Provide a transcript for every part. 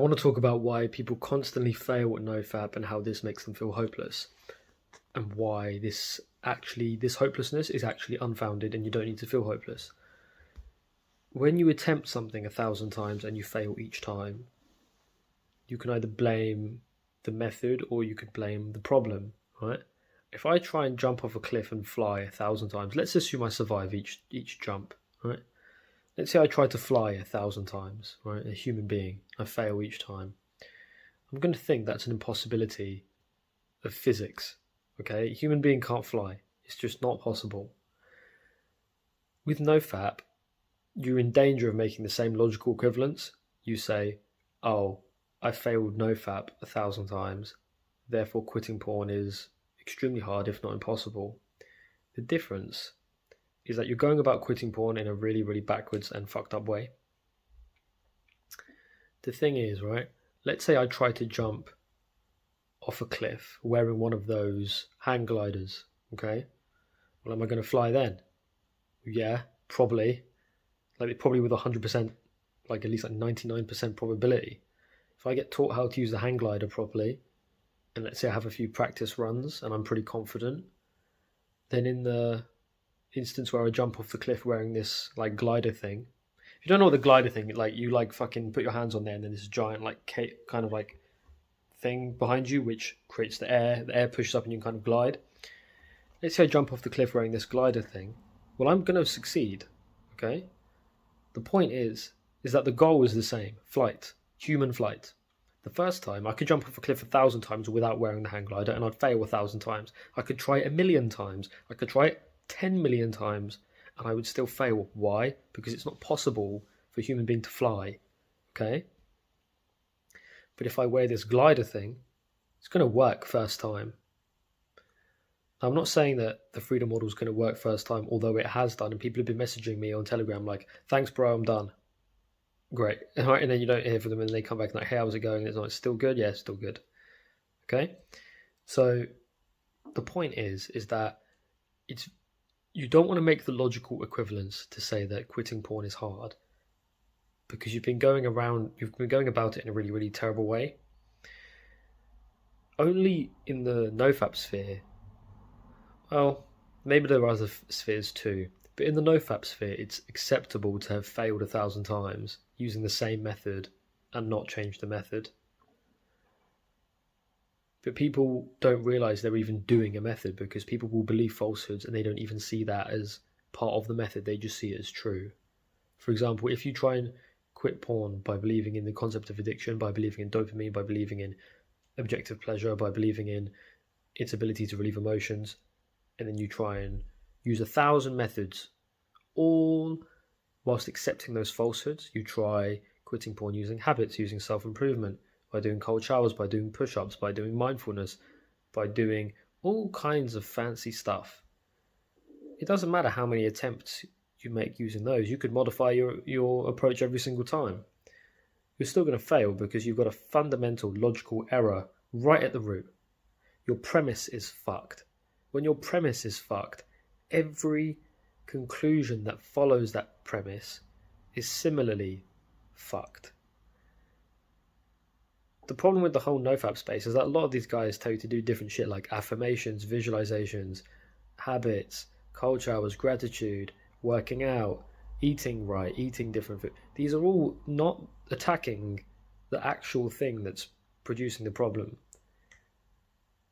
want to talk about why people constantly fail at NoFap and how this makes them feel hopeless, and why this hopelessness is actually unfounded and you don't need to feel hopeless. When you attempt something 1,000 times and you fail each time, you can either blame the method or you could blame the problem, right? If I try and jump off a cliff and fly 1,000 times, let's assume I survive each jump, right? Let's say I try to fly 1,000 times, right? A human being, I fail each time. I'm going to think that's an impossibility of physics, okay? A human being can't fly. It's just not possible. With NoFap, you're in danger of making the same logical equivalence. You say, oh, I failed NoFap 1,000 times, therefore quitting porn is extremely hard, if not impossible. The difference is that you're going about quitting porn in a really, really backwards and fucked up way. The thing is, right, let's say I try to jump off a cliff wearing one of those hang gliders, okay? Well, am I going to fly then? Yeah, probably. Probably with 100%, at least 99% probability. If I get taught how to use the hang glider properly, and let's say I have a few practice runs and I'm pretty confident, then in the instance where I jump off the cliff wearing this glider thing, if you don't know what the glider thing, you fucking put your hands on there and then this giant kind of thing behind you which creates the air pushes up and you can kind of glide. Let's say I jump off the cliff wearing this glider thing. Well, I'm going to succeed, okay? The point is that the goal is the same, flight, human flight. The first time, I could jump off a cliff 1,000 times without wearing the hang glider and I'd fail 1,000 times. I could try it 1,000,000 times. I could try it 10 million times and I would still fail. Why? Because it's not possible for a human being to fly, okay? But if I wear this glider thing, it's going to work first time. Now, I'm not saying that the freedom model is going to work first time, although it has done, and people have been messaging me on Telegram thanks bro, I'm done. Great. And then you don't hear from them and they come back hey, how's it going? It's still good? Yeah, it's still good. Okay? So the point is that you don't want to make the logical equivalence to say that quitting porn is hard, because you've been going about it in a really, really terrible way. Only in the NoFap sphere, well, maybe there are other spheres too, but in the NoFap sphere, it's acceptable to have failed 1,000 times using the same method and not change the method. But people don't realize they're even doing a method, because people will believe falsehoods and they don't even see that as part of the method. They just see it as true. For example, if you try and quit porn by believing in the concept of addiction, by believing in dopamine, by believing in objective pleasure, by believing in its ability to relieve emotions, and then you try and use 1,000 methods, all whilst accepting those falsehoods. You try quitting porn using habits, using self-improvement, by doing cold showers, by doing push-ups, by doing mindfulness, by doing all kinds of fancy stuff. It doesn't matter how many attempts you make using those. You could modify your approach every single time. You're still going to fail because you've got a fundamental logical error right at the root. Your premise is fucked. When your premise is fucked, every conclusion that follows that premise is similarly fucked. The problem with the whole NoFap space is that a lot of these guys tell you to do different shit like affirmations, visualizations, habits, cold showers, gratitude, working out, eating right, eating different food. These are all not attacking the actual thing that's producing the problem.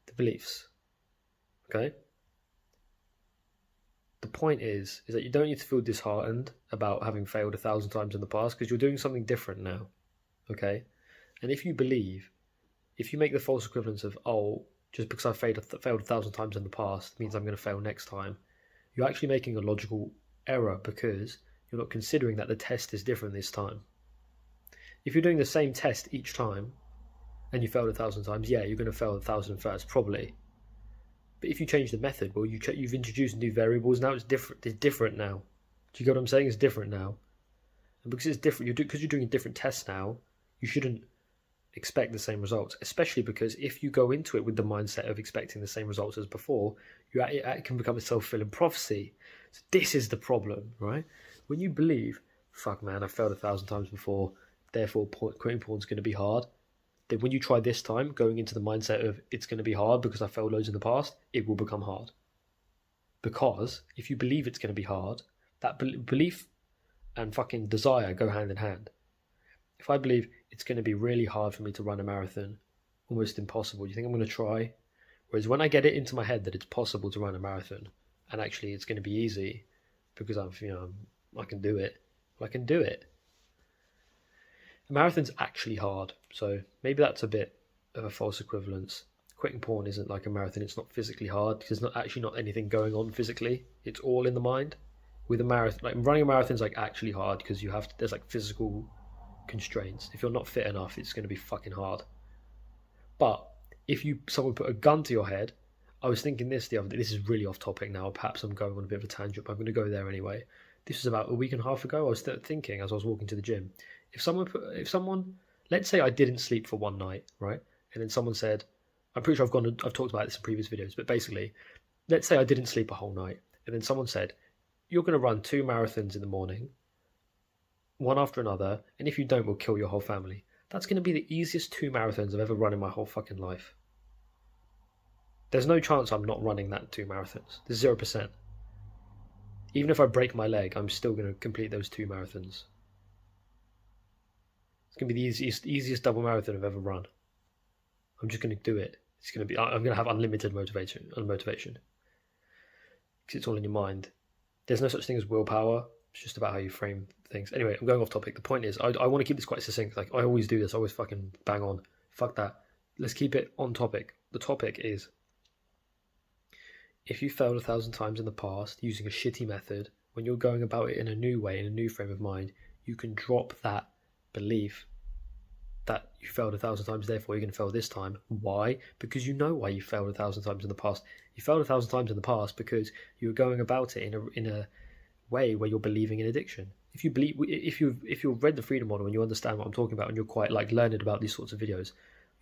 The beliefs. Okay? The point is that you don't need to feel disheartened about having failed 1,000 times in the past, because you're doing something different now. Okay? And if you make the false equivalence of, oh, just because I failed 1,000 times in the past means I'm going to fail next time, you're actually making a logical error, because you're not considering that the test is different this time. If you're doing the same test each time and you failed 1,000 times, yeah, you're going to fail 1,000 first, probably. But if you change the method, well, you've introduced new variables. Now it's different. It's different now. Do you get what I'm saying? It's different now. And because it's different, because you're doing a different test now, you shouldn't expect the same results. Especially because if you go into it with the mindset of expecting the same results as before, it can become a self-fulfilling prophecy. So this is the problem, right? When you believe, fuck man, I failed 1,000 times before, therefore quitting porn is going to be hard, then when you try this time, going into the mindset of it's going to be hard because I failed loads in the past, it will become hard. Because if you believe it's going to be hard, that belief and fucking desire go hand in hand. If I believe it's going to be really hard for me to run a marathon, almost impossible, do you think I'm going to try? Whereas when I get it into my head that it's possible to run a marathon, and actually it's going to be easy because I can do it. Well, I can do it. A marathon's actually hard, so maybe that's a bit of a false equivalence. Quitting porn isn't like a marathon. It's not physically hard because there's not anything going on physically. It's all in the mind. With a marathon, like running a marathon is like actually hard because there's like physical constraints. If you're not fit enough, it's going to be fucking hard. But if someone put a gun to your head, I was thinking this the other day. This is really off topic now. Perhaps I'm going on a bit of a tangent, but I'm going to go there anyway. This was about a week and a half ago. I was thinking as I was walking to the gym. If someone, let's say I didn't sleep for one night, right? And then someone said, I'm pretty sure I've talked about this in previous videos, but basically, let's say I didn't sleep a whole night, and then someone said, you're going to run 2 marathons in the morning, one after another, and if you don't, we'll kill your whole family. That's going to be the easiest 2 marathons I've ever run in my whole fucking life. There's no chance I'm not running that 2 marathons. There's 0%. Even if I break my leg, I'm still going to complete those 2 marathons. It's going to be the easiest double marathon I've ever run. I'm just going to do it. I'm going to have unlimited motivation. Because it's all in your mind. There's no such thing as willpower. It's just about how you frame things. Anyway, I'm going off topic. The point is, I want to keep this quite succinct. Like, I always do this. I always fucking bang on. Fuck that. Let's keep it on topic. The topic is, if you failed 1,000 times in the past using a shitty method, when you're going about it in a new way, in a new frame of mind, you can drop that belief that you failed 1,000 times, therefore you're going to fail this time. Why? Because you know why you failed 1,000 times in the past. You failed 1,000 times in the past because you were going about it in a way where you're believing in addiction. If you've read the Freedom Model and you understand what I'm talking about, and you're quite like learned about these sorts of videos,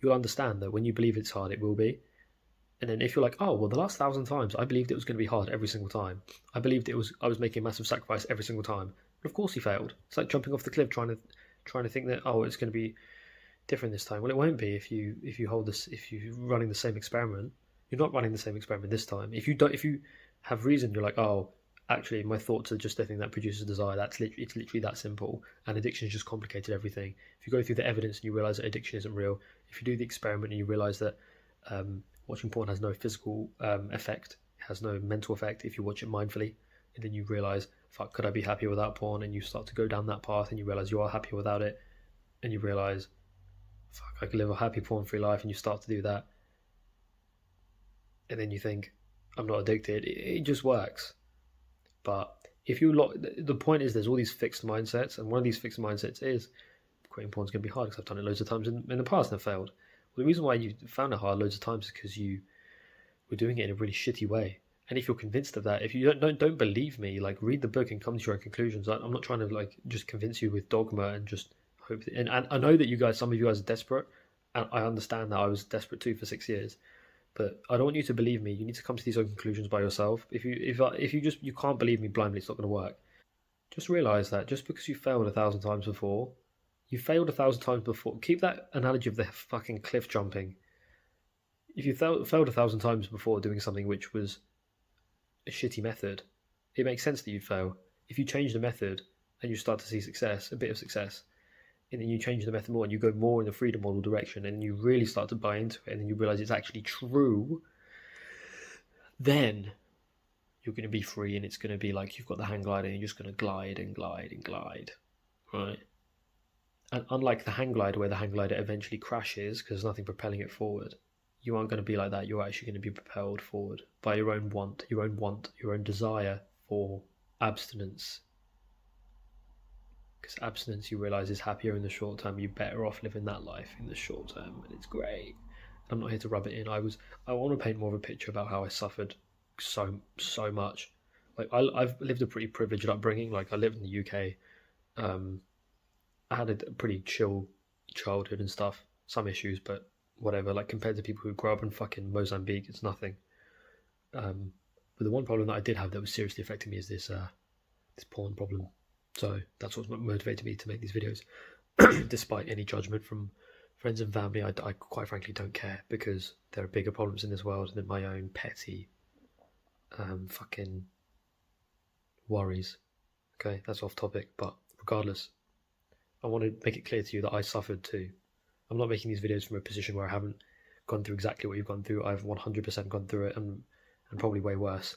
you'll understand that when you believe it's hard, it will be. And then if you're like, oh well, the last 1,000 times I believed it was going to be hard every single time. I believed I was making a massive sacrifice every single time. But of course you failed. It's like jumping off the cliff trying to think that it's going to be different this time. Well, it won't be if you're running the same experiment. You're not running the same experiment this time. If you have reason, you're like, oh, actually, my thoughts are just a thing that produces desire. It's literally that simple. And addiction has just complicated everything. If you go through the evidence and you realize that addiction isn't real, if you do the experiment and you realize that watching porn has no physical effect, has no mental effect if you watch it mindfully, and then you realize, fuck, could I be happier without porn? And you start to go down that path, and you realize you are happier without it, and you realize, fuck, I could live a happy porn-free life, and you start to do that, and then you think, I'm not addicted. It just works. But if the point is, there's all these fixed mindsets, and one of these fixed mindsets is quitting porn is going to be hard because I've done it loads of times in the past and I've failed. Well, the reason why you found it hard loads of times is because you were doing it in a really shitty way. And if you're convinced of that, if you don't believe me, like, read the book and come to your own conclusions. I'm not trying to like just convince you with dogma and just hope. And I know that some of you guys are desperate, and I understand that. I was desperate too for 6 years. But I don't want you to believe me. You need to come to these own conclusions by yourself. If you can't believe me blindly, it's not going to work. Just realize that just because you failed 1,000 times before, you failed 1,000 times before. Keep that analogy of the fucking cliff jumping. If you failed 1,000 times before doing something which was a shitty method, it makes sense that you'd fail. If you change the method and you start to see success, a bit of success, and then you change the method more and you go more in the freedom model direction, and you really start to buy into it, and then you realize it's actually true, then you're going to be free, and it's going to be like you've got the hang glider and you're just going to glide and glide and glide, right? And unlike the hang glider, where the hang glider eventually crashes because there's nothing propelling it forward, you aren't going to be like that. You're actually going to be propelled forward by your own want, your own desire for abstinence. Because abstinence, you realise, is happier in the short term. You're better off living that life in the short term, and it's great. I'm not here to rub it in. I want to paint more of a picture about how I suffered so much. Like, I've lived a pretty privileged upbringing. Like, I lived in the UK. I had a pretty chill childhood and stuff. Some issues, but whatever. Like, compared to people who grew up in fucking Mozambique, it's nothing. But the one problem that I did have that was seriously affecting me is this porn problem. So that's what's motivated me to make these videos. despite any judgment from friends and family. I quite frankly don't care, because there are bigger problems in this world than my own petty fucking worries. Okay, that's off topic, but regardless, I want to make it clear to you that I suffered too. I'm not making these videos from a position where I haven't gone through exactly what you've gone through. I've 100% gone through it, and probably way worse.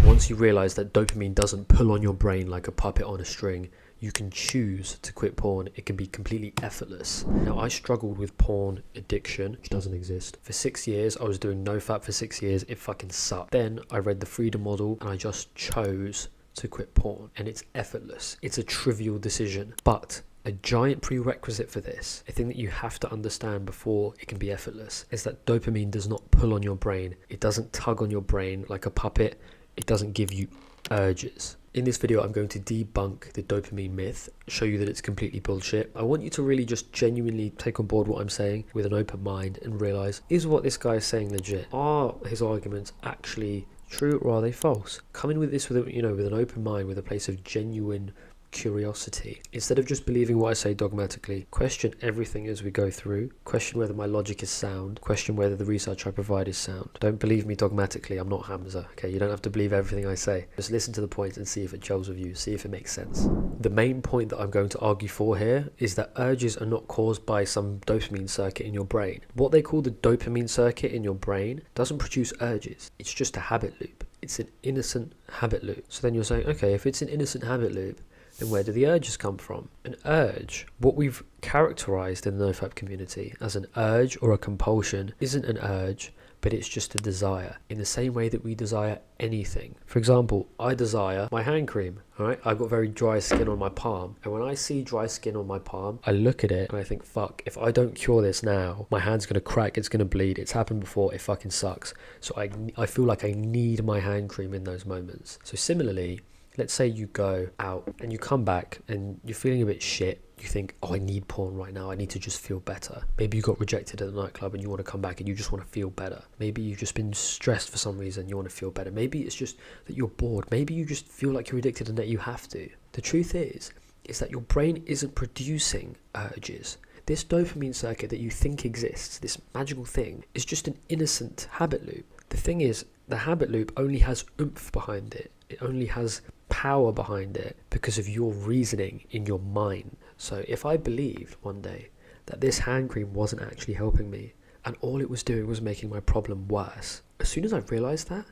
Once you realize that dopamine doesn't pull on your brain like a puppet on a string, you can choose to quit porn. It can be completely effortless. Now, I struggled with porn addiction, which doesn't exist. For 6 years, I was doing NOFAP for 6 years. It fucking sucked. Then I read the Freedom Model and I just chose to quit porn. And it's effortless. It's a trivial decision. But a giant prerequisite for this, a thing that you have to understand before it can be effortless, is that dopamine does not pull on your brain. It doesn't tug on your brain like a puppet. It doesn't give you urges. In this video, I'm going to debunk the dopamine myth, show you that it's completely bullshit. I want you to really just genuinely take on board what I'm saying with an open mind and realize, is what this guy is saying legit? Are his arguments actually true, or are they false? Come in with this with an open mind, with a place of genuine curiosity. Instead of just believing what I say dogmatically, question everything as we go through. Question whether my logic is sound. Question whether the research I provide is sound. Don't believe me dogmatically. I'm not Hamza. Okay, you don't have to believe everything I say. Just listen to the points and see if it gels with you. See if it makes sense. The main point that I'm going to argue for here is that urges are not caused by some dopamine circuit in your brain. What they call the dopamine circuit in your brain doesn't produce urges. It's just a habit loop. It's an innocent habit loop. So then you're saying, okay, if it's an innocent habit loop, then where do the urges come from? An urge, what we've characterized in the NoFap community as an urge or a compulsion, isn't an urge, but it's just a desire, in the same way that we desire anything. For example, I desire my hand cream, all right? I've got very dry skin on my palm, and when I see dry skin on my palm, I look at it and I think, fuck, if I don't cure this now, my hand's gonna crack, it's gonna bleed, it's happened before, it fucking sucks. So I feel like I need my hand cream in those moments. So similarly, let's say you go out and you come back and you're feeling a bit shit. You think, oh, I need porn right now. I need to just feel better. Maybe you got rejected at the nightclub and you want to come back and you just want to feel better. Maybe you've just been stressed for some reason. You want to feel better. Maybe it's just that you're bored. Maybe you just feel like you're addicted and that you have to. The truth is that your brain isn't producing urges. This dopamine circuit that you think exists, this magical thing, is just an innocent habit loop. The thing is, the habit loop only has oomph behind it. It only has power behind it because of your reasoning in your mind. So if I believed one day that this hand cream wasn't actually helping me and all it was doing was making my problem worse, as soon as I realized that,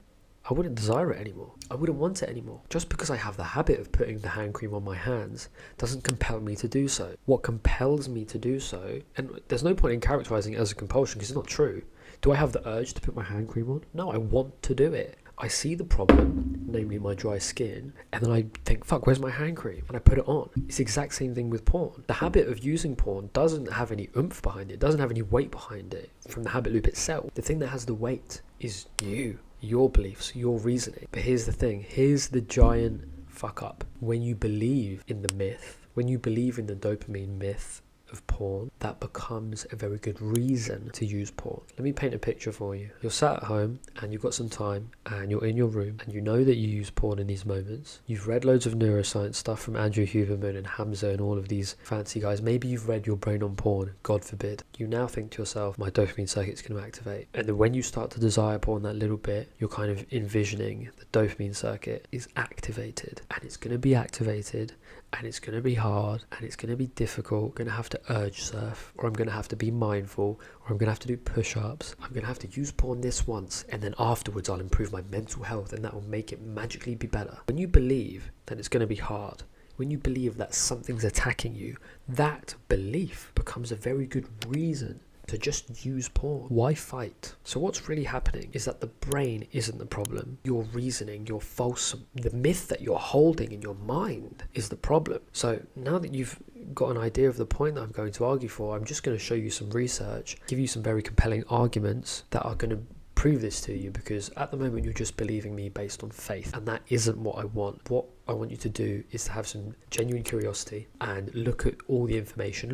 I wouldn't desire it anymore. I wouldn't want it anymore. Just because I have the habit of putting the hand cream on my hands doesn't compel me to do so. What compels me to do so, and there's no point in characterizing it as a compulsion because it's not true. Do I have the urge to put my hand cream on? No, I want to do it. I see the problem, namely my dry skin, and then I think, fuck, where's my hand cream? And I put it on. It's the exact same thing with porn. The habit of using porn doesn't have any oomph behind it, doesn't have any weight behind it from the habit loop itself. The thing that has the weight is you, your beliefs, your reasoning. But here's the thing, here's the giant fuck up. When you believe in the myth, when you believe in the dopamine myth of porn, that becomes a very good reason to use porn. Let me paint a picture for you. You're sat at home and you've got some time and you're in your room and you know that you use porn in these moments. You've read loads of neuroscience stuff from Andrew Huberman and Hamza and all of these fancy guys. Maybe you've read Your Brain on Porn, God forbid. You now think to yourself, my dopamine circuit's going to activate. And then when you start to desire porn that little bit, you're kind of envisioning the dopamine circuit is activated, and it's going to be activated, and it's going to be hard, and it's going to be difficult. I'm going to have to urge surf, or I'm going to have to be mindful, or I'm going to have to do push-ups. I'm going to have to use porn this once, and then afterwards I'll improve my mental health, and that will make it magically be better. When you believe that it's going to be hard, when you believe that something's attacking you, that belief becomes a very good reason to just use porn. Why fight? So what's really happening is that the brain isn't the problem. Your reasoning, your the myth that you're holding in your mind is the problem. So now that you've got an idea of the point that I'm going to argue for, I'm just going to show you some research, give you some very compelling arguments that are going to prove this to you, because at the moment you're just believing me based on faith, and that isn't what I want. What I want you to do is to have some genuine curiosity and look at all the information.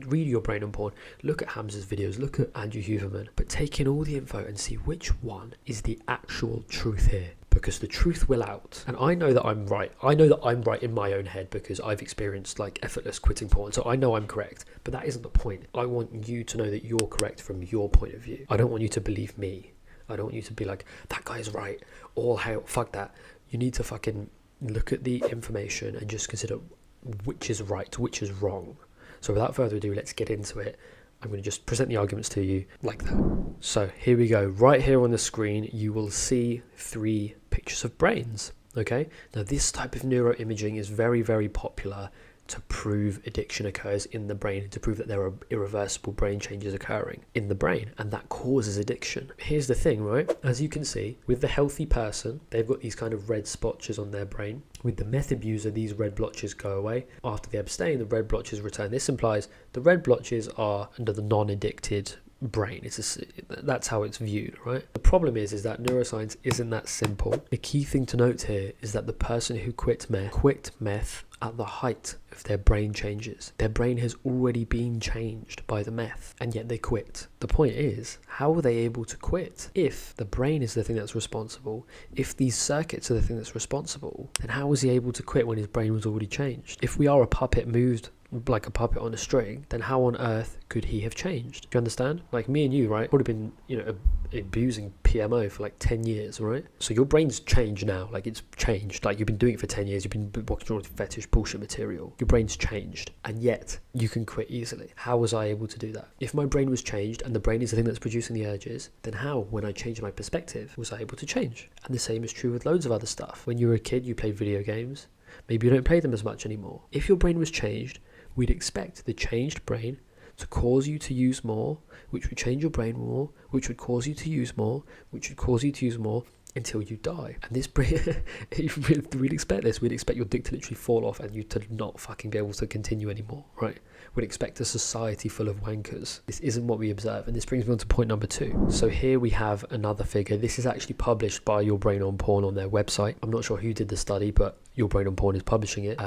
Read Your Brain on Porn, look at Hamza's videos, look at Andrew Huberman, but take in all the info and see which one is the actual truth here. because the truth will out. And I know that I'm right. I know that I'm right in my own head because I've experienced like effortless quitting porn. So I know I'm correct, but that isn't the point. I want you to know that you're correct from your point of view. I don't want you to believe me. I don't want you to be like, that guy's right. All hail, fuck that. You need to fucking look at the information and just consider which is right, which is wrong. So without further ado, let's get into it. I'm going to just present the arguments to you like that. So here we go. Right here on the screen, you will see 3 pictures of brains. Okay. Now this type of neuroimaging is very, very popular to prove addiction occurs in the brain, to prove that there are irreversible brain changes occurring in the brain, and that causes addiction. Here's the thing, right? As you can see, with the healthy person, they've got these kind of red splotches on their brain. With the meth abuser, these red blotches go away. After they abstain, the red blotches return. This implies the red blotches are under the non-addicted brain. That's how it's viewed, right? The problem is that neuroscience isn't that simple. The key thing to note here is that the person who quit meth at the height of their brain changes. Their brain has already been changed by the meth, and yet they quit. The point is, how were they able to quit? If the brain is the thing that's responsible, if these circuits are the thing that's responsible, then how was he able to quit when his brain was already changed? If we are a puppet moved like a puppet on a string, then how on earth could he have changed? Do you understand? Like me and you, right? Probably been, abusing PMO for like 10 years, right? So your brain's changed now. Like it's changed. Like you've been doing it for 10 years. You've been watching all the fetish bullshit material. Your brain's changed. And yet you can quit easily. How was I able to do that? If my brain was changed and the brain is the thing that's producing the urges, then how, when I changed my perspective, was I able to change? And the same is true with loads of other stuff. When you were a kid, you played video games. Maybe you don't play them as much anymore. If your brain was changed, we'd expect the changed brain to cause you to use more, which would change your brain more, which would cause you to use more, which would cause you to use more until you die. And this brain, we'd expect this. We'd expect your dick to literally fall off and you to not fucking be able to continue anymore, right? We'd expect a society full of wankers. This isn't what we observe. And this brings me on to point number 2. So here we have another figure. This is actually published by Your Brain on Porn on their website. I'm not sure who did the study, but Your Brain on Porn is publishing it.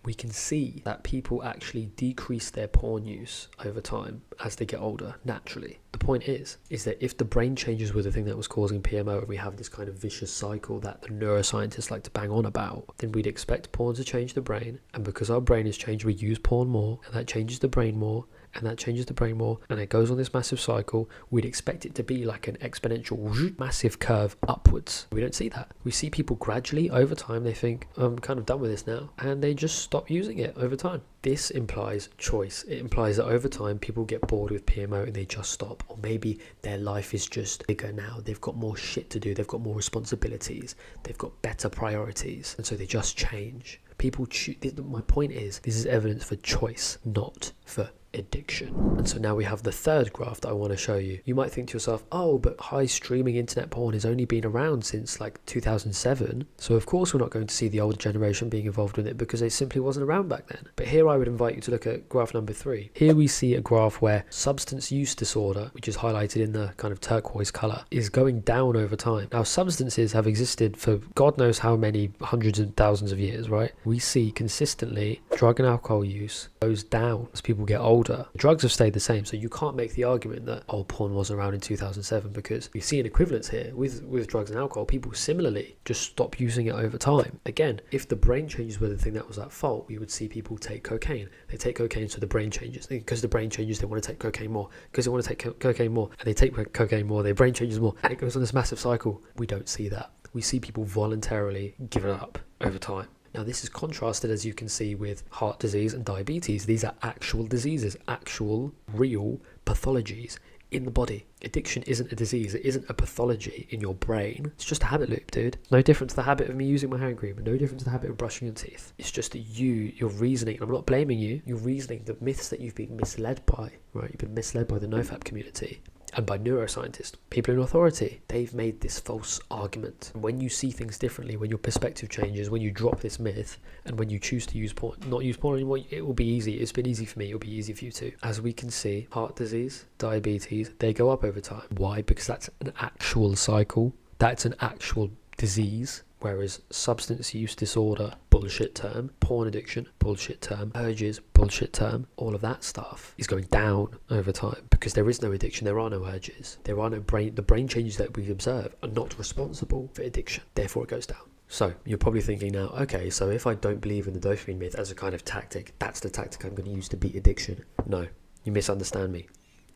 We can see that people actually decrease their porn use over time as they get older, naturally. The point is that if the brain changes were the thing that was causing PMO, and we have this kind of vicious cycle that the neuroscientists like to bang on about, then we'd expect porn to change the brain, and because our brain has changed, we use porn more, and that changes the brain more, and that changes the brain more, and it goes on this massive cycle. We'd expect it to be like an exponential massive curve upwards. We don't see that. We see people gradually over time, they think, I'm kind of done with this now, and they just stop using it over time. This implies choice. It implies that over time people get bored with PMO and they just stop. Or maybe their life is just bigger now. They've got more shit to do. They've got more responsibilities. They've got better priorities. And so they just change. People choose. My point is, this is evidence for choice, not for addiction. And so now we have the third graph that I want to show you. You might think to yourself, oh, but high streaming internet porn has only been around since like 2007. So of course we're not going to see the older generation being involved with it because it simply wasn't around back then. But here I would invite you to look at graph number 3. Here we see a graph where substance use disorder, which is highlighted in the kind of turquoise color, is going down over time. Now substances have existed for God knows how many hundreds and thousands of years, right? We see consistently drug and alcohol use goes down as people get older. Drugs have stayed the same, so you can't make the argument that porn wasn't around in 2007, because we see an equivalence here with drugs and alcohol. People similarly just stop using it over time. Again, if the brain changes were the thing that was at fault, we would see people take cocaine. They take cocaine, so the brain changes. Because the brain changes, they want to take cocaine more. Because they want to take cocaine more, and they take cocaine more, their brain changes more, and it goes on this massive cycle. We don't see that. We see people voluntarily give it up over time. Now this is contrasted, as you can see, with heart disease and diabetes. These are actual diseases, actual, real pathologies in the body. Addiction isn't a disease. It isn't a pathology in your brain. It's just a habit loop, dude. No different to the habit of me using my hand cream, and no different to the habit of brushing your teeth. It's just that your reasoning, and I'm not blaming you, your reasoning, the myths that you've been misled by, right? You've been misled by the NOFAP community and by neuroscientists, people in authority. They've made this false argument. And when you see things differently, when your perspective changes, when you drop this myth, and when you choose to use porn, not use porn anymore, it will be easy. It's been easy for me. It'll be easy for you too. As we can see, heart disease, diabetes, they go up over time. Why? Because that's an actual cycle. That's an actual disease. Whereas substance use disorder, bullshit term, porn addiction, bullshit term, urges, bullshit term, all of that stuff is going down over time because there is no addiction, there are no urges, there are no the brain changes that we observe are not responsible for addiction, therefore it goes down. So you're probably thinking now, okay, so if I don't believe in the dopamine myth as a kind of tactic, that's the tactic I'm going to use to beat addiction. No, you misunderstand me.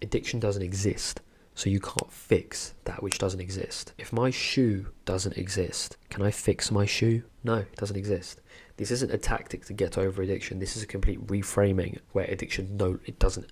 Addiction doesn't exist. So you can't fix that which doesn't exist. If my shoe doesn't exist, can I fix my shoe? No, it doesn't exist. This isn't a tactic to get over addiction. This is a complete reframing where addiction, no, it doesn't.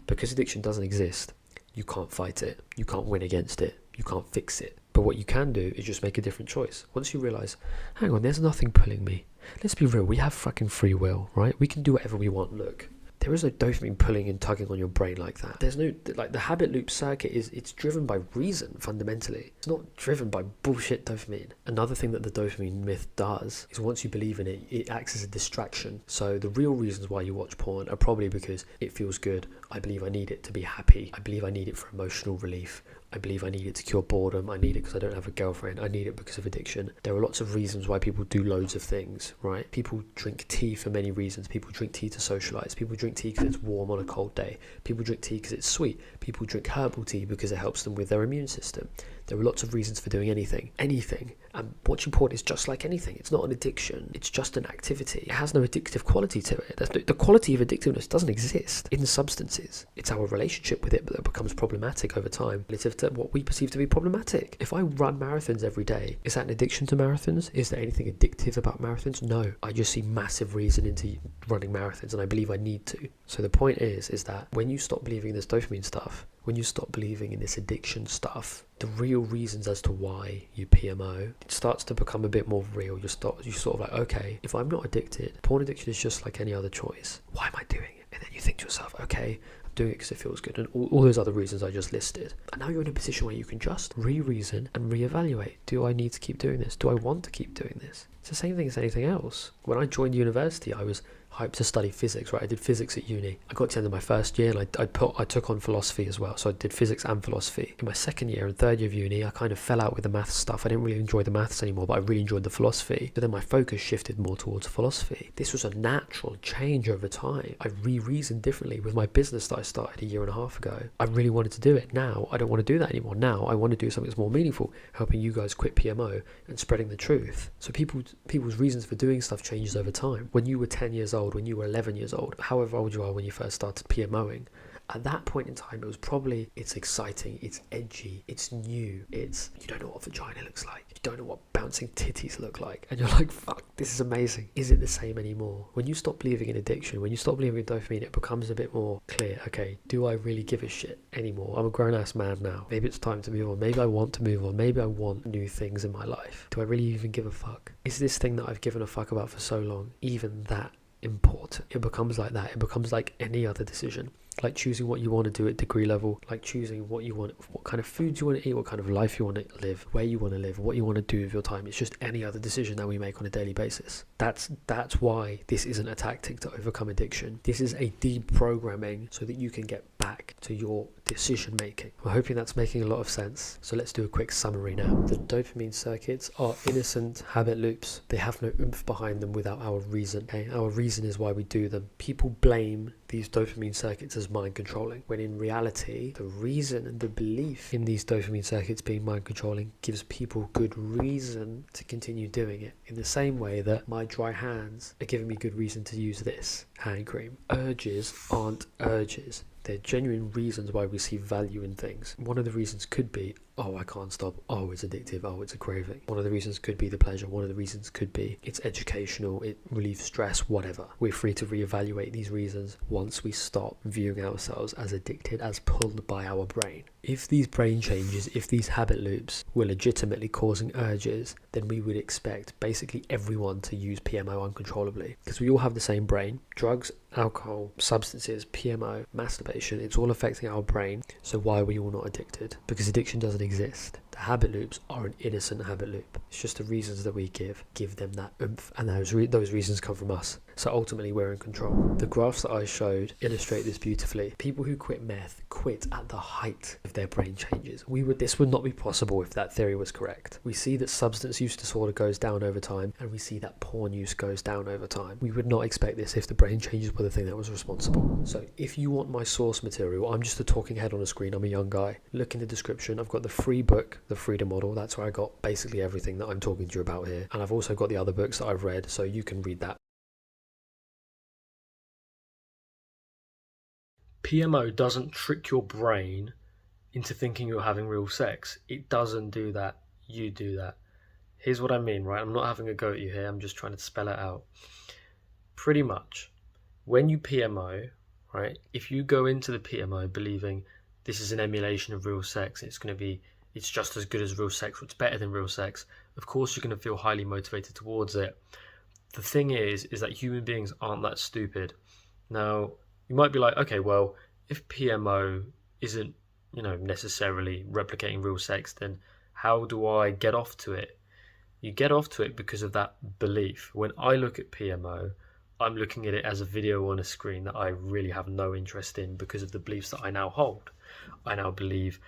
Because addiction doesn't exist, you can't fight it. You can't win against it. You can't fix it. But what you can do is just make a different choice. Once you realise, hang on, there's nothing pulling me. Let's be real, we have fucking free will, right? We can do whatever we want, look. There is no dopamine pulling and tugging on your brain like that. There's no, like, the habit loop circuit it's driven by reason, fundamentally. It's not driven by bullshit dopamine. Another thing that the dopamine myth does is once you believe in it, it acts as a distraction. So the real reasons why you watch porn are probably because it feels good. I believe I need it to be happy. I believe I need it for emotional relief. I believe I need it to cure boredom. I need it because I don't have a girlfriend. I need it because of addiction. There are lots of reasons why people do loads of things, right? People drink tea for many reasons. People drink tea to socialise. People drink tea because it's warm on a cold day. People drink tea because it's sweet. People drink herbal tea because it helps them with their immune system. There are lots of reasons for doing anything. And watching porn is just like anything. It's not an addiction. It's just an activity. It has no addictive quality to it. The quality of addictiveness doesn't exist in substances. It's our relationship with it that becomes problematic over time relative to what we perceive to be problematic. If I run marathons every day, is that an addiction to marathons? Is there anything addictive about marathons? No. I just see massive reason into running marathons and I believe I need to. So the point is that when you stop believing this dopamine stuff, when you stop believing in this addiction stuff, the real reasons as to why you PMO, it starts to become a bit more real. You sort of like, okay, if I'm not addicted, porn addiction is just like any other choice. Why am I doing it? And then you think to yourself, okay, I'm doing it because it feels good, and all those other reasons I just listed. And now you're in a position where you can just re-reason and re-evaluate. Do I need to keep doing this? Do I want to keep doing this? It's the same thing as anything else. When I joined university, I was hyped to study physics, right? I did physics at uni. I got to the end of my first year and I took on philosophy as well. So I did physics and philosophy. In my second year and third year of uni, I kind of fell out with the maths stuff. I didn't really enjoy the maths anymore, but I really enjoyed the philosophy. So then my focus shifted more towards philosophy. This was a natural change over time. I re-reasoned differently with my business that I started a year and a half ago. I really wanted to do it. Now I don't want to do that anymore. Now I want to do something that's more meaningful, helping you guys quit PMO and spreading the truth. So people's reasons for doing stuff changes over time. When you were 10 years old, when you were 11 years old, however old you are when you first started PMOing, at that point in time, it was probably, it's exciting, it's edgy, it's new, it's, you don't know what vagina looks like, you don't know what bouncing titties look like, and you're like, fuck, this is amazing. Is it the same anymore? When you stop believing in addiction, when you stop believing in dopamine, it becomes a bit more clear. Okay, do I really give a shit anymore? I'm a grown-ass man now. Maybe it's time to move on. Maybe I want to move on. Maybe I want new things in my life. Do I really even give a fuck? Is this thing that I've given a fuck about for so long even that important? It becomes like that. It becomes like any other decision, like choosing what you want to do at degree level, like choosing what you want, what kind of foods you want to eat, what kind of life you want to live, where you want to live, what you want to do with your time. It's just any other decision that we make on a daily basis. That's why this isn't a tactic to overcome addiction. This is a deprogramming so that you can get back to your decision making. I'm hoping that's making a lot of sense. So let's do a quick summary now. The dopamine circuits are innocent habit loops. They have no oomph behind them without our reason. Okay? Our reason is why we do them. People blame these dopamine circuits as mind controlling, when in reality, the reason and the belief in these dopamine circuits being mind controlling gives people good reason to continue doing it. In the same way that my dry hands are giving me good reason to use this hand cream. Urges aren't urges. They're genuine reasons why we see value in things. One of the reasons could be, oh, I can't stop. Oh, it's addictive. Oh, it's a craving. One of the reasons could be the pleasure. One of the reasons could be it's educational. It relieves stress, whatever. We're free to reevaluate these reasons once we stop viewing ourselves as addicted, as pulled by our brain. If these brain changes, if these habit loops were legitimately causing urges, then we would expect basically everyone to use PMO uncontrollably, because we all have the same brain. Drugs, alcohol, substances, PMO, masturbation, it's all affecting our brain. So why are we all not addicted? Because addiction doesn't exist. The The habit loops are an innocent habit loop. It's just the reasons that we give them that oomph, and those reasons come from us. So ultimately we're in control. The graphs that I showed illustrate this beautifully. People who quit meth quit at the height of their brain changes. This would not be possible if that theory was correct. We see that substance use disorder goes down over time, and we see that porn use goes down over time. We would not expect this if the brain changes were the thing that was responsible. So if you want my source material, I'm just a talking head on a screen. I'm a young guy. Look in the description. I've got the free book, The Freedom Model. That's where I got basically everything that I'm talking to you about here. And I've also got the other books that I've read, so you can read that. PMO doesn't trick your brain into thinking you're having real sex. It doesn't do that. You do that. Here's what I mean, right? I'm not having a go at you here. I'm just trying to spell it out. Pretty much, when you PMO, right, if you go into the PMO believing this is an emulation of real sex, it's just as good as real sex, or it's better than real sex, of course you're going to feel highly motivated towards it. The thing is that human beings aren't that stupid. Now, you might be like, okay, well, if PMO isn't, necessarily replicating real sex, then how do I get off to it? You get off to it because of that belief. When I look at PMO, I'm looking at it as a video on a screen that I really have no interest in because of the beliefs that I now hold. I now believe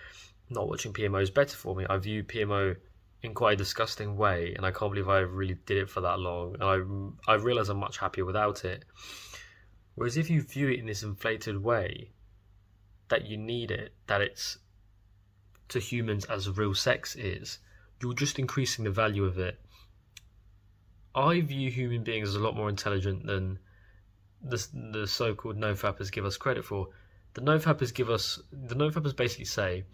not watching PMO is better for me. I view PMO in quite a disgusting way, and I can't believe I really did it for that long. And I realise I'm much happier without it. Whereas if you view it in this inflated way, that you need it, that it's to humans as real sex is, you're just increasing the value of it. I view human beings as a lot more intelligent than the so-called NOFAPers give us credit for. The NOFAPers basically say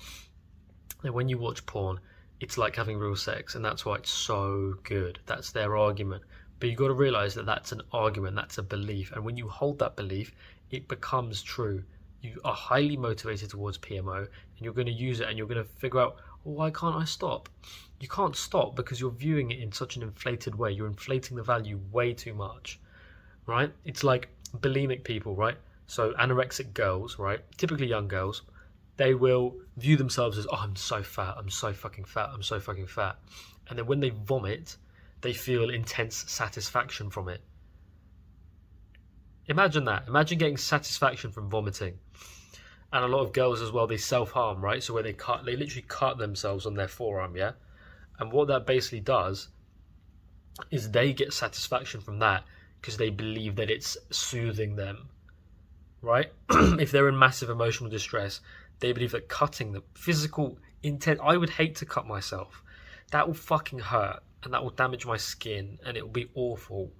that when you watch porn, it's like having real sex, and that's why it's so good. That's their argument. But you've got to realise that that's an argument, that's a belief. And when you hold that belief, it becomes true. You are highly motivated towards PMO, and you're going to use it, and you're going to figure out, well, why can't I stop? You can't stop because you're viewing it in such an inflated way. You're inflating the value way too much, right? It's like bulimic people, right? So anorexic girls, right? Typically young girls, they will view themselves as, oh, I'm so fat, I'm so fucking fat, I'm so fucking fat. And then when they vomit, they feel intense satisfaction from it. Imagine that. Imagine getting satisfaction from vomiting. And a lot of girls as well, they self-harm, right? So where they literally cut themselves on their forearm, yeah? And what that basically does is they get satisfaction from that because they believe that it's soothing them, right? If they're in massive emotional distress, they believe that cutting the physical intent, I would hate to cut myself. That will fucking hurt, and that will damage my skin, and it will be awful.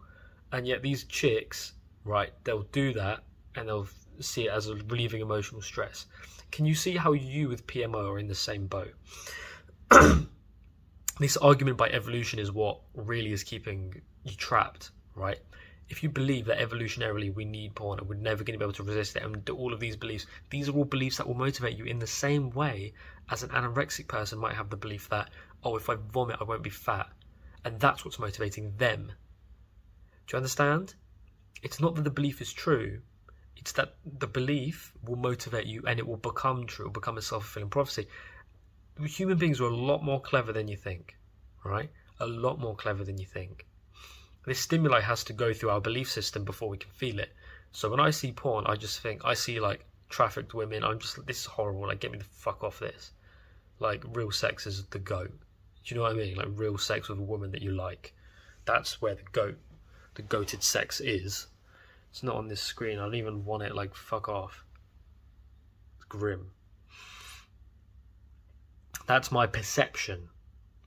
And yet these chicks, right, they'll do that, and they'll see it as a relieving emotional stress. Can you see how you with PMO are in the same boat? This argument by evolution is what really is keeping you trapped, right? If you believe that evolutionarily we need porn and we're never going to be able to resist it, and all of these beliefs, these are all beliefs that will motivate you in the same way as an anorexic person might have the belief that, oh, if I vomit, I won't be fat. And that's what's motivating them. Do you understand? It's not that the belief is true. It's that the belief will motivate you and it will become true, it will become a self-fulfilling prophecy. Human beings are a lot more clever than you think, right? A lot more clever than you think. This stimuli has to go through our belief system before we can feel it. So when I see porn, I just think, I see like trafficked women, this is horrible, like get me the fuck off this. Like real sex is the goat. Do you know what I mean? Like real sex with a woman that you like. That's where the goated sex is. It's not on this screen. I don't even want it, like fuck off. It's grim. That's my perception,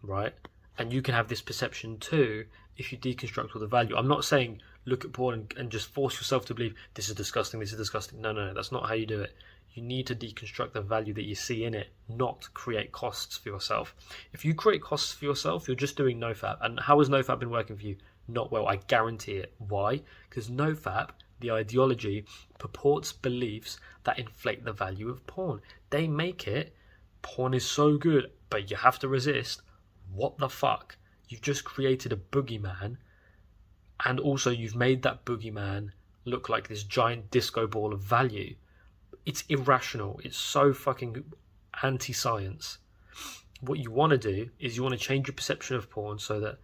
right? And you can have this perception too if you deconstruct all the value. I'm not saying look at porn and just force yourself to believe this is disgusting, this is disgusting. No, that's not how you do it. You need to deconstruct the value that you see in it, not create costs for yourself. If you create costs for yourself, you're just doing NoFap. And how has NoFap been working for you? Not well, I guarantee it. Why? Because NoFap, the ideology, purports beliefs that inflate the value of porn. They make it, porn is so good, but you have to resist. What the fuck? You've just created a boogeyman, and also you've made that boogeyman look like this giant disco ball of value. It's irrational. It's so fucking anti-science. what you want to do is you want to change your perception of porn so that,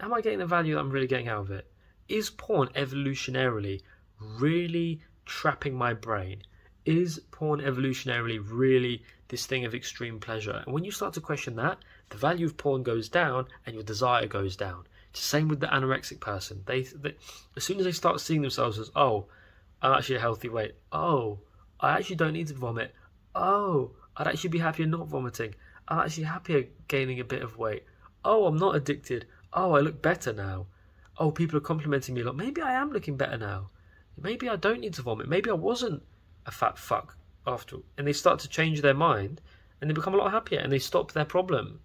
am I getting the value that I'm really getting out of it? Is porn evolutionarily really trapping my brain? Is porn evolutionarily really this thing of extreme pleasure? And when you start to question that, the value of porn goes down and your desire goes down. It's the same with the anorexic person. They as soon as they start seeing themselves as, oh, I'm actually a healthy weight. Oh, I actually don't need to vomit. Oh, I'd actually be happier not vomiting. I'm actually happier gaining a bit of weight. Oh, I'm not addicted. Oh, I look better now. Oh, people are complimenting me a lot. Maybe I am looking better now. Maybe I don't need to vomit. Maybe I wasn't a fat fuck after. And they start to change their mind and they become a lot happier and they stop their problem.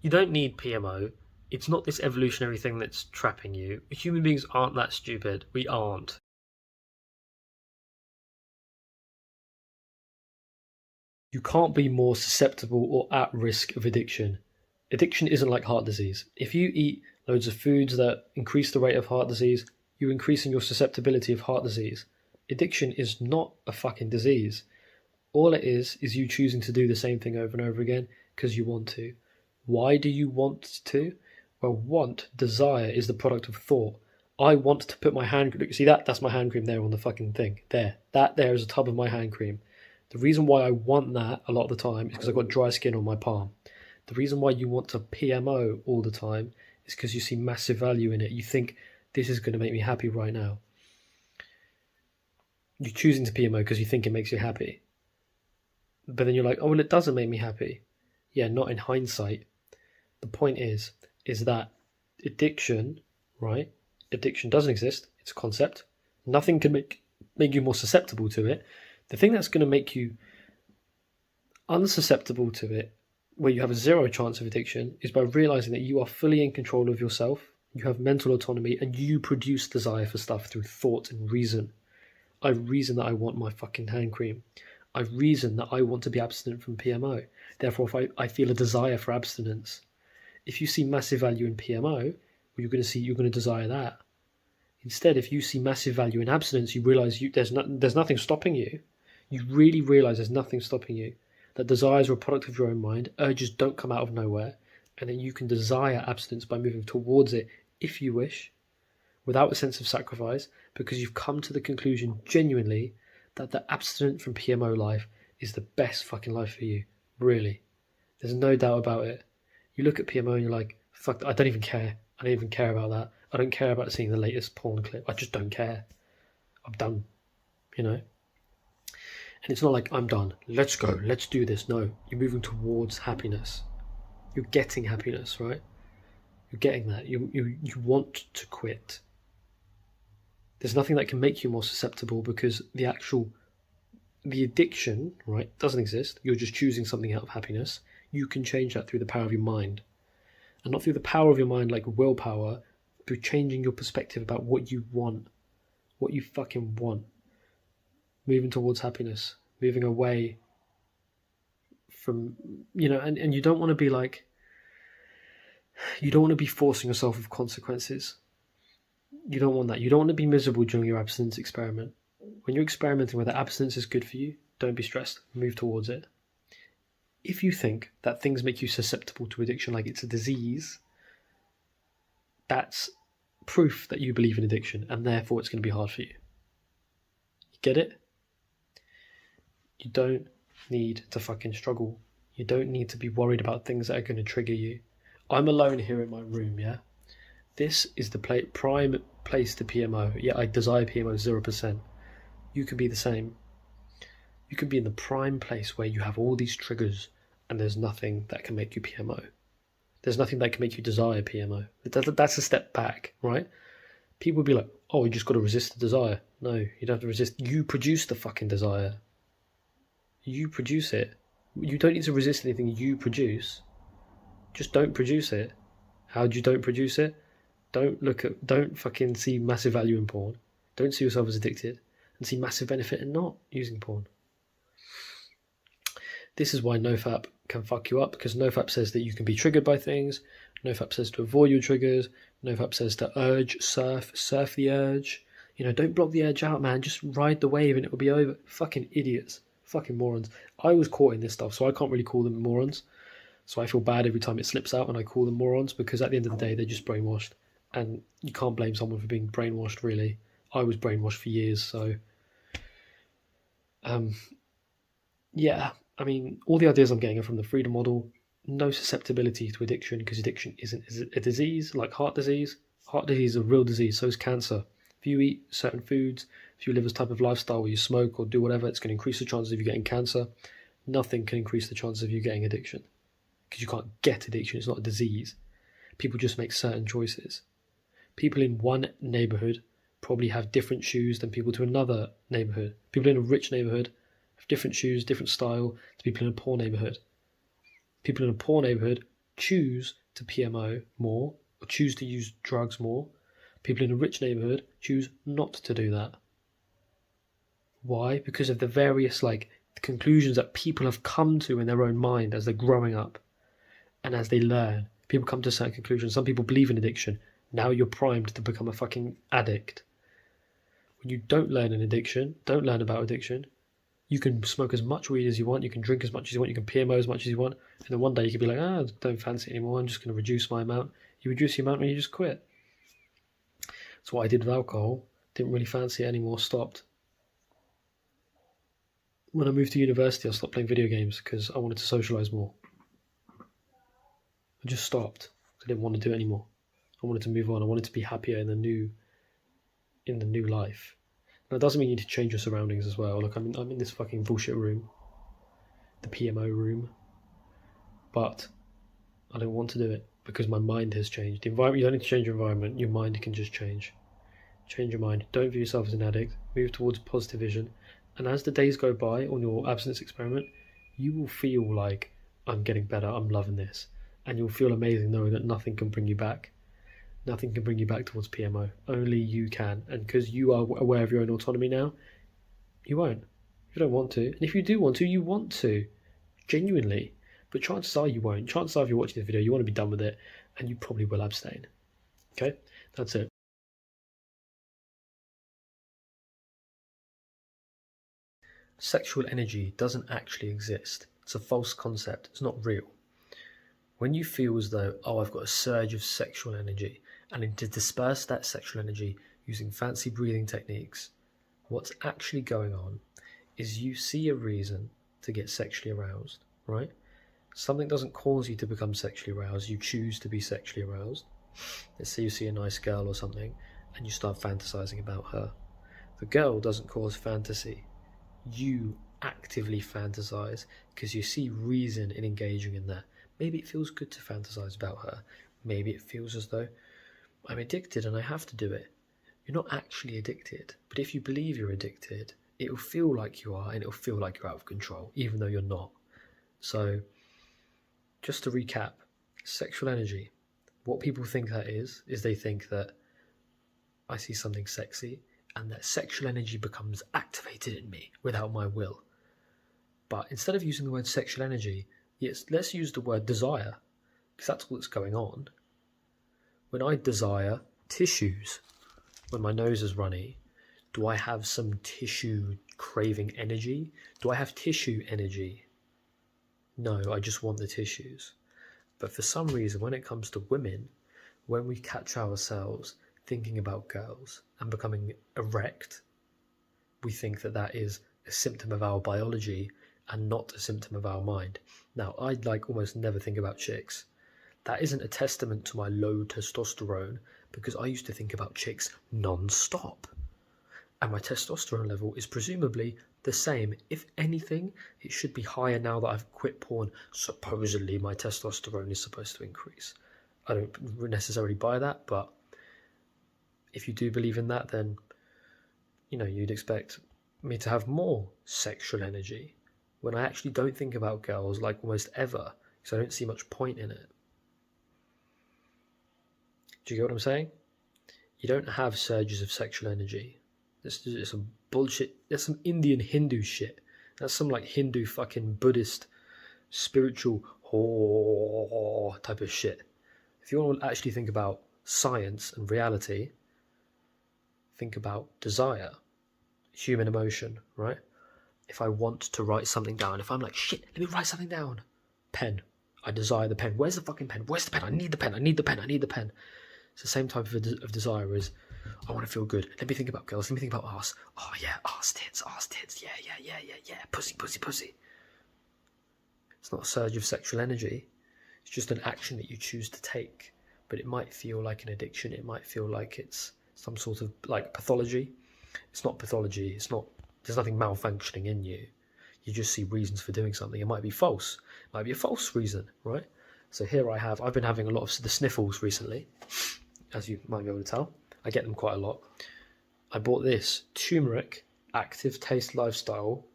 You don't need PMO. It's not this evolutionary thing that's trapping you. Human beings aren't that stupid. We aren't. You can't be more susceptible or at risk of addiction. Addiction isn't like heart disease. If you eat loads of foods that increase the rate of heart disease, you're increasing your susceptibility of heart disease. Addiction is not a fucking disease. All it is you choosing to do the same thing over and over again because you want to. Why do you want to? Well, desire is the product of thought. I want to put my hand, see that's my hand cream there on the fucking thing. That there is a tub of my hand cream. The reason why I want that a lot of the time is because I've got dry skin on my palm. The reason why you want to PMO all the time is because you see massive value in it. You think, this is going to make me happy right now. You're choosing to PMO because you think it makes you happy. But then you're like, oh, well, it doesn't make me happy. Yeah, not in hindsight. The point is that addiction, right? Addiction doesn't exist. It's a concept. Nothing can make you more susceptible to it. The thing that's going to make you unsusceptible to it, where you have a zero chance of addiction, is by realizing that you are fully in control of yourself, you have mental autonomy, and you produce desire for stuff through thought and reason. I reason that I want my fucking hand cream. I reason that I want to be abstinent from PMO. Therefore, if I feel a desire for abstinence. If you see massive value in PMO, you're going to desire that. Instead, if you see massive value in abstinence, you realize there's nothing stopping you. You really realize there's nothing stopping you. That desires are a product of your own mind. Urges don't come out of nowhere. And then you can desire abstinence by moving towards it if you wish, without a sense of sacrifice, because you've come to the conclusion genuinely that the abstinent from PMO life is the best fucking life for you. Really. There's no doubt about it. You look at PMO and you're like, fuck, I don't even care. I don't even care about that. I don't care about seeing the latest porn clip. I just don't care. I'm done. You know? And it's not like, I'm done. Let's go. Let's do this. No. You're moving towards happiness. You're getting happiness, right? You're getting that. You want to quit. There's nothing that can make you more susceptible because the addiction, right, doesn't exist. You're just choosing something out of happiness. You can change that through the power of your mind. And not through the power of your mind like willpower, through changing your perspective about what you want. What you fucking want. Moving towards happiness. Moving away from, and you don't want to be like, you don't want to be forcing yourself with consequences. You don't want that. You don't want to be miserable during your abstinence experiment. When you're experimenting whether abstinence is good for you, don't be stressed. Move towards it. If you think that things make you susceptible to addiction like it's a disease, that's proof that you believe in addiction and therefore it's going to be hard for you. You get it? You don't need to fucking struggle. You don't need to be worried about things that are going to trigger you. I'm alone here in my room, yeah? This is the prime place to PMO. Yeah, I desire PMO 0%. You could be the same. You could be in the prime place where you have all these triggers and there's nothing that can make you PMO. There's nothing that can make you desire PMO. That's a step back, right? People would be like, oh, you just got to resist the desire. No, you don't have to resist. You produce the fucking desire. You produce it. You don't need to resist anything you produce. Just don't produce it. How do you don't produce it? Don't fucking see massive value in porn. Don't see yourself as addicted and see massive benefit in not using porn. This is why NOFAP can fuck you up, because NOFAP says that you can be triggered by things. NOFAP says to avoid your triggers. NOFAP says to surf the urge. Don't block the urge out, man. Just ride the wave and it will be over. Fucking idiots. Fucking morons. I was caught in this stuff, so I can't really call them morons. So I feel bad every time it slips out and I call them morons, because at the end of the day, they're just brainwashed. And you can't blame someone for being brainwashed, really. I was brainwashed for years, so... yeah, I mean, all the ideas I'm getting are from the freedom model. No susceptibility to addiction, because addiction isn't a disease like heart disease. Heart disease is a real disease, so is cancer. If you eat certain foods, if you live this type of lifestyle where you smoke or do whatever, it's going to increase the chances of you getting cancer. Nothing can increase the chances of you getting addiction, because you can't get addiction. It's not a disease. People just make certain choices. People in one neighborhood probably have different shoes than people to another neighborhood. People in a rich neighborhood have different shoes, different style to people in a poor neighborhood. People in a poor neighborhood choose to PMO more or choose to use drugs more. People in a rich neighborhood choose not to do that. Why? Because of the various conclusions that people have come to in their own mind as they're growing up and as they learn. People come to certain conclusions. Some people believe in addiction. Now you're primed to become a fucking addict. When you don't learn about addiction, you can smoke as much weed as you want, you can drink as much as you want, you can PMO as much as you want, and then one day you could be like, I don't fancy it anymore, I'm just going to reduce my amount. You reduce the amount and you just quit. That's what I did with alcohol. Didn't really fancy it anymore, stopped. When I moved to university, I stopped playing video games because I wanted to socialise more. I just stopped. I didn't want to do it anymore. I wanted to move on. I wanted to be happier in the new life. Now, it doesn't mean you need to change your surroundings as well. Like, I'm in this fucking bullshit room, the PMO room, but I don't want to do it because my mind has changed. The environment, you don't need to change your environment. Your mind can just change. Change your mind. Don't view yourself as an addict. Move towards positive vision. And as the days go by on your abstinence experiment, you will feel like, I'm getting better, I'm loving this. And you'll feel amazing knowing that nothing can bring you back. Nothing can bring you back towards PMO. Only you can. And because you are aware of your own autonomy now, you won't. You don't want to. And if you do want to, you want to. Genuinely. But chances are you won't. Chances are if you're watching this video, you want to be done with it. And you probably will abstain. Okay? That's it. Sexual energy doesn't actually exist. It's a false concept. It's not real. When you feel as though, I've got a surge of sexual energy, and to disperse that sexual energy using fancy breathing techniques, what's actually going on is you see a reason to get sexually aroused, right? Something doesn't cause you to become sexually aroused. You choose to be sexually aroused. Let's say you see a nice girl or something, and you start fantasizing about her. The girl doesn't cause fantasy. You actively fantasize because you see reason in engaging in that. Maybe it feels good to fantasize about her. Maybe it feels as though I'm addicted and I have to do it. You're not actually addicted, but if you believe you're addicted, it'll feel like you are, and it'll feel like you're out of control, even though you're not. So, just to recap, sexual energy. What people think that is they think that I see something sexy, and that sexual energy becomes activated in me without my will. But instead of using the word sexual energy, let's use the word desire, because that's all that's going on. When I desire tissues, when my nose is runny, do I have some tissue craving energy? Do I have tissue energy? No, I just want the tissues. But for some reason, when it comes to women, when we catch ourselves thinking about girls and becoming erect, we think that that is a symptom of our biology and not a symptom of our mind. Now, I'd almost never think about chicks. That isn't a testament to my low testosterone, because I used to think about chicks non-stop. And my testosterone level is presumably the same. If anything, it should be higher now that I've quit porn. Supposedly, my testosterone is supposed to increase. I don't necessarily buy that, but if you do believe in that, then, you'd expect me to have more sexual energy when I actually don't think about girls almost ever, because I don't see much point in it. Do you get what I'm saying? You don't have surges of sexual energy. This is some bullshit. That's some Indian Hindu shit. That's some Hindu fucking Buddhist spiritual type of shit. If you want to actually think about science and reality, think about desire, human emotion, right? if I want to write something down, if I'm like, shit, let me write something down. Pen. I desire the pen. Where's the fucking pen? Where's the pen? I need the pen. I need the pen. I need the pen. It's the same type of desire as, I want to feel good. Let me think about girls. Let me think about arse. Oh yeah, arse tits. Yeah. Pussy. It's not a surge of sexual energy. It's just an action that you choose to take. But it might feel like an addiction. It might feel like it's some sort of like pathology. It's not pathology. It's not. There's nothing malfunctioning in you. You just see reasons for doing something. It might be false. It might be a false reason, right? So here I've been having a lot of the sniffles recently, as you might be able to tell. I get them quite a lot. I bought this turmeric active taste lifestyle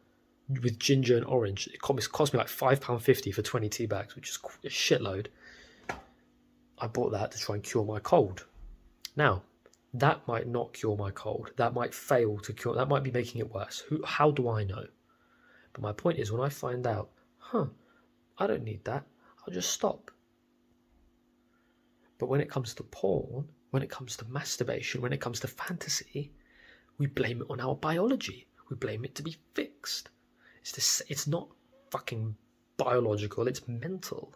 with ginger and orange. It cost me like £5.50 for 20 tea bags, which is a shitload. I bought that to try and cure my cold. Now, that might not cure my cold. That might fail to cure. That might be making it worse. How do I know? But my point is, when I find out, I don't need that, I'll just stop. But when it comes to porn, when it comes to masturbation, when it comes to fantasy, we blame it on our biology. We blame it to be fixed. It's not fucking biological, it's mental.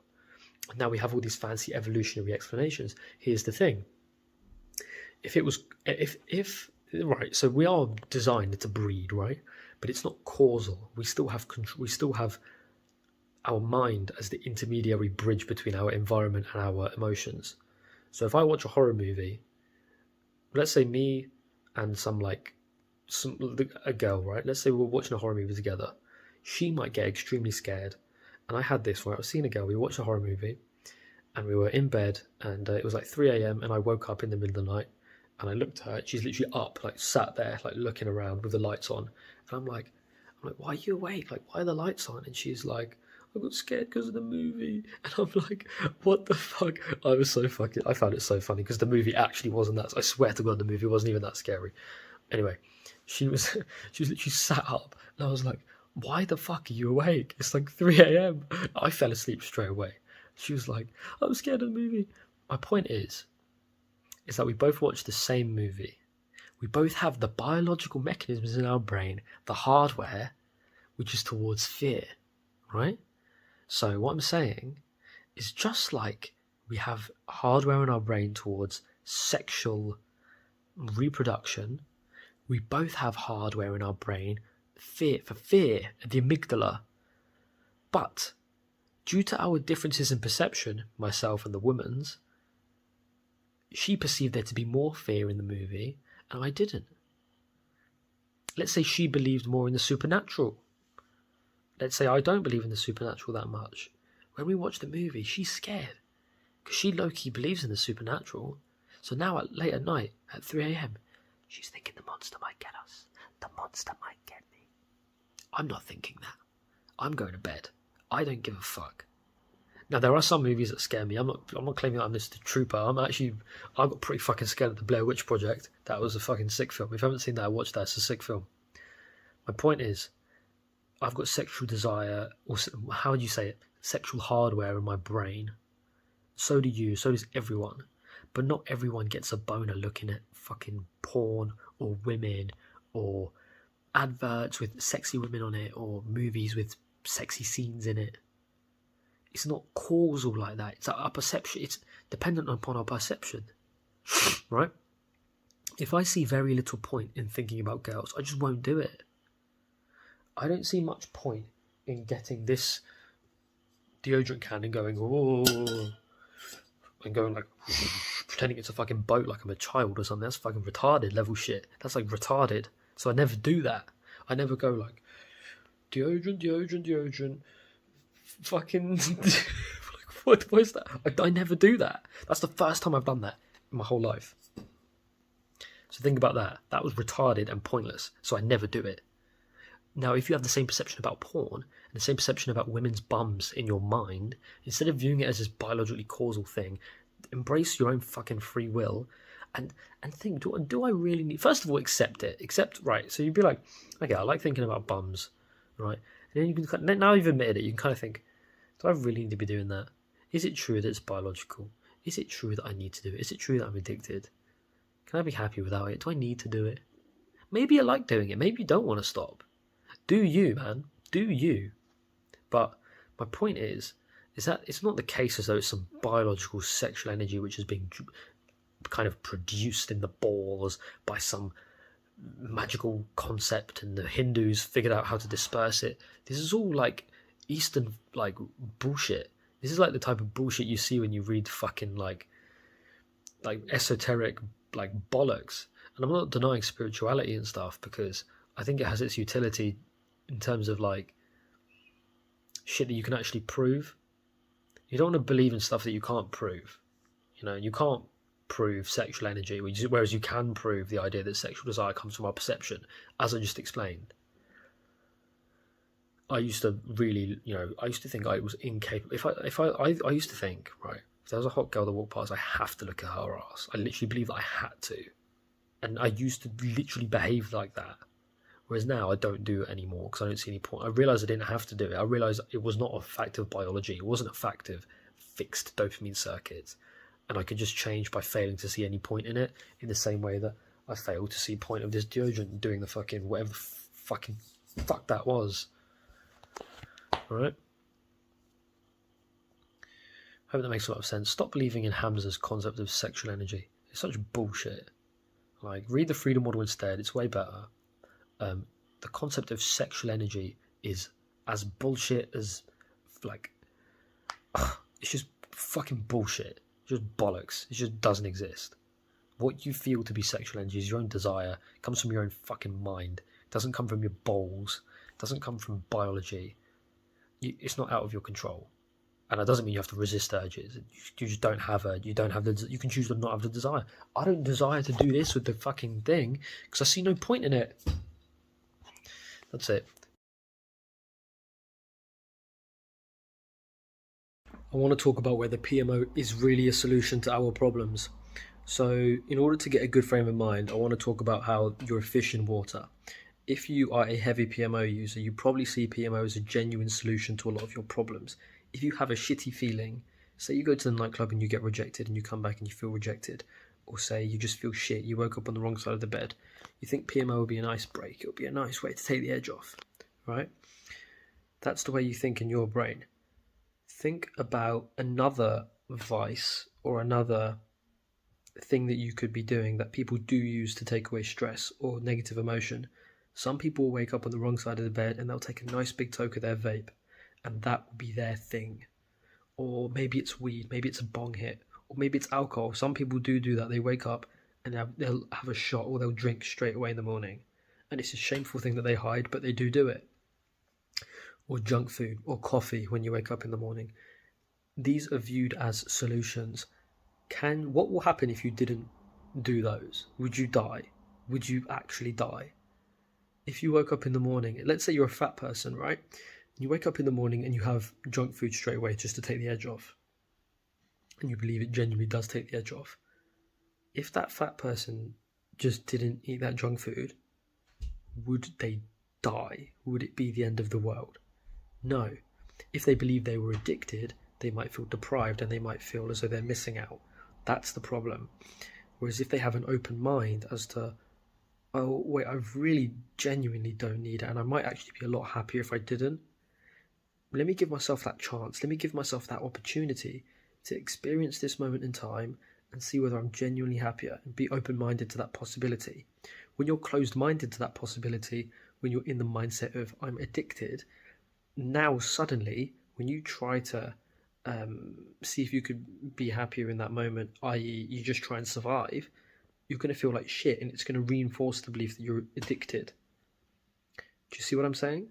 And now we have all these fancy evolutionary explanations. Here's the thing. Right, so we are designed to breed, right? But it's not causal. We still have control. We still have our mind as the intermediary bridge between our environment and our emotions. So if I watch a horror movie, let's say me and a girl, right? Let's say we're watching a horror movie together. She might get extremely scared. And I had this, right? I was seeing a girl, we watched a horror movie, and we were in bed, and it was like 3 a.m, and I woke up in the middle of the night, and I looked at her, she's literally up, like sat there, like looking around with the lights on. And I'm like, why are you awake? Like, why are the lights on? And she's like, I got scared because of the movie. And I'm like, what the fuck? I found it so funny because the movie actually wasn't that. I swear to God, the movie wasn't even that scary. Anyway, she was literally sat up, and I was like, why the fuck are you awake? It's like 3 a.m. I fell asleep straight away. She was like, I'm scared of the movie. My point is that we both watched the same movie. We both have the biological mechanisms in our brain, the hardware, which is towards fear, right? So what I'm saying is, just like we have hardware in our brain towards sexual reproduction, we both have hardware in our brain for fear, the amygdala. But due to our differences in perception, myself and the woman's, she perceived there to be more fear in the movie, and I didn't. Let's say she believed more in the supernatural. Let's say I don't believe in the supernatural that much. When we watch the movie, she's scared because she low-key believes in the supernatural. So now late at night, at 3 a.m, she's thinking the monster might get us. The monster might get me. I'm not thinking that. I'm going to bed. I don't give a fuck. Now, there are some movies that scare me. I'm not claiming that I'm this trooper. I got pretty fucking scared of the Blair Witch Project. That was a fucking sick film. If you haven't seen that, watch that. It's a sick film. My point is, I've got sexual desire, or how would you say it? Sexual hardware in my brain. So do you. So does everyone. But not everyone gets a boner looking at fucking porn or women or adverts with sexy women on it or movies with sexy scenes in it. It's not causal like that. It's our perception. It's dependent upon our perception, right? If I see very little point in thinking about girls, I just won't do it. I don't see much point in getting this deodorant can and going, oh, and going like, pretending it's a fucking boat like I'm a child or something. That's fucking retarded level shit. That's like retarded. So I never do that. I never go like, deodorant, fucking, like, what is that? I never do that. That's the first time I've done that in my whole life. So think about that. That was retarded and pointless. So I never do it. Now, if you have the same perception about porn and the same perception about women's bums in your mind, instead of viewing it as this biologically causal thing, embrace your own fucking free will and think, do I really need... First of all, accept it. Right, so you'd be like, okay, I like thinking about bums, right? And then you can, now you've admitted it, you can kind of think, do I really need to be doing that? Is it true that it's biological? Is it true that I need to do it? Is it true that I'm addicted? Can I be happy without it? Do I need to do it? Maybe you like doing it. Maybe you don't want to stop. Do you, man? Do you? But my point is that it's not the case as though it's some biological sexual energy which is being kind of produced in the balls by some magical concept and the Hindus figured out how to disperse it. This is all like Eastern like bullshit. This is like the type of bullshit you see when you read fucking like esoteric like bollocks. And I'm not denying spirituality and stuff, because I think it has its utility in terms of like shit that you can actually prove. You don't want to believe in stuff that you can't prove. You know, you can't prove sexual energy, whereas you can prove the idea that sexual desire comes from our perception, as I just explained. I used to really, I used to think I was incapable. I used to think, right, if there was a hot girl that walked past, I have to look at her ass. I literally believed that I had to. And I used to literally behave like that. Whereas now I don't do it anymore because I don't see any point. I realised I didn't have to do it. I realised it was not a fact of biology. It wasn't a fact of fixed dopamine circuits. And I could just change by failing to see any point in it, in the same way that I failed to see point of this deodorant doing the fucking whatever fucking fuck that was. Alright? I hope that makes a lot of sense. Stop believing in Hamza's concept of sexual energy. It's such bullshit. Like, read the Freedom Model instead. It's way better. The concept of sexual energy is as bullshit as, like, it's just fucking bullshit. It's just bollocks. It just doesn't exist. What you feel to be sexual energy is your own desire. It comes from your own fucking mind. It doesn't come from your balls. It doesn't come from biology. It's not out of your control. And that doesn't mean you have to resist urges. You just don't have you can choose to not have the desire. I don't desire to do this with the fucking thing because I see no point in it. That's it. I want to talk about whether PMO is really a solution to our problems. So in order to get a good frame of mind, I want to talk about how you're a fish in water. If you are a heavy PMO user, you probably see PMO as a genuine solution to a lot of your problems. If you have a shitty feeling, say you go to the nightclub and you get rejected and you come back and you feel rejected, or say you just feel shit, you woke up on the wrong side of the bed, you think PMO would be a nice break, it would be a nice way to take the edge off, right? That's the way you think in your brain. Think about another vice or another thing that you could be doing that people do use to take away stress or negative emotion. Some people will wake up on the wrong side of the bed and they'll take a nice big toke of their vape, and that will be their thing. Or maybe it's weed, maybe it's a bong hit, or maybe it's alcohol. Some people do that. They wake up and they'll have a shot or they'll drink straight away in the morning. And it's a shameful thing that they hide, but they do it. Or junk food or coffee when you wake up in the morning. These are viewed as solutions. What will happen if you didn't do those? Would you die? Would you actually die? If you woke up in the morning, let's say you're a fat person, right? You wake up in the morning and you have junk food straight away just to take the edge off. And you believe it genuinely does take the edge off. If that fat person just didn't eat that junk food, would they die? Would it be the end of the world? No. If they believe they were addicted, they might feel deprived and they might feel as though they're missing out. That's the problem. Whereas if they have an open mind as to, oh wait, I really genuinely don't need it and I might actually be a lot happier if I didn't. Let me give myself that chance. Let me give myself that opportunity to experience this moment in time and see whether I'm genuinely happier, and be open-minded to that possibility. When you're closed-minded to that possibility, when you're in the mindset of I'm addicted, now suddenly when you try to see if you could be happier in that moment, i.e. you just try and survive, you're going to feel like shit and it's going to reinforce the belief that you're addicted. Do you see what I'm saying?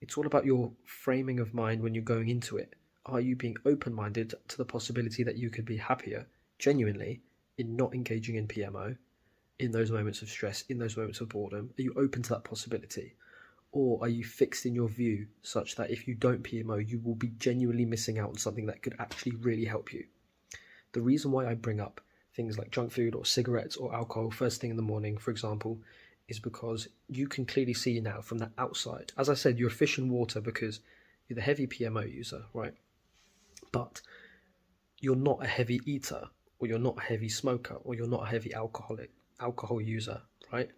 It's all about your framing of mind when you're going into it. Are you being open-minded to the possibility that you could be happier, genuinely, in not engaging in PMO, in those moments of stress, in those moments of boredom? Are you open to that possibility? Or are you fixed in your view such that if you don't PMO, you will be genuinely missing out on something that could actually really help you? The reason why I bring up things like junk food or cigarettes or alcohol first thing in the morning, for example, is because you can clearly see now from the outside. As I said, you're a fish in water because you're the heavy PMO user, right? But you're not a heavy eater, or you're not a heavy smoker, or you're not a heavy alcohol user, right?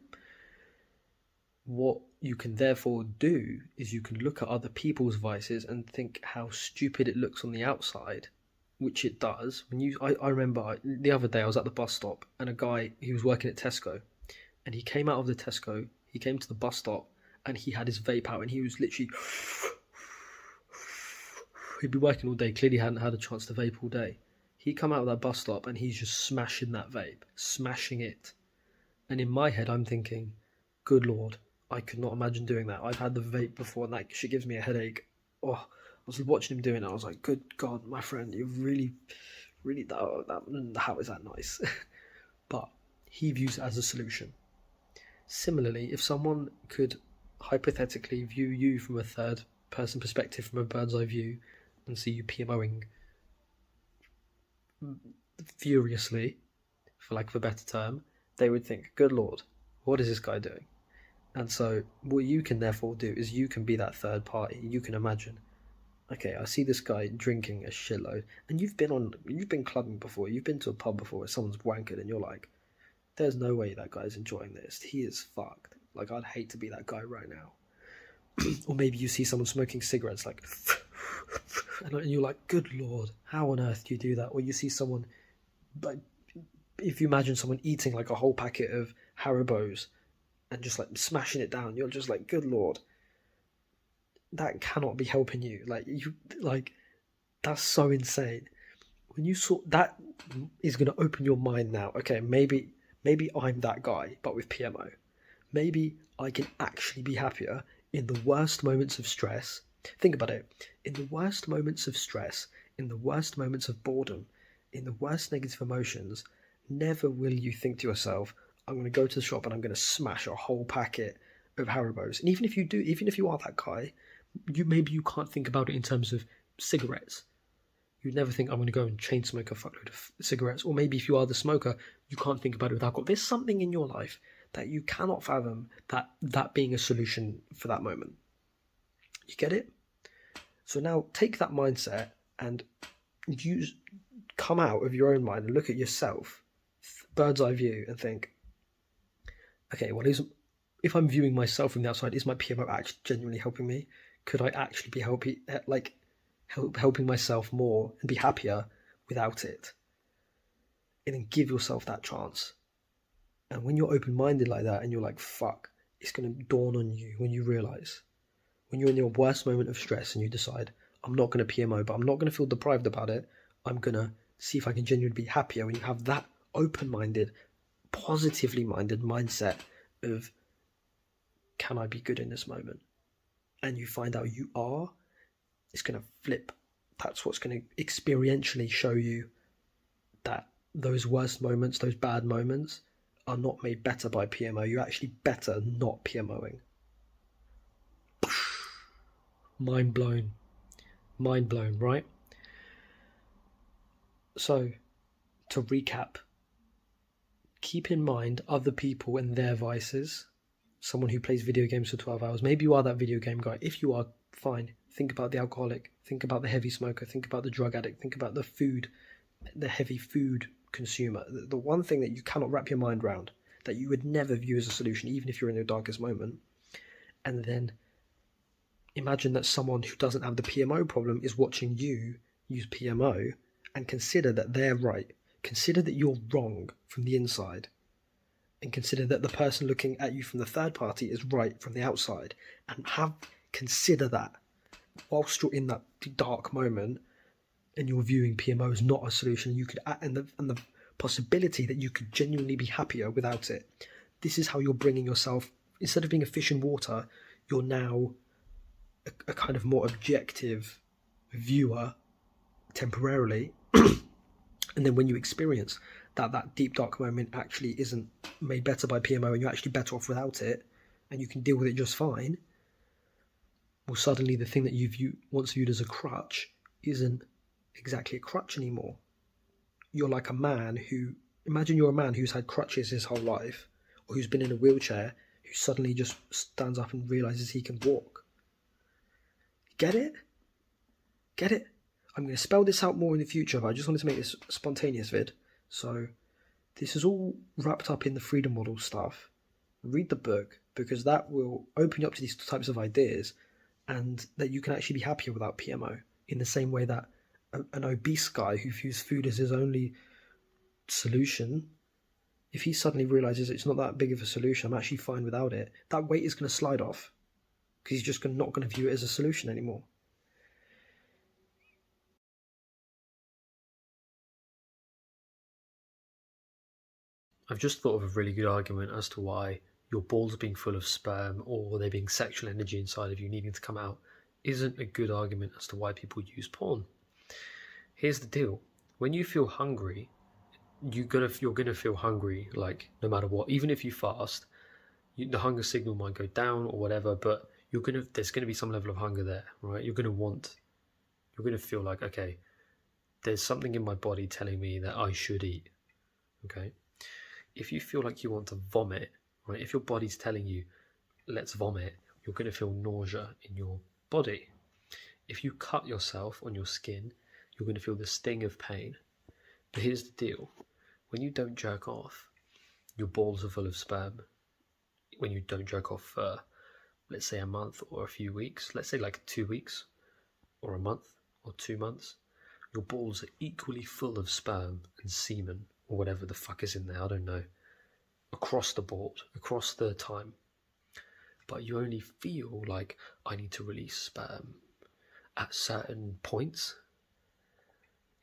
what you can therefore do is you can look at other people's vices and think how stupid it looks on the outside, which it does. I remember the other day I was at the bus stop and a guy, he was working at Tesco, and he came out of the Tesco, he came to the bus stop, and he had his vape out, and he was literally, he'd been working all day, clearly hadn't had a chance to vape all day. He come out of that bus stop and he's just smashing that vape, smashing it. And in my head, I'm thinking, good Lord, I could not imagine doing that. I've had the vape before and that shit gives me a headache. Oh, I was watching him doing it. I was like, good God, my friend, you really, how is that nice? But he views it as a solution. Similarly, if someone could hypothetically view you from a third person perspective, from a bird's eye view, and see you PMOing furiously, for lack of a better term, they would think, good Lord, what is this guy doing? And so what you can therefore do is you can be that third party. You can imagine, okay, I see this guy drinking a shitload, and you've been clubbing before, you've been to a pub before where someone's wankered, and you're like, there's no way that guy's enjoying this. He is fucked. Like, I'd hate to be that guy right now. Or maybe you see someone smoking cigarettes, like, and you're like, good Lord, how on earth do you do that? Or you see someone, like, if you imagine someone eating like a whole packet of Haribos and just like smashing it down, you're just like, good Lord, that cannot be helping you. Like that's so insane. When you saw that, is going to open your mind now. Okay, maybe I'm that guy, but with PMO. Maybe I can actually be happier in the worst moments of stress. Think about it. In the worst moments of stress, in the worst moments of boredom, in the worst negative emotions, never will you think to yourself, I'm going to go to the shop and I'm going to smash a whole packet of Haribos. And even if you are that guy, maybe you can't think about it in terms of cigarettes. You'd never think, I'm going to go and chain smoke a fuckload of cigarettes. Or maybe if you are the smoker, you can't think about it with alcohol. There's something in your life that you cannot fathom that being a solution for that moment. You get it? So now take that mindset and come out of your own mind and look at yourself, bird's eye view, and think, okay, well, if I'm viewing myself from the outside, is my PMO actually genuinely helping me? Could I actually be helping myself more and be happier without it? And then give yourself that chance. And when you're open-minded like that and you're like, fuck, it's going to dawn on you when you realise, when you're in your worst moment of stress and you decide, I'm not going to PMO, but I'm not going to feel deprived about it. I'm going to see if I can genuinely be happier. When you have that open-minded, positively minded mindset of, can I be good in this moment? And you find out you are, it's going to flip. That's what's going to experientially show you that those worst moments, those bad moments, are not made better by PMO. You're actually better not PMOing. Mind blown, right? So, to recap, keep in mind other people and their vices. Someone who plays video games for 12 hours. Maybe you are that video game guy. If you are, fine. Think about the alcoholic. Think about the heavy smoker. Think about the drug addict. Think about the heavy food consumer. The one thing that you cannot wrap your mind around, that you would never view as a solution, even if you're in your darkest moment. And then imagine that someone who doesn't have the PMO problem is watching you use PMO, and consider that they're right. Consider that you're wrong from the inside. And consider that the person looking at you from the third party is right from the outside. And consider that whilst you're in that dark moment and you're viewing PMO as not a solution, you could, and the possibility that you could genuinely be happier without it. This is how you're bringing yourself, instead of being a fish in water, you're now a kind of more objective viewer temporarily. And then when you experience that deep dark moment actually isn't made better by PMO and you're actually better off without it, and you can deal with it just fine, well, suddenly the thing that you once viewed as a crutch isn't exactly a crutch anymore. You're like imagine you're a man who's had crutches his whole life, or who's been in a wheelchair, who suddenly just stands up and realises he can walk. Get it? Get it? I'm going to spell this out more in the future, but I just wanted to make this a spontaneous vid. So this is all wrapped up in the freedom model stuff. read the book, because that will open you up to these types of ideas, and that you can actually be happier without PMO, in the same way that an obese guy who views food as his only solution, if he suddenly realizes it's not that big of a solution, I'm actually fine without it, that weight is going to slide off, because he's just not going to view it as a solution anymore. I've just thought of a really good argument as to why your balls being full of sperm or there being sexual energy inside of you needing to come out isn't a good argument as to why people use porn. Here's the deal. When you feel hungry, you're gonna feel hungry, like, no matter what. Even if you fast, the hunger signal might go down or whatever, but there's gonna be some level of hunger there, right? You're gonna feel like, okay, there's something in my body telling me that I should eat. Okay? If you feel like you want to vomit, right? If your body's telling you, let's vomit, you're gonna feel nausea in your body. If you cut yourself on your skin, you're gonna feel the sting of pain. But here's the deal. When you don't jerk off, your balls are full of sperm. When you don't jerk off for, let's say, a month or a few weeks, let's say like 2 weeks or a month or 2 months, your balls are equally full of sperm and semen or whatever the fuck is in there, I don't know, across the board, across the time. But you only feel like, I need to release sperm at certain points.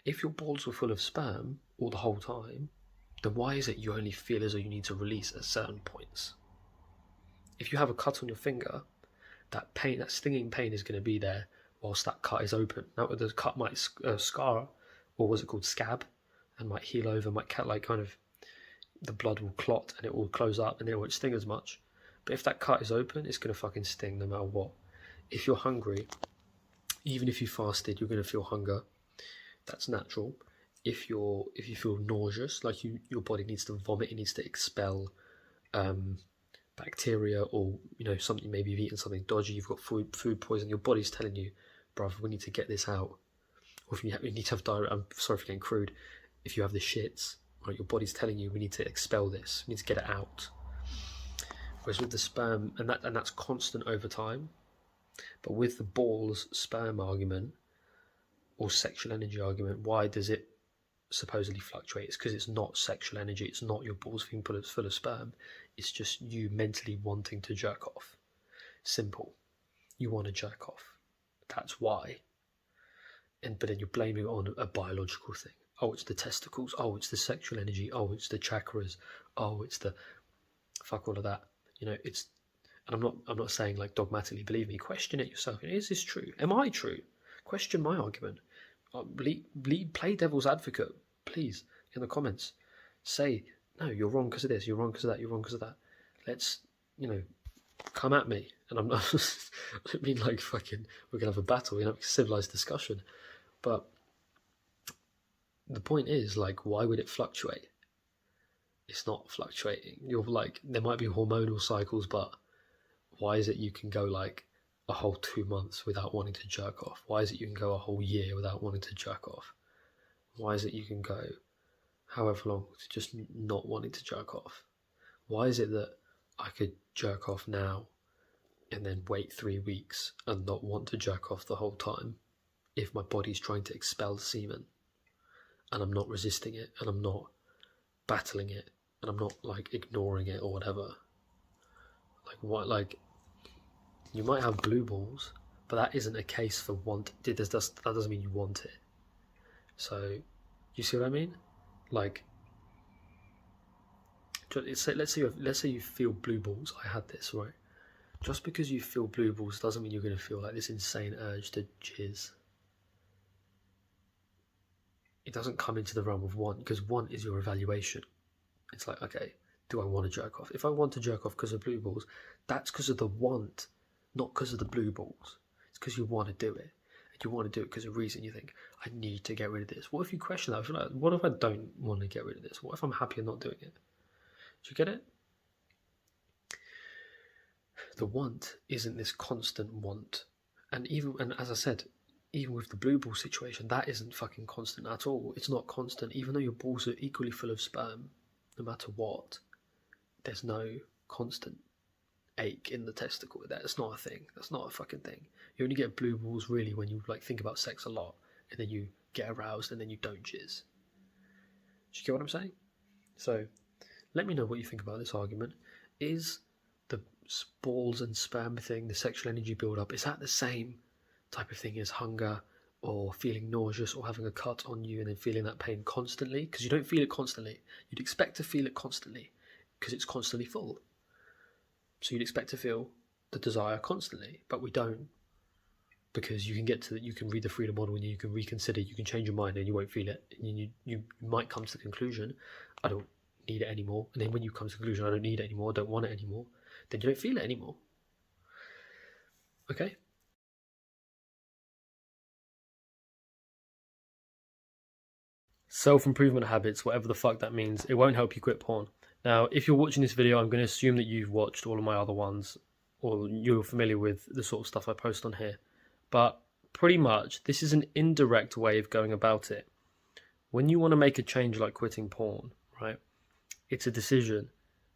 If your balls were full of sperm all the whole time, then why is it you only feel as though you need to release at certain points? If you have a cut on your finger, that pain, that stinging pain is going to be there whilst that cut is open. Now the cut might scar, or was it called scab, and might heal over, might kind of, the blood will clot and it will close up and it won't sting as much. But if that cut is open, it's going to fucking sting no matter what. If you're hungry, even if you fasted, you're going to feel hunger. That's natural. If you feel nauseous, like your body needs to vomit, it needs to expel bacteria, or something, maybe you've eaten something dodgy, you've got food poison, your body's telling you, bruv, we need to get this out. Or if you need to have diarrhea, I'm sorry for getting crude, if you have the shits, right, your body's telling you, we need to expel this, we need to get it out. Whereas with the sperm, and that's constant over time. But with the balls sperm argument or sexual energy argument, why does it supposedly fluctuate? It's because it's not sexual energy, it's not your balls being full of sperm, it's just you mentally wanting to jerk off. Simple. You want to jerk off. That's why. But then you're blaming it on a biological thing. Oh, it's the testicles. Oh, it's the sexual energy. Oh, it's the chakras. Oh, it's the fuck all of that. It's, and I'm not saying like dogmatically believe me. Question it yourself. Is this true? Am I true? Question my argument. Play devil's advocate, please, in the comments. Say, no, you're wrong because of this. You're wrong because of that. You're wrong because of that. Let's, come at me. And I'm not. I don't mean like fucking. We're gonna have a battle. We're gonna have a civilized discussion. But the point is, like, why would it fluctuate? It's not fluctuating. You're like, there might be hormonal cycles, but why is it you can go like a whole 2 months without wanting to jerk off? Why is it you can go a whole year without wanting to jerk off? Why is it you can go however long to just not wanting to jerk off? Why is it that I could jerk off now and then wait 3 weeks and not want to jerk off the whole time if my body's trying to expel semen and I'm not resisting it and I'm not battling it and I'm not like ignoring it or whatever? Like, what? Like, you might have blue balls, but that isn't a case for want. That doesn't mean you want it. So, you see what I mean? Like, let's say you feel blue balls. I had this, right? Just because you feel blue balls doesn't mean you're going to feel like this insane urge to jizz. It doesn't come into the realm of want, because want is your evaluation. It's like, okay, do I want to jerk off? If I want to jerk off because of blue balls, that's because of the want, not because of the blue balls. It's because you want to do it. And you want to do it because of reason. You think, I need to get rid of this. What if you question that? If you're like, what if I don't want to get rid of this? What if I'm happy and not doing it? Do you get it? The want isn't this constant want. And as I said, even with the blue ball situation, that isn't fucking constant at all. It's not constant. Even though your balls are equally full of sperm, no matter what, there's no constant ache in the testicle. That's not a thing. That's not a fucking thing. You only get blue balls really when you like think about sex a lot, and then you get aroused, and then you don't jizz. Do you get what I'm saying? So, let me know what you think about this argument. Is the balls and sperm thing, the sexual energy build-up, is that the same type of thing as hunger or feeling nauseous or having a cut on you and then feeling that pain constantly? Because you don't feel it constantly. You'd expect to feel it constantly because it's constantly full. So you'd expect to feel the desire constantly, but we don't, because you can read the freedom model and you can reconsider, you can change your mind and you won't feel it. And you might come to the conclusion, I don't need it anymore. And then when you come to the conclusion, I don't need it anymore, I don't want it anymore, then you don't feel it anymore. Okay? Self-improvement habits, whatever the fuck that means, it won't help you quit porn. Now, if you're watching this video, I'm going to assume that you've watched all of my other ones, or you're familiar with the sort of stuff I post on here. But pretty much, this is an indirect way of going about it. When you want to make a change like quitting porn, right, it's a decision,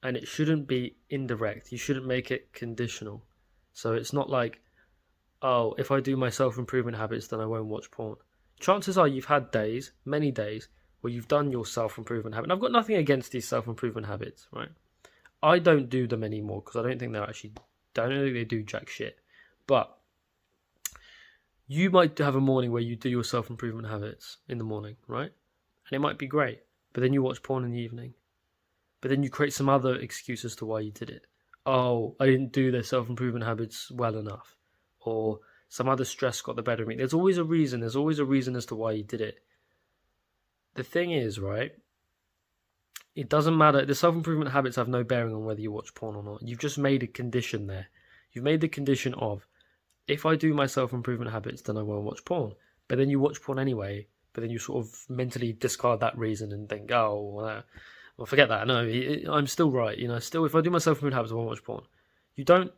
and it shouldn't be indirect. You shouldn't make it conditional. So it's not like, oh, if I do my self-improvement habits, then I won't watch porn. Chances are you've had days, many days, where you've done your self-improvement habit. And I've got nothing against these self-improvement habits, right? I don't do them anymore because I don't think they do jack shit. But you might have a morning where you do your self-improvement habits in the morning, right? And it might be great. But then you watch porn in the evening. But then you create some other excuse as to why you did it. Oh, I didn't do the self-improvement habits well enough. Or some other stress got the better of me. There's always a reason. There's always a reason as to why you did it. The thing is, right, it doesn't matter. The self-improvement habits have no bearing on whether you watch porn or not. You've just made a condition there. You've made the condition of, if I do my self-improvement habits, then I won't watch porn. But then you watch porn anyway. But then you sort of mentally discard that reason and think, oh, well, forget that. No, I'm still right. Still, if I do my self-improvement habits, I won't watch porn. You don't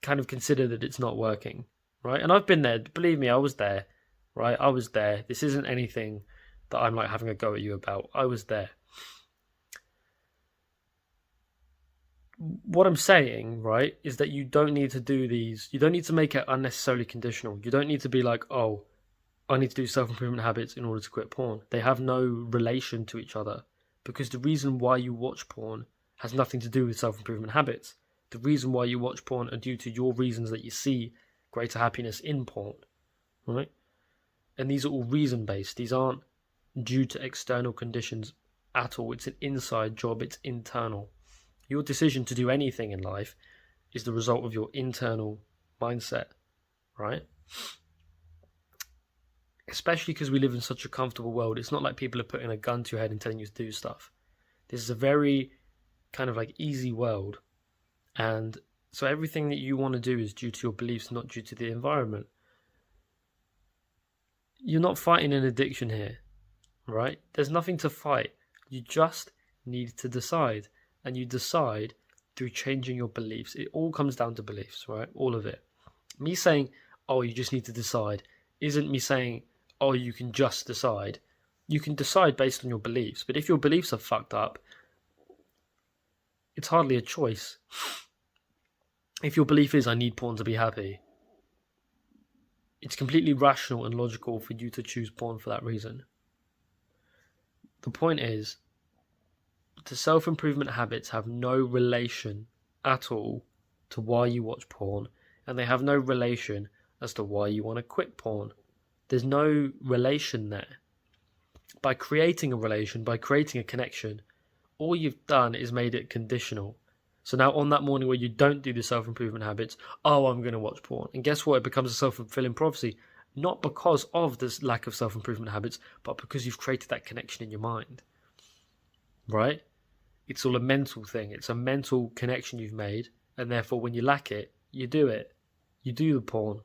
kind of consider that it's not working, right? And I've been there. Believe me, I was there. Right, I was there. This isn't anything that I'm like having a go at you about. I was there. What I'm saying, right, is that you don't need to do these. You don't need to make it unnecessarily conditional. You don't need to be like, oh, I need to do self-improvement habits in order to quit porn. They have no relation to each other, because the reason why you watch porn has nothing to do with self-improvement habits. The reason why you watch porn are due to your reasons that you see greater happiness in porn, right? And these are all reason-based. These aren't due to external conditions at all. It's an inside job. It's internal. Your decision to do anything in life is the result of your internal mindset, right? Especially because we live in such a comfortable world. It's not like people are putting a gun to your head and telling you to do stuff. This is a very kind of like easy world. And so everything that you want to do is due to your beliefs, not due to the environment. You're not fighting an addiction here, right? There's nothing to fight. You just need to decide. And you decide through changing your beliefs. It all comes down to beliefs, right? All of it. Me saying, oh, you just need to decide, isn't me saying, oh, you can just decide. You can decide based on your beliefs. But if your beliefs are fucked up, it's hardly a choice. If your belief is, I need porn to be happy, it's completely rational and logical for you to choose porn for that reason. The point is, the self-improvement habits have no relation at all to why you watch porn, and they have no relation as to why you want to quit porn. There's no relation there. By creating a relation, by creating a connection, all you've done is made it conditional. So now on that morning where you don't do the self-improvement habits, oh, I'm going to watch porn. And guess what? It becomes a self-fulfilling prophecy. Not because of this lack of self-improvement habits, but because you've created that connection in your mind. Right? It's all a mental thing. It's a mental connection you've made. And therefore, when you lack it, you do it. You do the porn.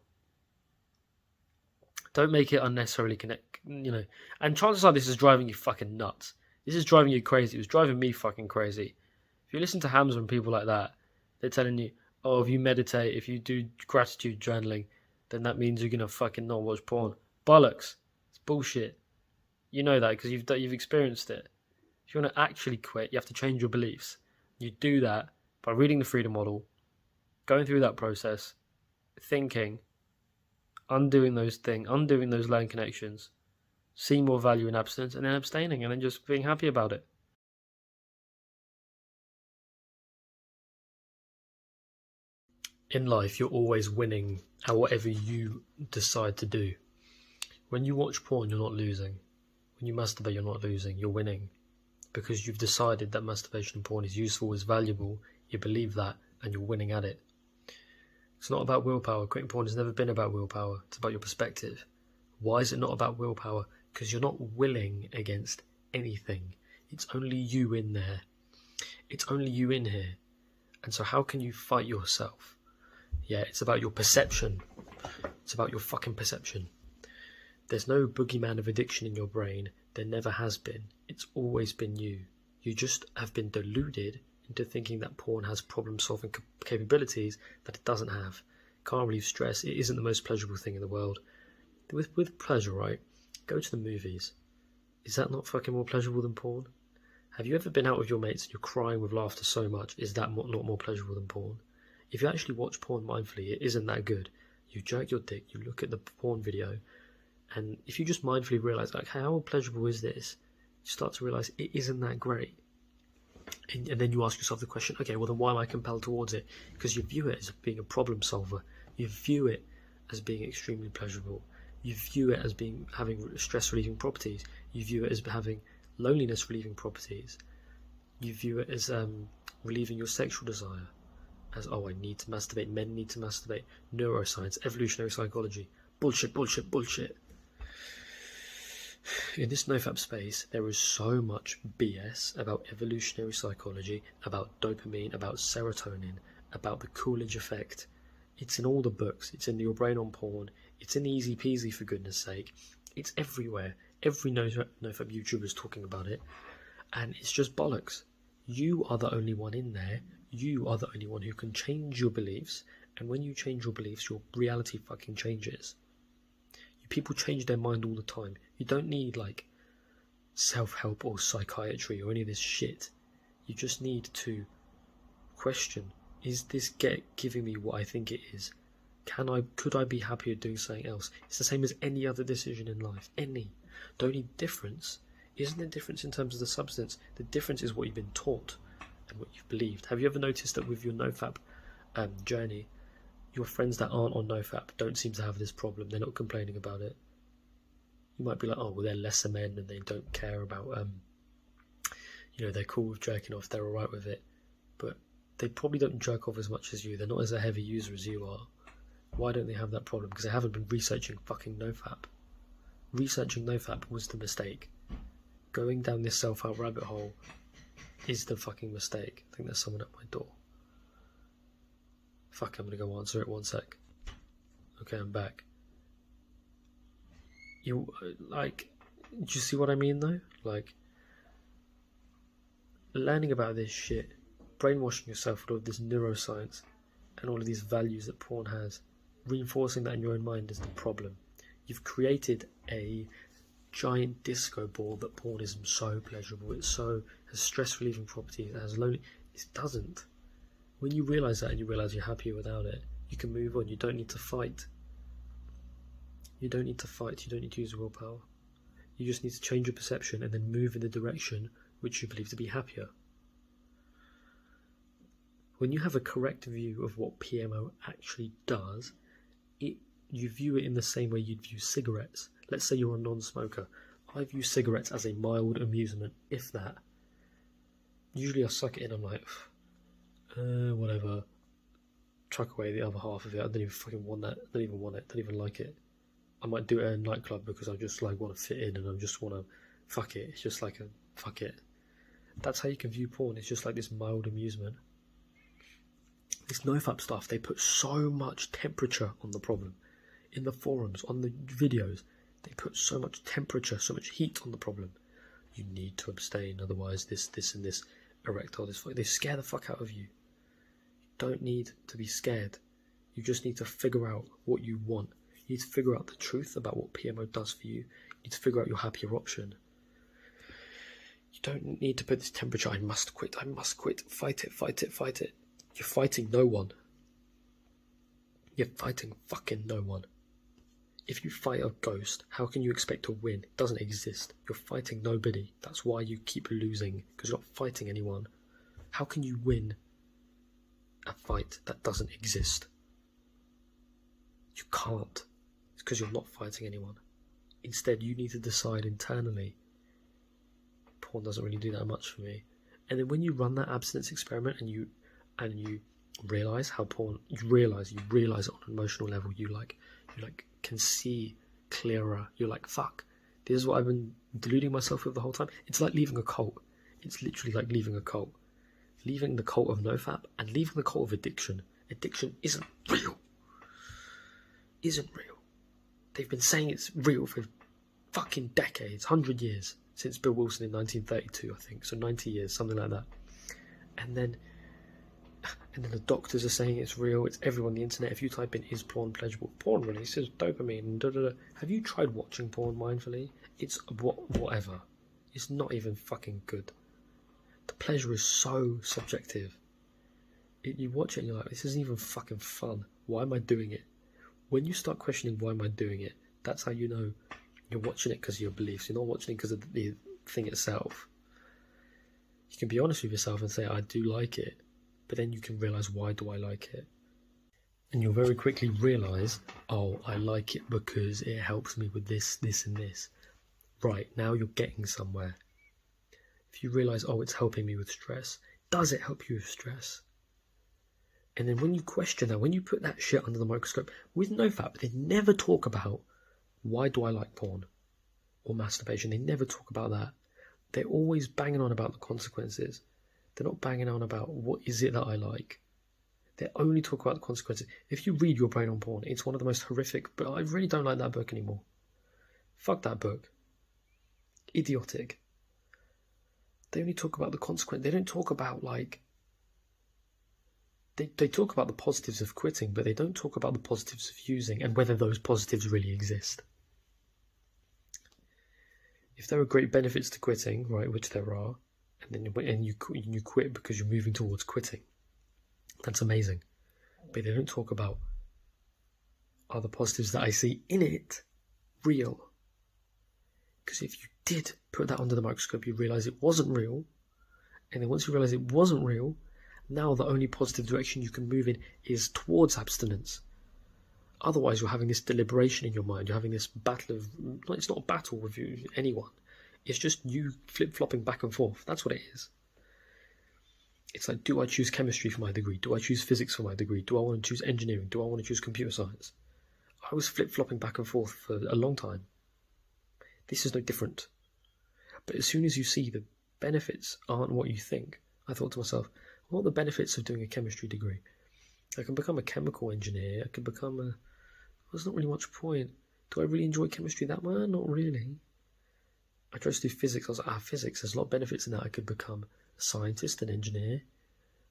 Don't make it unnecessarily connect, And chances are this is driving you fucking nuts. This is driving you crazy. It was driving me fucking crazy. If you listen to Hamza and people like that, they're telling you, oh, if you meditate, if you do gratitude journaling, then that means you're going to fucking not watch porn. Bollocks. It's bullshit. You know that because you've experienced it. If you want to actually quit, you have to change your beliefs. You do that by reading the freedom model, going through that process, thinking, undoing those learned connections, seeing more value in abstinence, and then abstaining, and then just being happy about it. In life, you're always winning at whatever you decide to do. When you watch porn, you're not losing. When you masturbate, you're not losing, you're winning. Because you've decided that masturbation and porn is useful, is valuable, you believe that, and you're winning at it. It's not about willpower. Quitting porn has never been about willpower. It's about your perspective. Why is it not about willpower? Because you're not willing against anything. It's only you in there. It's only you in here. And so how can you fight yourself? Yeah, it's about your perception. It's about your fucking perception. There's no boogeyman of addiction in your brain. There never has been. It's always been you. You just have been deluded into thinking that porn has problem-solving capabilities that it doesn't have. Can't relieve stress. It isn't the most pleasurable thing in the world. With pleasure, right? Go to the movies. Is that not fucking more pleasurable than porn? Have you ever been out with your mates and you're crying with laughter so much? Is that not more pleasurable than porn? If you actually watch porn mindfully, it isn't that good. You jerk your dick, you look at the porn video, and if you just mindfully realise, like, how pleasurable is this? You start to realise it isn't that great. And then you ask yourself the question, okay, well then why am I compelled towards it? Because you view it as being a problem solver. You view it as being extremely pleasurable. You view it as having stress relieving properties. You view it as having loneliness relieving properties. You view it as relieving your sexual desire. As, oh, I need to masturbate, men need to masturbate, neuroscience, evolutionary psychology, bullshit. In this NoFap space, there is so much BS about evolutionary psychology, about dopamine, about serotonin, about the Coolidge effect. It's in all the books, it's in Your Brain on Porn, it's in Easy Peasy, for goodness sake. It's everywhere. Every NoFap YouTuber is talking about it, and it's just bollocks. You are the only one in there. You are the only one who can change your beliefs, and when you change your beliefs, your reality fucking changes. People change their mind all the time. You don't need like self-help or psychiatry or any of this shit. You just need to question, is this giving me what I think it is? Could I be happier doing something else? It's the same as any other decision in life. The only difference isn't the difference in terms of the substance. The difference is what you've been taught and what you've believed. Have you ever noticed that with your NoFap journey, your friends that aren't on NoFap don't seem to have this problem? They're not complaining about it. You might be like, oh, well, they're lesser men and they don't care about, they're cool with jerking off, they're alright with it. But they probably don't jerk off as much as you. They're not as a heavy user as you are. Why don't they have that problem? Because they haven't been researching fucking NoFap. Researching NoFap was the mistake. Going down this self-help rabbit hole is the fucking mistake. I think there's someone at my door. Fuck, I'm gonna go answer it, 1 sec. Okay, I'm back. Do you see what I mean though? Like, learning about this shit, brainwashing yourself with all of this neuroscience and all of these values that porn has, reinforcing that in your own mind is the problem. You've created a giant disco ball that porn is so pleasurable, it has stress relieving properties, it has lonely. It doesn't. When you realise that and you realise you're happier without it, you can move on. You don't need to fight. You don't need to use willpower. You just need to change your perception and then move in the direction which you believe to be happier. When you have a correct view of what PMO actually does, you view it in the same way you'd view cigarettes. Let's say you're a non-smoker. I view cigarettes as a mild amusement, if that. Usually I suck it in, I'm like, whatever. Chuck away the other half of it. I don't even fucking want that. I don't even want it. I don't even like it. I might do it at a nightclub because I just like want to fit in and I just want to fuck it. It's just like a fuck it. That's how you can view porn. It's just like this mild amusement. This NoFap stuff, they put so much temperature on the problem. In the forums, on the videos, they put so much temperature, so much heat on the problem. You need to abstain, otherwise this and this erectile dysfunction. They scare the fuck out of you. You don't need to be scared. You just need to figure out what you want. You need to figure out the truth about what PMO does for you. You need to figure out your happier option. You don't need to put this temperature, I must quit, fight it, fight it, fight it. You're fighting no one. You're fighting fucking no one. If you fight a ghost, how can you expect to win? It doesn't exist. You're fighting nobody. That's why you keep losing, because you're not fighting anyone. How can you win a fight that doesn't exist? You can't. It's because you're not fighting anyone. Instead, you need to decide internally. Porn doesn't really do that much for me. And then when you run that abstinence experiment and you realize how porn, you realize on an emotional level, you can see clearer. You're like, fuck, this is what I've been deluding myself with the whole time. It's like leaving a cult. It's literally like leaving a cult. Leaving the cult of NOFAP and leaving the cult of addiction. Addiction isn't real. They've been saying it's real for fucking decades, 100 years, since Bill Wilson in 1932, I think, so 90 years, something like that. And then the doctors are saying it's real. It's everyone on the internet. If you type in "is porn pleasurable?" Porn releases dopamine. Have you tried watching porn mindfully? It's whatever. It's not even fucking good. The pleasure is so subjective. You watch it and you're like, this isn't even fucking fun. Why am I doing it? When you start questioning why am I doing it, that's how you know you're watching it because of your beliefs. You're not watching it because of the thing itself. You can be honest with yourself and say, I do like it. But then you can realise, why do I like it? And you'll very quickly realise, oh, I like it because it helps me with this, this and this. Right, now you're getting somewhere. If you realise, oh, it's helping me with stress, does it help you with stress? And then when you question that, when you put that shit under the microscope, with NoFap, they never talk about, why do I like porn? Or masturbation, they never talk about that. They're always banging on about the consequences. They're not banging on about what is it that I like. They only talk about the consequences. If you read Your Brain on Porn, it's one of the most horrific, but I really don't like that book anymore. Fuck that book. Idiotic. They only talk about the consequence. They don't talk about, like, they talk about the positives of quitting, but they don't talk about the positives of using and whether those positives really exist. If there are great benefits to quitting, right, which there are, and you quit because you're moving towards quitting, that's amazing. But they don't talk about, are the positives that I see in it real? Because if you did put that under the microscope, you realise it wasn't real. And then once you realise it wasn't real, now the only positive direction you can move in is towards abstinence. Otherwise, you're having this deliberation in your mind. You're having this battle of... It's not a battle with anyone. It's just you flip-flopping back and forth. That's what it is. It's like, do I choose chemistry for my degree? Do I choose physics for my degree? Do I want to choose engineering? Do I want to choose computer science? I was flip-flopping back and forth for a long time. This is no different. But as soon as you see the benefits aren't what you think, I thought to myself, what are the benefits of doing a chemistry degree? I can become a chemical engineer. I can become a... There's not really much point. Do I really enjoy chemistry that much? Not really. I tried to do physics. I was like, physics, there's a lot of benefits in that. I could become a scientist, an engineer.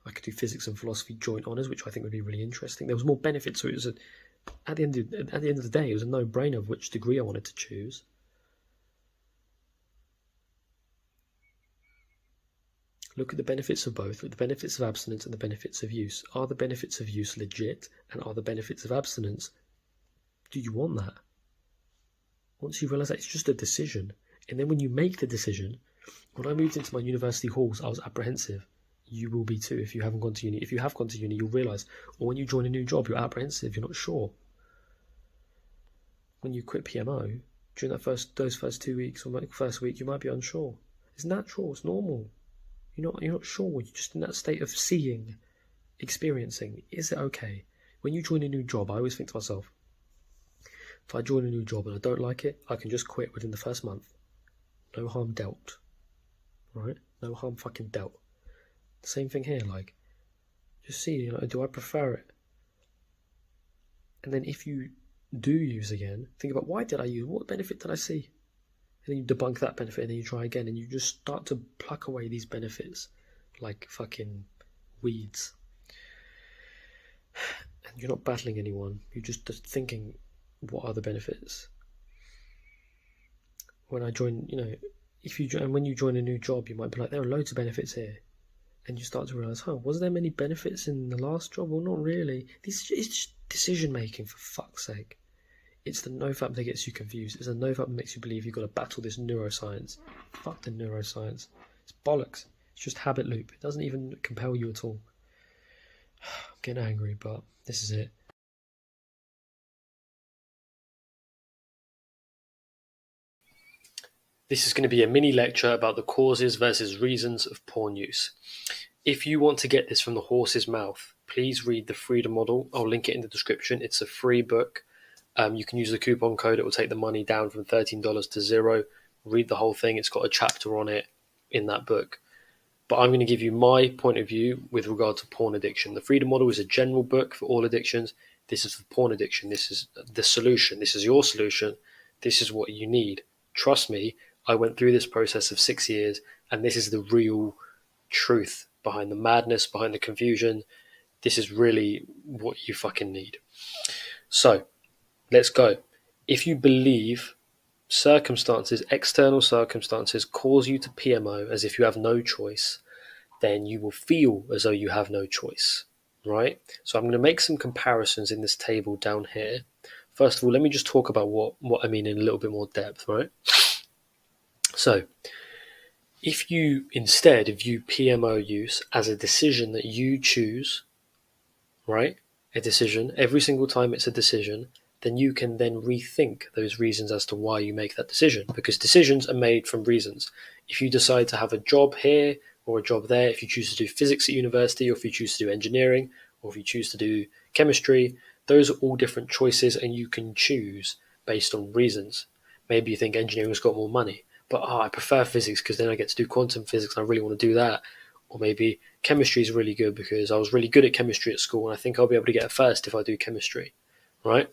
I could do physics and philosophy joint honours, which I think would be really interesting. There was more benefits, so it was at the end of the day, it was a no-brainer of which degree I wanted to choose. Look at the benefits of both, the benefits of abstinence and the benefits of use. Are the benefits of use legit? And are the benefits of abstinence, do you want that? Once you realise that it's just a decision, and then when you make the decision, when I moved into my university halls, I was apprehensive. You will be too if you haven't gone to uni. If you have gone to uni, you'll realise, or when you join a new job, you're apprehensive, you're not sure. When you quit PMO, during those first 2 weeks or first week, you might be unsure. It's natural, it's normal. You're not sure. You're just in that state of seeing, experiencing. Is it okay? When you join a new job, I always think to myself, if I join a new job and I don't like it, I can just quit within the first month. No harm dealt. Right? No harm fucking dealt. Same thing here, like, just see, do I prefer it? And then if you do use again, think about, why did I use? What benefit did I see? And then you debunk that benefit, and then you try again, and you just start to pluck away these benefits like fucking weeds. And you're not battling anyone, you're just thinking, what are the benefits? When I joined, and when you join a new job, you might be like, there are loads of benefits here, and you start to realize, was there many benefits in the last job? Well, not really. It's just decision making, for fuck's sake. It's the NOFAP that gets you confused. It's the NOFAP that makes you believe you've got to battle this neuroscience. Fuck the neuroscience. It's bollocks. It's just habit loop. It doesn't even compel you at all. I'm getting angry, but this is it. This is going to be a mini lecture about the causes versus reasons of porn use. If you want to get this from the horse's mouth, please read the Freedom Model. I'll link it in the description. It's a free book. You can use the coupon code. It will take the money down from $13 to $0. Read the whole thing. It's got a chapter on it in that book. But I'm going to give you my point of view with regard to porn addiction. The Freedom Model is a general book for all addictions. This is for porn addiction. This is the solution. This is your solution. This is what you need. Trust me, I went through this process of 6 years, and this is the real truth behind the madness, behind the confusion. This is really what you fucking need. So, let's go. If you believe circumstances, external circumstances, cause you to PMO as if you have no choice, then you will feel as though you have no choice, right? So I'm going to make some comparisons in this table down here. First of all, let me just talk about what I mean in a little bit more depth, right? So, if you instead view PMO use as a decision that you choose, right? A decision, every single time it's a decision, then you can then rethink those reasons as to why you make that decision, because decisions are made from reasons. If you decide to have a job here or a job there, if you choose to do physics at university, or if you choose to do engineering, or if you choose to do chemistry, those are all different choices, and you can choose based on reasons. Maybe you think engineering's got more money, but I prefer physics because then I get to do quantum physics and I really want to do that. Or maybe chemistry is really good because I was really good at chemistry at school and I think I'll be able to get a first if I do chemistry, right?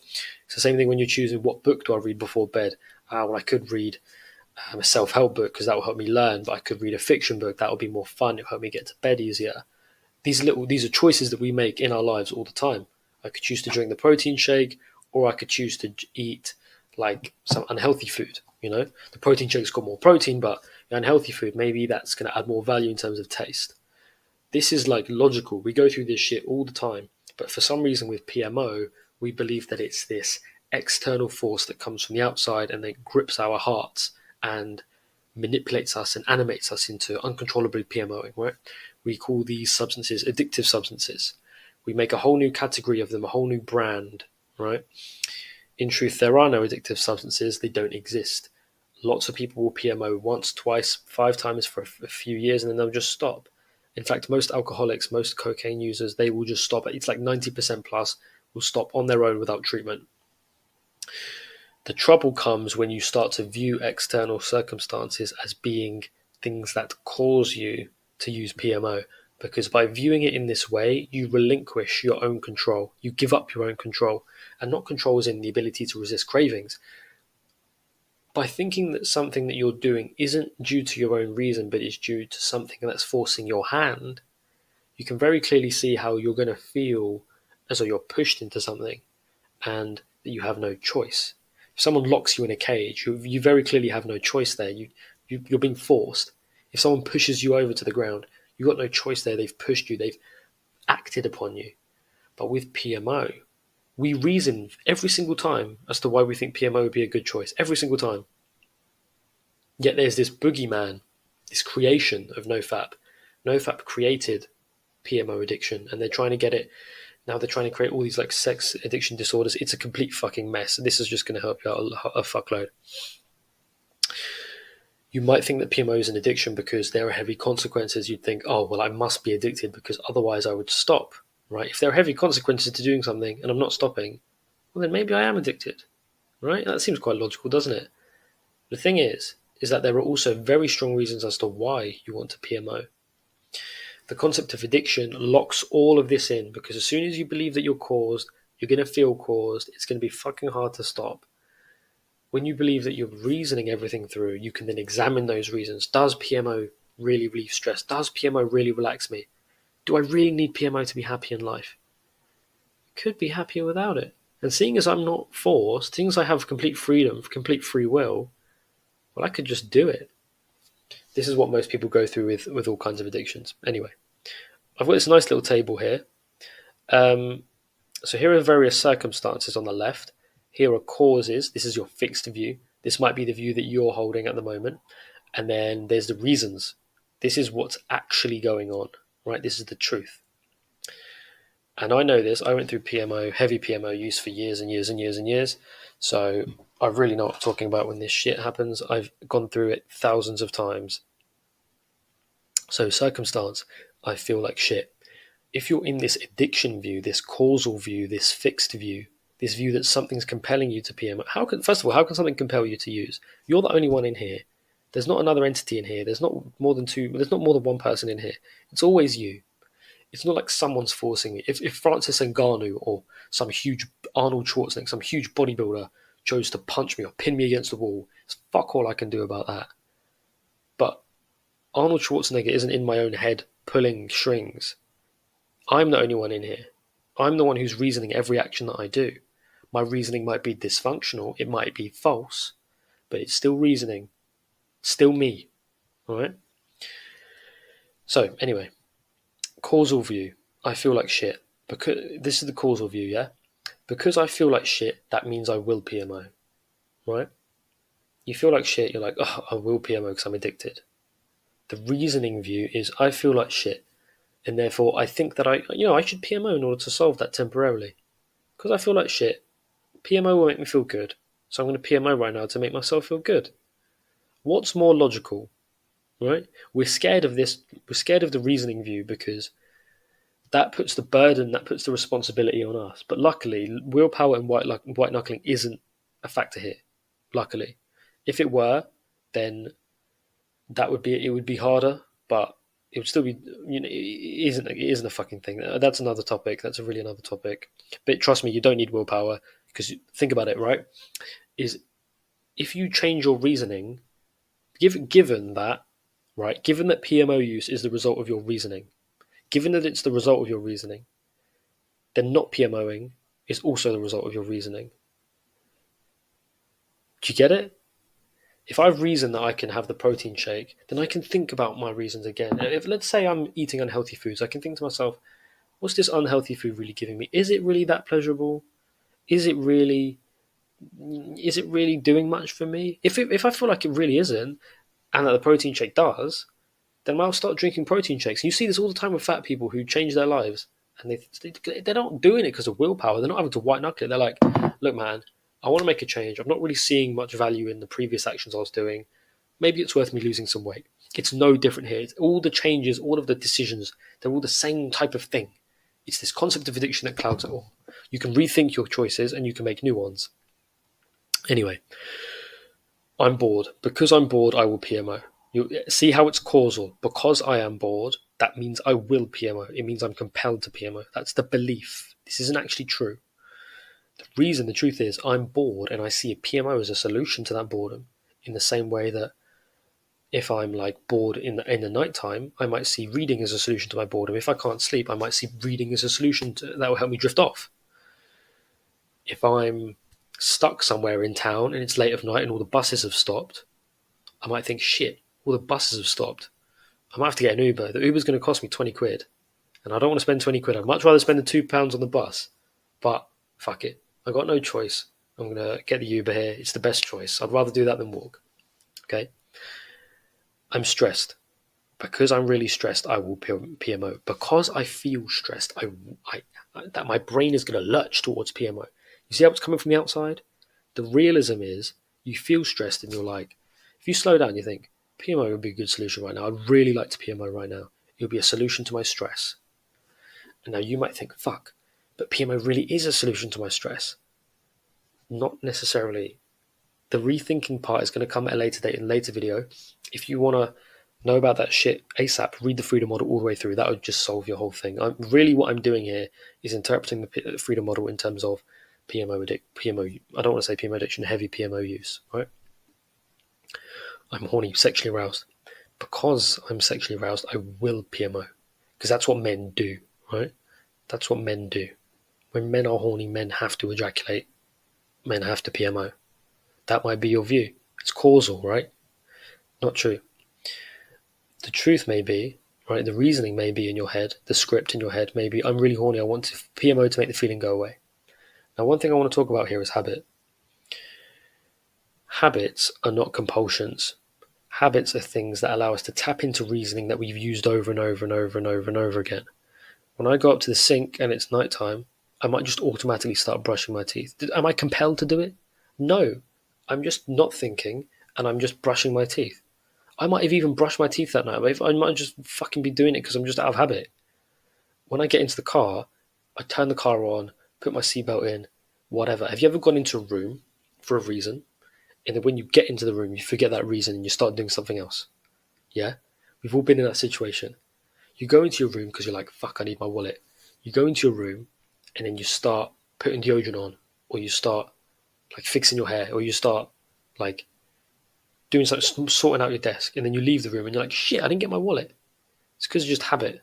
It's the same thing when you're choosing what book do I read before bed. Well, I could read a self-help book because that will help me learn, but I could read a fiction book. That will be more fun. It'll help me get to bed easier. These are choices that we make in our lives all the time. I could choose to drink the protein shake, or I could choose to eat like some unhealthy food. You know, the protein shake's got more protein, but the unhealthy food, maybe that's going to add more value in terms of taste. This is like logical. We go through this shit all the time. But for some reason with PMO, we believe that it's this external force that comes from the outside and then grips our hearts and manipulates us and animates us into uncontrollably PMOing, right? We call these substances addictive substances. We make a whole new category of them, a whole new brand, right? In truth, there are no addictive substances. They don't exist. Lots of people will PMO once, twice, 5 times for a few years, and then they'll just stop. In fact, most alcoholics, most cocaine users, they will just stop. It's like 90% plus will stop on their own without treatment. The trouble comes when you start to view external circumstances as being things that cause you to use PMO. Because by viewing it in this way, you relinquish your own control. You give up your own control. And not control as in the ability to resist cravings. By thinking that something that you're doing isn't due to your own reason, but is due to something that's forcing your hand, you can very clearly see how you're going to feel as though you're pushed into something and that you have no choice. If someone locks you in a cage, you very clearly have no choice there. You're being forced. If someone pushes you over to the ground, you've got no choice there. They've pushed you. They've acted upon you. But with PMO, we reason every single time as to why we think PMO would be a good choice. Every single time. Yet there's this boogeyman, this creation of NOFAP. NOFAP created PMO addiction, and they're trying to get it. Now they're trying to create all these like sex addiction disorders. It's a complete fucking mess. This is just going to help you out a fuckload. You might think that PMO is an addiction because there are heavy consequences. You'd think, oh, well, I must be addicted because otherwise I would stop. Right? If there are heavy consequences to doing something and I'm not stopping, well, then maybe I am addicted, right? That seems quite logical, doesn't it? The thing is that there are also very strong reasons as to why you want to PMO. The concept of addiction locks all of this in because as soon as you believe that you're caused, you're going to feel caused, it's going to be fucking hard to stop. When you believe that you're reasoning everything through, you can then examine those reasons. Does PMO really relieve stress? Does PMO really relax me? Do I really need PMO to be happy in life? I could be happier without it. And seeing as I'm not forced, seeing as I have complete freedom, complete free will, well, I could just do it. This is what most people go through with all kinds of addictions. Anyway, I've got this nice little table here. So here are various circumstances on the left. Here are causes. This is your fixed view. This might be the view that you're holding at the moment. And then there's the reasons. This is what's actually going on, right? This is the truth. And I know this. I went through PMO, heavy PMO use for years and years and years and years. So I really know what I'm talking about when this shit happens. I've gone through it thousands of times. So circumstance, I feel like shit. If you're in this addiction view, this causal view, this fixed view, this view that something's compelling you to PMO, first of all, how can something compel you to use? You're the only one in here. There's not another entity in here. There's not more than one person in here. It's always you. It's not like someone's forcing me. If Francis Ngannou or some huge Arnold Schwarzenegger, some huge bodybuilder chose to punch me or pin me against the wall, it's fuck all I can do about that. But Arnold Schwarzenegger isn't in my own head pulling strings. I'm the only one in here. I'm the one who's reasoning every action that I do. My reasoning might be dysfunctional. It might be false, but it's still reasoning. Still me. All right? So, anyway, causal view. I feel like shit. Because this is the causal view, yeah? Because I feel like shit, that means I will PMO. Right? You feel like shit, you're like, oh, I will PMO because I'm addicted. The reasoning view is I feel like shit, and therefore I think that I should PMO in order to solve that temporarily. Because I feel like shit, PMO will make me feel good, so I'm going to PMO right now to make myself feel good. What's more logical, right? We're scared of this. We're scared of the reasoning view because that puts the burden, that puts the responsibility on us. But luckily, willpower and white knuckling isn't a factor here. Luckily, if it were, then it would be harder, but it would still be, it isn't a fucking thing. That's another topic. That's really another topic. But trust me, you don't need willpower, because think about it, right? Is if you change your reasoning, given that PMO use is the result of your reasoning, given that it's the result of your reasoning, then not PMOing is also the result of your reasoning. Do you get it? If I reason that I can have the protein shake, then I can think about my reasons again. If, let's say, I'm eating unhealthy foods, I can think to myself, what's this unhealthy food really giving me? Is it really that pleasurable? Is it really doing much for me? If I feel like it really isn't, and that the protein shake does, then I'll start drinking protein shakes. You see this all the time with fat people who change their lives, and they're not doing it because of willpower. They're not having to white knuckle it. They're like, look, man, I want to make a change. I'm not really seeing much value in the previous actions I was doing. Maybe it's worth me losing some weight. It's no different here. It's all the changes, all of the decisions, they're all the same type of thing. It's this concept of addiction that clouds it all. You can rethink your choices and you can make new ones. Anyway, I'm bored. Because I'm bored, I will PMO. You see how it's causal. Because I am bored, that means I will PMO. It means I'm compelled to PMO. That's the belief. This isn't actually true. The truth is, I'm bored and I see a PMO as a solution to that boredom, in the same way that if I'm like bored in the nighttime, I might see reading as a solution to my boredom. If I can't sleep, I might see reading as a solution that will help me drift off. If I'm stuck somewhere in town and it's late at night and all the buses have stopped, I might think, shit, all the buses have stopped. I might have to get an Uber. The Uber's going to cost me 20 quid. And I don't want to spend 20 quid. I'd much rather spend the £2 on the bus. But fuck it. I got no choice. I'm going to get the Uber here. It's the best choice. I'd rather do that than walk. Okay? I'm stressed. Because I'm really stressed, I will PMO. Because I feel stressed, that my brain is going to lurch towards PMO. You see how it's coming from the outside? The realism is, you feel stressed and you're like, if you slow down, you think, PMO would be a good solution right now. I'd really like to PMO right now. It would be a solution to my stress. And now you might think, fuck, but PMO really is a solution to my stress. Not necessarily. The rethinking part is going to come at a later date in a later video. If you want to know about that shit ASAP, read the freedom model all the way through. That would just solve your whole thing. What I'm doing here is interpreting the freedom model in terms of PMO. I don't want to say PMO addiction, heavy PMO use, right? I'm horny, sexually aroused. Because I'm sexually aroused, I will PMO. Because that's what men do, right? That's what men do. When men are horny, men have to ejaculate. Men have to PMO. That might be your view. It's causal, right? Not true. the truth may be, right, the reasoning may be in your head, the script in your head may be, I'm really horny, I want PMO to make the feeling go away. Now, one thing I want to talk about here is habit. Habits are not compulsions. Habits are things that allow us to tap into reasoning that we've used over and over and over and over and over again. When I go up to the sink and it's nighttime, I might just automatically start brushing my teeth. Am I compelled to do it? No. I'm just not thinking and I'm just brushing my teeth. I might have even brushed my teeth that night. I might just fucking be doing it because I'm just out of habit. When I get into the car, I turn the car on, put my seatbelt in, whatever. Have you ever gone into a room for a reason, and then when you get into the room, you forget that reason and you start doing something else? Yeah? We've all been in that situation. You go into your room because you're like, fuck, I need my wallet. You go into your room and then you start putting deodorant on, or you start like fixing your hair, or you start like doing something, sorting out your desk, and then you leave the room and you're like, shit, I didn't get my wallet. It's because of just habit.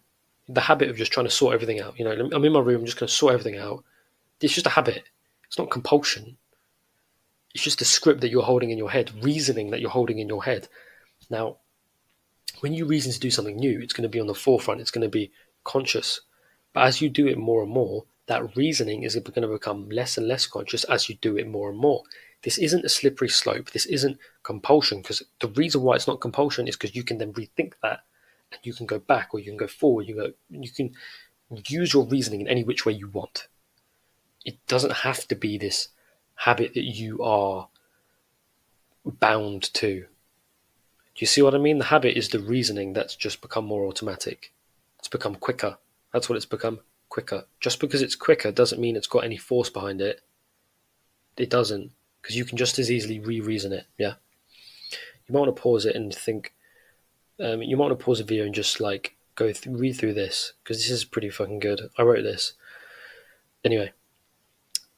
The habit of just trying to sort everything out. You know, I'm in my room, I'm just going to sort everything out. It's just a habit. It's not compulsion. It's just a script that you're holding in your head, reasoning that you're holding in your head. Now, when you reason to do something new, it's going to be on the forefront. It's going to be conscious. But as you do it more and more, that reasoning is going to become less and less conscious as you do it more and more. This isn't a slippery slope. This isn't compulsion, because the reason why it's not compulsion is because you can then rethink that, and you can go back or you can go forward. You can use your reasoning in any which way you want. It doesn't have to be this habit that you are bound to. Do you see what I mean? The habit is the reasoning that's just become more automatic. It's become quicker. That's what it's become, quicker. Just because it's quicker doesn't mean it's got any force behind it. It doesn't, because you can just as easily re-reason it, yeah? You might want to pause it and think, you might want to pause the video and just like read through this, because this is pretty fucking good. I wrote this. Anyway,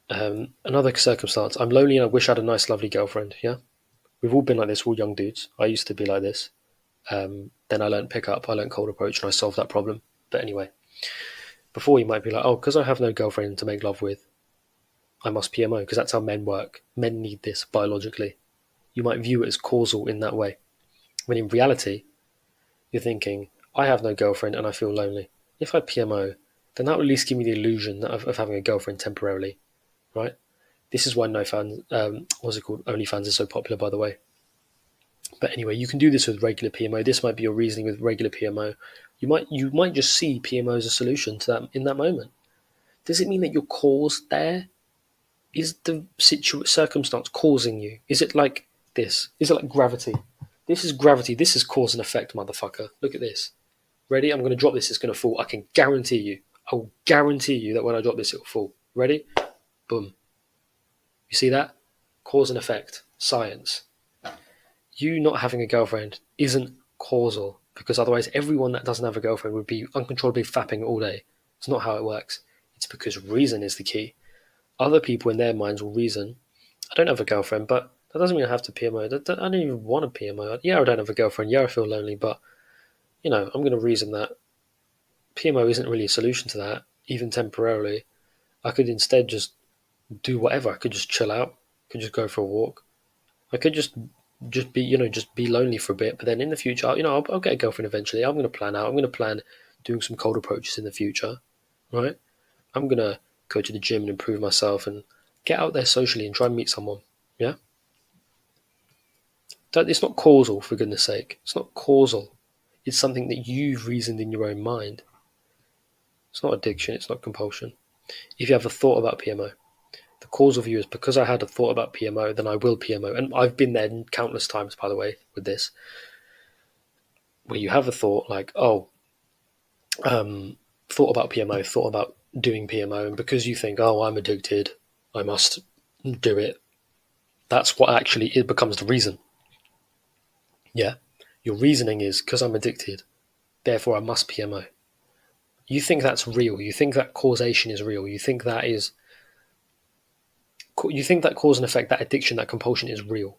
another circumstance. I'm lonely and I wish I had a nice, lovely girlfriend, yeah? We've all been like this, all young dudes. I used to be like this. Then I learned pick up, I learned cold approach, and I solved that problem. But anyway, before you might be like, oh, because I have no girlfriend to make love with, I must PMO, because that's how men work. Men need this biologically. You might view it as causal in that way. When in reality, you're thinking, I have no girlfriend and I feel lonely. If I PMO, then that will at least give me the illusion of having a girlfriend temporarily, right? This is why OnlyFans is so popular, by the way. But anyway, you can do this with regular PMO. This might be your reasoning with regular PMO. You might just see PMO as a solution to that in that moment. Does it mean that your cause there? Is the circumstance causing you? Is it like this? Is it like gravity? This is gravity. This is cause and effect, motherfucker. Look at this. Ready? I'm going to drop this. It's going to fall. I can guarantee you. I will guarantee you that when I drop this, it will fall. Ready? Boom. You see that? Cause and effect. Science. You not having a girlfriend isn't causal, because otherwise everyone that doesn't have a girlfriend would be uncontrollably fapping all day. It's not how it works. It's because reason is the key. Other people in their minds will reason, I don't have a girlfriend, but that doesn't mean I have to PMO. I don't even want to PMO. Yeah, I don't have a girlfriend. Yeah, I feel lonely, but, you know, I'm going to reason that PMO isn't really a solution to that, even temporarily. I could instead just do whatever. I could just chill out. I could just go for a walk. I could just be lonely for a bit, but then in the future, I'll get a girlfriend eventually. I'm going to plan out. I'm going to plan doing some cold approaches in the future, right? I'm going to go to the gym and improve myself and get out there socially and try and meet someone, yeah? It's not causal, for goodness sake. It's not causal. It's something that you've reasoned in your own mind. It's not addiction. It's not compulsion. If you have a thought about PMO, the causal view is because I had a thought about PMO, then I will PMO. And I've been there countless times, by the way, with this, where you have a thought like, thought about PMO, thought about doing PMO, and because you think, oh, I'm addicted, I must do it, that's what actually it becomes the reason. Yeah? Your reasoning is, because I'm addicted, therefore I must PMO. You think that's real. You think that causation is real. You think that cause and effect, that addiction, that compulsion is real.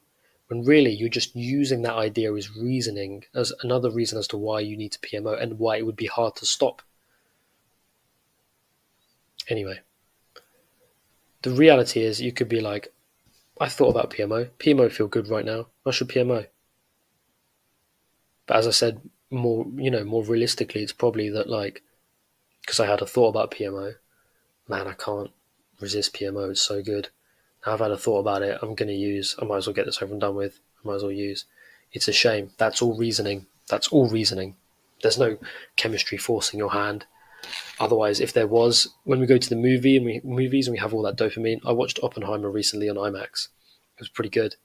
When really you're just using that idea as reasoning, as another reason as to why you need to PMO and why it would be hard to stop. Anyway, the reality is you could be like, I thought about PMO. PMO feel good right now. I should PMO. But as I said more realistically, it's probably that, like, because I had a thought about PMO, man, I can't resist PMO. It's so good. Now I've had a thought about it. I might as well get this over and done with. I might as well use. It's a shame. That's all reasoning. That's all reasoning. There's no chemistry forcing your hand. Otherwise, if there was, when we go to the movies and we have all that dopamine, I watched Oppenheimer recently on IMAX. It was pretty good.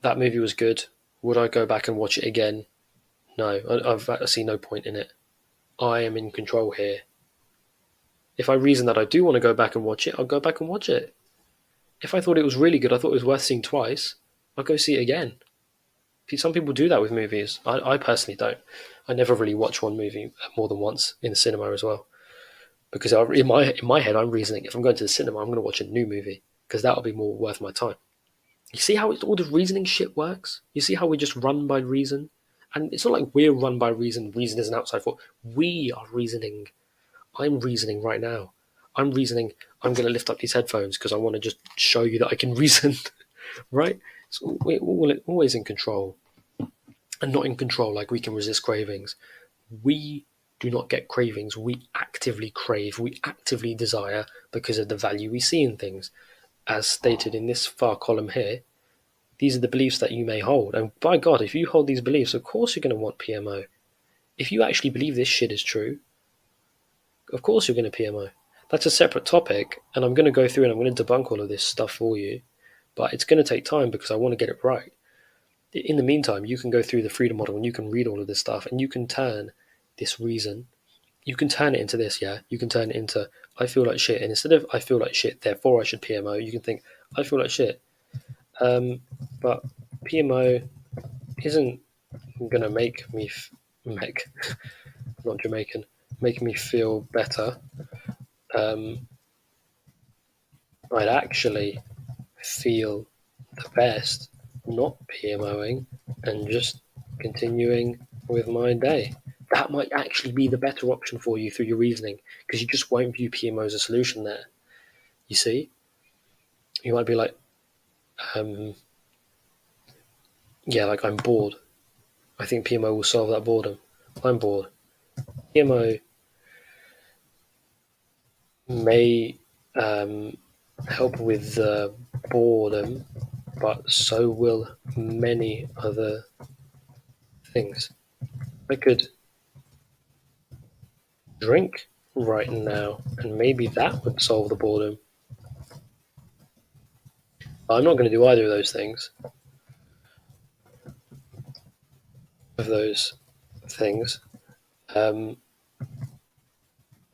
That movie was good. Would I go back and watch it again? No, I see no point in it. I am in control here. If I reason that I do want to go back and watch it, I'll go back and watch it. If I thought it was really good, I thought it was worth seeing twice, I'll go see it again. Some people do that with movies. I personally don't. I never really watch one movie more than once in the cinema as well, because in my head I'm reasoning, if I'm going to the cinema, I'm going to watch a new movie because that'll be more worth my time. You see how all the reasoning shit works? You see how we just run by reason? And it's not like we're run by reason. Reason is an outside force. We are reasoning. I'm reasoning right now. I'm reasoning. I'm going to lift up these headphones because I want to just show you that I can reason, right? So we're always in control, and not in control like we can resist cravings. We do not get cravings. We actively crave. We actively desire because of the value we see in things. As stated in this far column here, these are the beliefs that you may hold. And by God, if you hold these beliefs, of course you're going to want PMO. If you actually believe this shit is true, of course you're going to PMO. That's a separate topic, and I'm going to go through and I'm going to debunk all of this stuff for you. But it's going to take time because I want to get it right. In the meantime, you can go through the freedom model and you can read all of this stuff, and you can turn this reason, you can turn it into this, yeah? You can turn it into, I feel like shit. And instead of, I feel like shit, therefore I should PMO, you can think, I feel like shit. But PMO isn't going to make me, not Jamaican, make me feel better. I'd actually feel the best not PMOing and just continuing with my day. That might actually be the better option for you through your reasoning, because you just won't view PMO as a solution there. You see? You might be like, yeah, like I'm bored. I think PMO will solve that boredom. I'm bored. PMO may help with the boredom, but so will many other things. I could drink right now, and maybe that would solve the boredom. But I'm not going to do either of those things.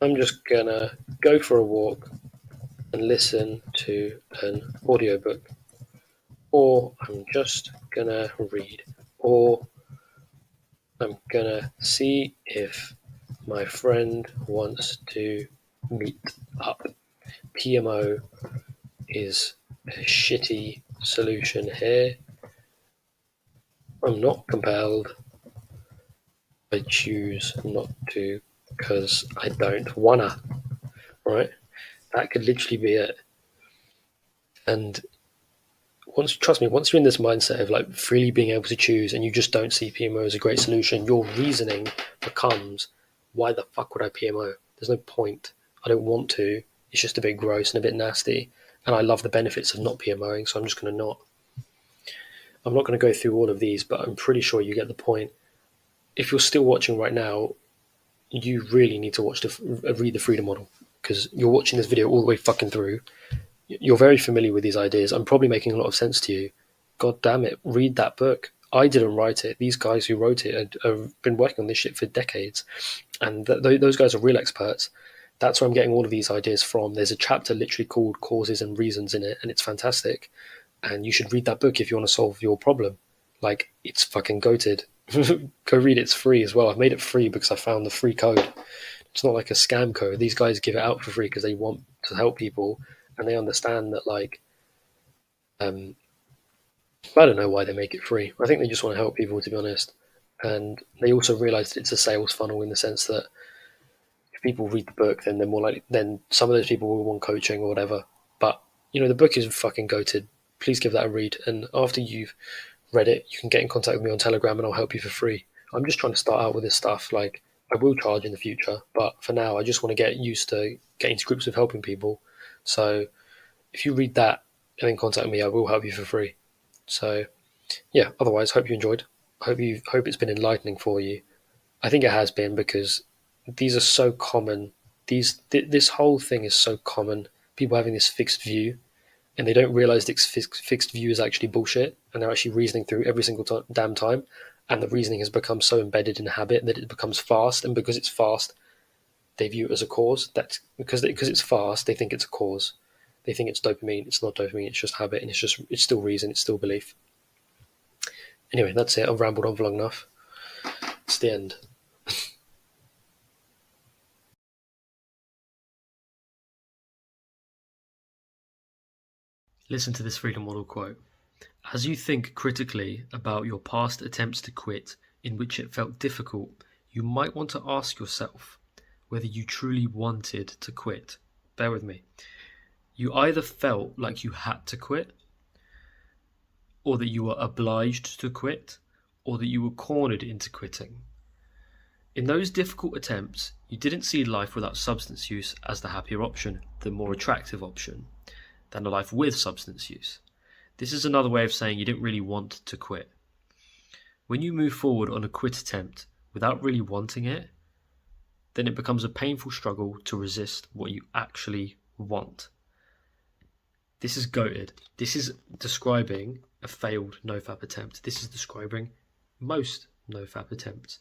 I'm just going to go for a walk and listen to an audiobook. Or I'm just going to read. Or I'm going to see if my friend wants to meet up. PMO is a shitty solution here. I'm not compelled. I choose not to because I don't wanna, right? That could literally be it. And trust me, once you're in this mindset of like freely being able to choose and you just don't see PMO as a great solution, your reasoning becomes, why the fuck would I PMO? There's no point. I don't want to. It's just a bit gross and a bit nasty. And I love the benefits of not PMOing, so I'm just going to not. I'm not going to go through all of these, but I'm pretty sure you get the point. If you're still watching right now, you really need to read the freedom model, because you're watching this video all the way fucking through. You're very familiar with these ideas. I'm probably making a lot of sense to you. God damn it, read that book. I didn't write it. These guys who wrote it have been working on this shit for decades, and those guys are real experts. That's where I'm getting all of these ideas from. There's a chapter literally called Causes and Reasons in it, and it's fantastic. And you should read that book if you want to solve your problem. Like, it's fucking goated. Go read it. It's free as well. I've made it free because I found the free code. It's not like a scam code. These guys give it out for free because they want to help people, and they understand that, like, I don't know why they make it free. I think they just want to help people, to be honest. And they also realize that it's a sales funnel, in the sense that if people read the book, then they're more likely, then some of those people will want coaching or whatever. But, the book is fucking goated. Please give that a read. And after you've read it, you can get in contact with me on Telegram and I'll help you for free. I'm just trying to start out with this stuff. Like, I will charge in the future, but for now, I just want to get used to getting to grips with helping people. So if you read that and then contact me, I will help you for free. So yeah, otherwise, hope you enjoyed. Hope it's been enlightening for you. I think it has been, because these are so common. This whole thing is so common. People having this fixed view, and they don't realize this fixed view is actually bullshit, and they're actually reasoning through every single damn time, and the reasoning has become so embedded in habit that it becomes fast, and because it's fast, they view it as a cause. That's because it's fast, they think it's a cause. They think it's dopamine. It's not dopamine. It's just habit, and it's still reason. It's still belief. Anyway, that's it. I've rambled on for long enough. It's the end. Listen to this freedom model quote. As you think critically about your past attempts to quit in which it felt difficult, you might want to ask yourself whether you truly wanted to quit. Bear with me. You either felt like you had to quit, or that you were obliged to quit, or that you were cornered into quitting. In those difficult attempts, you didn't see life without substance use as the happier option, the more attractive option, than a life with substance use. This is another way of saying you didn't really want to quit. When you move forward on a quit attempt without really wanting it, then it becomes a painful struggle to resist what you actually want. This is goated. This is describing a failed NOFAP attempt. This is describing most NOFAP attempts.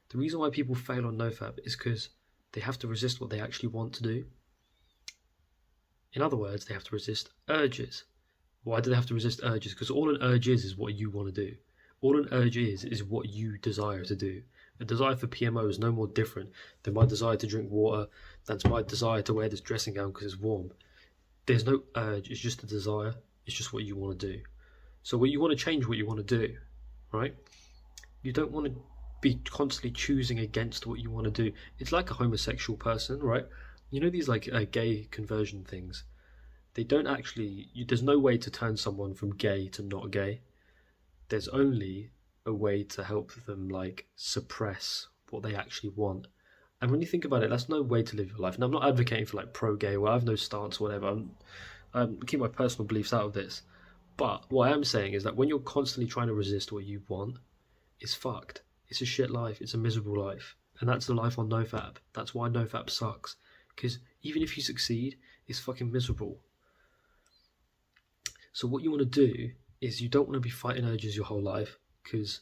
The reason why people fail on NOFAP is because they have to resist what they actually want to do. In other words, they have to resist urges. Why do they have to resist urges? Because all an urge is what you want to do. All an urge is what you desire to do. A desire for PMO is no more different than my desire to drink water, than my desire to wear this dressing gown because it's warm. There's no urge, it's just a desire. It's just what you want to do. So when you want to change what you want to do, right? You don't want to be constantly choosing against what you want to do. It's like a homosexual person, right? You know these like gay conversion things? They don't actually, there's no way to turn someone from gay to not gay. There's only a way to help them like suppress what they actually want. And when you think about it, that's no way to live your life. And I'm not advocating for like pro-gay, or I have no stance or whatever. I'm keep my personal beliefs out of this. But what I am saying is that when you're constantly trying to resist what you want, it's fucked. It's a shit life. It's a miserable life. And that's the life on NoFap. That's why NoFap sucks. Because even if you succeed, it's fucking miserable. So what you want to do is you don't want to be fighting urges your whole life, because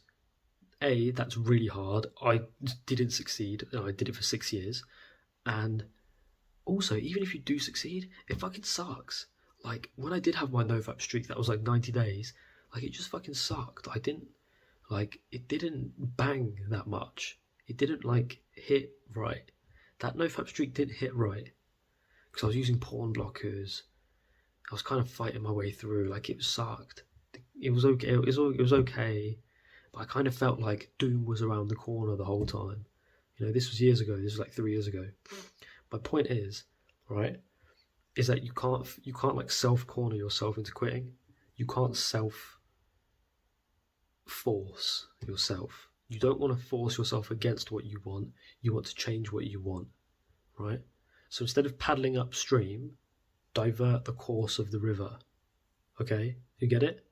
A, that's really hard. I didn't succeed, and I did it for 6 years. And also, even if you do succeed, it fucking sucks. Like, when I did have my NoFap streak, that was like 90 days, like, it just fucking sucked. It didn't bang that much. It didn't, like, hit right. That NoFap streak didn't hit right, because I was using porn blockers. I was kind of fighting my way through. Like, it sucked. It was okay. It was okay, but I kind of felt like doom was around the corner the whole time. You know, this was years ago. This was like 3 years ago. My point is, right, is that you can't like self-corner yourself into quitting. You can't self-force yourself. You don't want to force yourself against what you want. You want to change what you want, right? So instead of paddling upstream, divert the course of the river. Okay? You get it?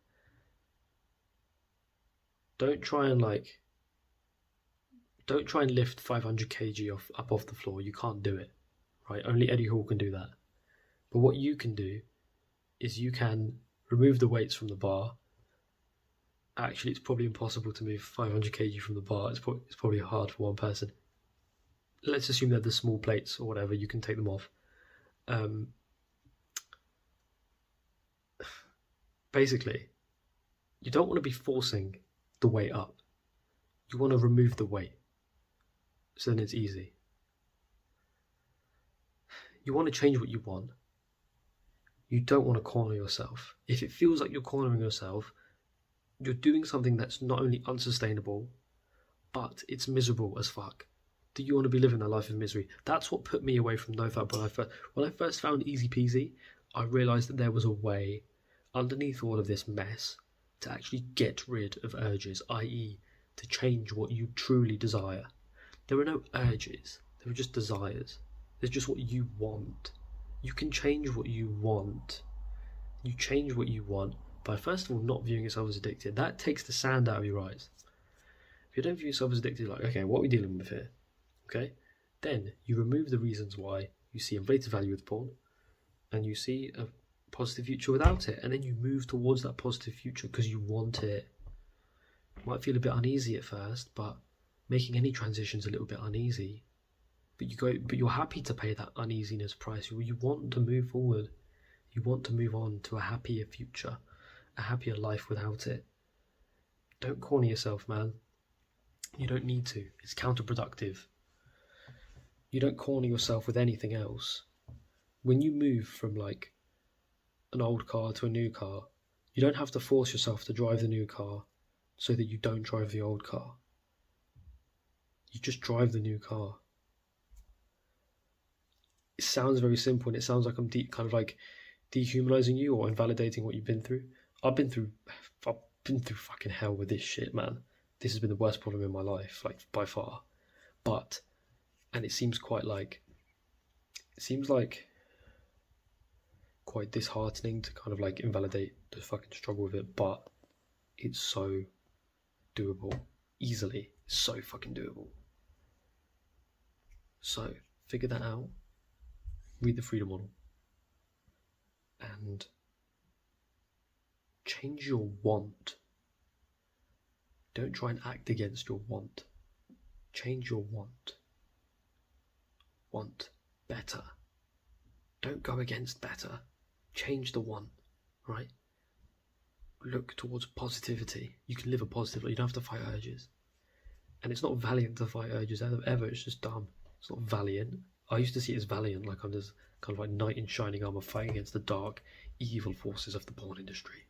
Don't try and lift 500 kg up off the floor. You can't do it, right? Only Eddie Hall can do that. But what you can do is you can remove the weights from the bar. Actually, it's probably impossible to move 500 kg from the bar. It's probably hard for one person. Let's assume they're the small plates or whatever. You can take them off. Basically, you don't want to be forcing the weight up. You want to remove the weight, so then it's easy. You want to change what you want. You don't want to corner yourself. If it feels like you're cornering yourself, you're doing something that's not only unsustainable, but it's miserable as fuck. Do you want to be living that life of misery? That's what put me away from NoFap. When I first found Easy Peasy, I realised that there was a way underneath all of this mess to actually get rid of urges, i.e. to change what you truly desire. There are no urges, there are just desires. There's just what you want. You can change what you want. You change what you want by, first of all, not viewing yourself as addicted. That takes the sand out of your eyes. If you don't view yourself as addicted, like, okay, what are we dealing with here? Okay? Then you remove the reasons why you see inflated value with porn and you see a positive future without it. And then you move towards that positive future because you want it. You might feel a bit uneasy at first, but making any transition is a little bit uneasy. But you're happy to pay that uneasiness price. You want to move forward. You want to move on to a happier future, a happier life without it. Don't corner yourself, man. You don't need to. It's counterproductive. You don't corner yourself with anything else. When you move from like an old car to a new car, you don't have to force yourself to drive the new car so that you don't drive the old car. You just drive the new car. It sounds very simple and it sounds like I'm kind of like dehumanizing you or invalidating what you've been through. I've been through fucking hell with this shit, man. This has been the worst problem in my life, like by far. And it seems quite disheartening to kind of like invalidate the fucking struggle with it, but it's so doable. Easily. It's so fucking doable. So, figure that out. Read the Freedom Model. And change your want. Don't try and act against your want. Change your want. Want better. Don't go against better. Change the want, right? Look towards positivity. You can live a positive life. You don't have to fight urges. And it's not valiant to fight urges ever. It's just dumb. It's not valiant. I used to see it as valiant, like I'm just kind of like knight in shining armor fighting against the dark, evil forces of the porn industry.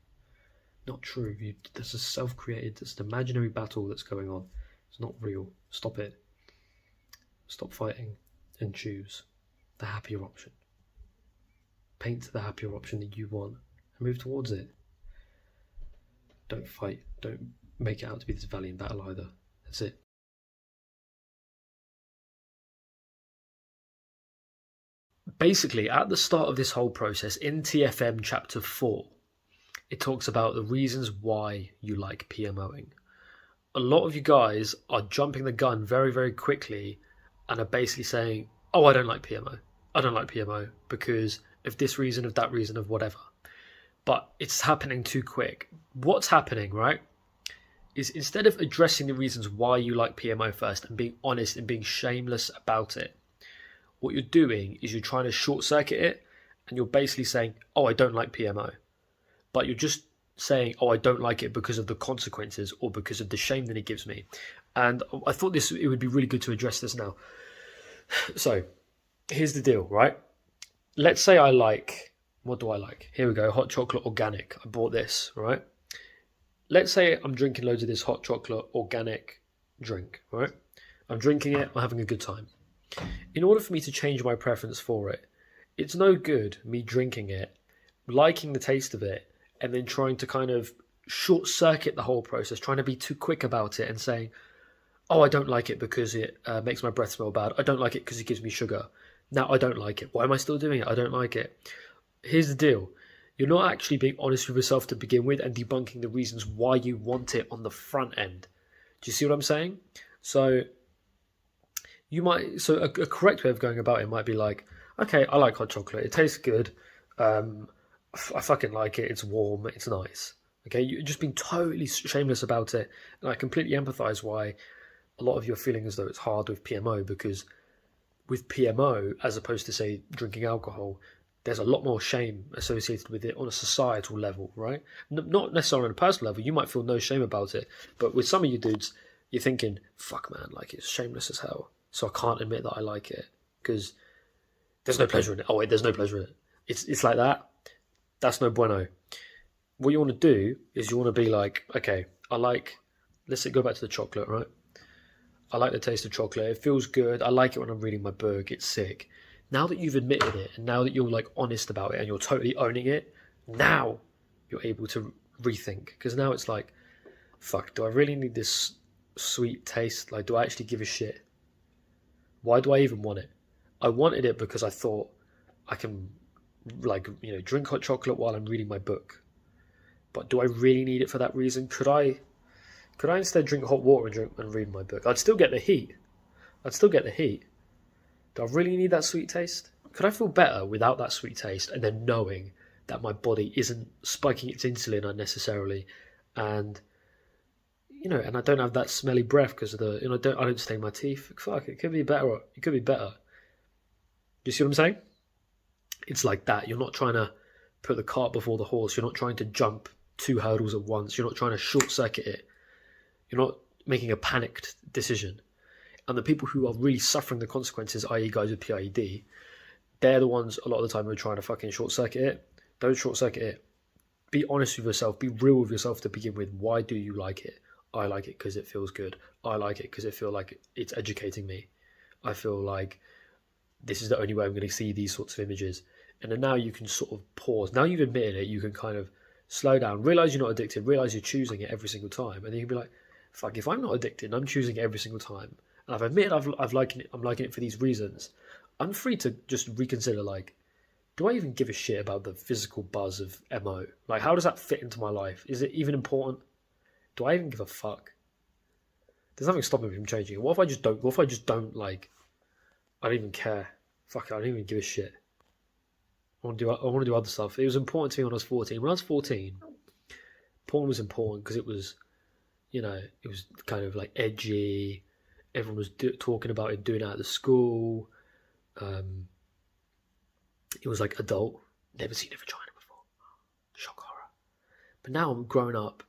Not true. This is self-created. It's an imaginary battle that's going on. It's not real. Stop it. Stop fighting and choose the happier option. Paint the happier option that you want and move towards it. Don't fight. Don't make it out to be this valiant battle either. That's it. Basically, at the start of this whole process, in TFM chapter 4, it talks about the reasons why you like PMOing. A lot of you guys are jumping the gun very, very quickly and are basically saying, oh, I don't like PMO. I don't like PMO because of this reason, of that reason, of whatever. But it's happening too quick. What's happening, right, is instead of addressing the reasons why you like PMO first and being honest and being shameless about it, what you're doing is you're trying to short circuit it and you're basically saying, oh, I don't like PMO. But you're just saying, oh, I don't like it because of the consequences or because of the shame that it gives me. And I thought it would be really good to address this now. So here's the deal, right? Let's say I like, what do I like? Here we go, hot chocolate organic. I bought this, right? Let's say I'm drinking loads of this hot chocolate organic drink, right? I'm drinking it, I'm having a good time. In order for me to change my preference for it, it's no good me drinking it, liking the taste of it, and then trying to kind of short circuit the whole process, trying to be too quick about it and saying, oh, I don't like it because it makes my breath smell bad. I don't like it because it gives me sugar. Now I don't like it. Why am I still doing it? I don't like it. Here's the deal. You're not actually being honest with yourself to begin with and debunking the reasons why you want it on the front end. Do you see what I'm saying? So a correct way of going about it might be like, okay, I like hot chocolate. It tastes good. I fucking like it. It's warm. It's nice. Okay, you're just being totally shameless about it. And I completely empathize why a lot of you are feeling as though it's hard with PMO, because with PMO, as opposed to, say, drinking alcohol, there's a lot more shame associated with it on a societal level, right? Not necessarily on a personal level. You might feel no shame about it. But with some of you dudes, you're thinking, fuck, man, like, it's shameless as hell. So I can't admit that I like it because there's no pleasure in it. Oh, wait, there's no pleasure in it. It's like that. That's no bueno. What you want to do is you want to be like, okay, let's go back to the chocolate, right? I like the taste of chocolate. It feels good. I like it when I'm reading my book. It's sick. Now that you've admitted it and now that you're like honest about it and you're totally owning it, now you're able to rethink. Because now it's like, fuck, do I really need this sweet taste? Like, do I actually give a shit? Why do I even want it? I wanted it because I thought I can, like, drink hot chocolate while I'm reading my book. But do I really need it for that reason? Could I instead drink hot water and read my book? I'd still get the heat. Do I really need that sweet taste? Could I feel better without that sweet taste and then knowing that my body isn't spiking its insulin unnecessarily, and and I don't have that smelly breath because of the I don't stain my teeth. Fuck, it could be better. It could be better. You see what I'm saying? It's like that. You're not trying to put the cart before the horse. You're not trying to jump 2 hurdles at once. You're not trying to short circuit it. You're not making a panicked decision. And the people who are really suffering the consequences, i.e. guys with PIED, they're the ones a lot of the time who are trying to fucking short circuit it. Don't short circuit it. Be honest with yourself. Be real with yourself to begin with. Why do you like it? I like it because it feels good. I like it because it feels like it's educating me. I feel like this is the only way I'm going to see these sorts of images. And then now you can sort of pause. Now you've admitted it, you can kind of slow down, realize you're not addicted, realize you're choosing it every single time. And then you can be like, fuck, if I'm not addicted and I'm choosing it every single time, and I've admitted I'm liking it for these reasons, I'm free to just reconsider, like, do I even give a shit about the physical buzz of MO? Like, how does that fit into my life? Is it even important? Do I even give a fuck? There's nothing stopping me from changing it. What if I just don't, like, I don't even care. Fuck it, I don't even give a shit. I want to do other stuff. It was important to me when I was 14. When I was 14, porn was important because it was, it was kind of like edgy. Everyone was talking about it, doing it at the school. It was like adult. Never seen a vagina before. Shock horror. But now I'm growing up.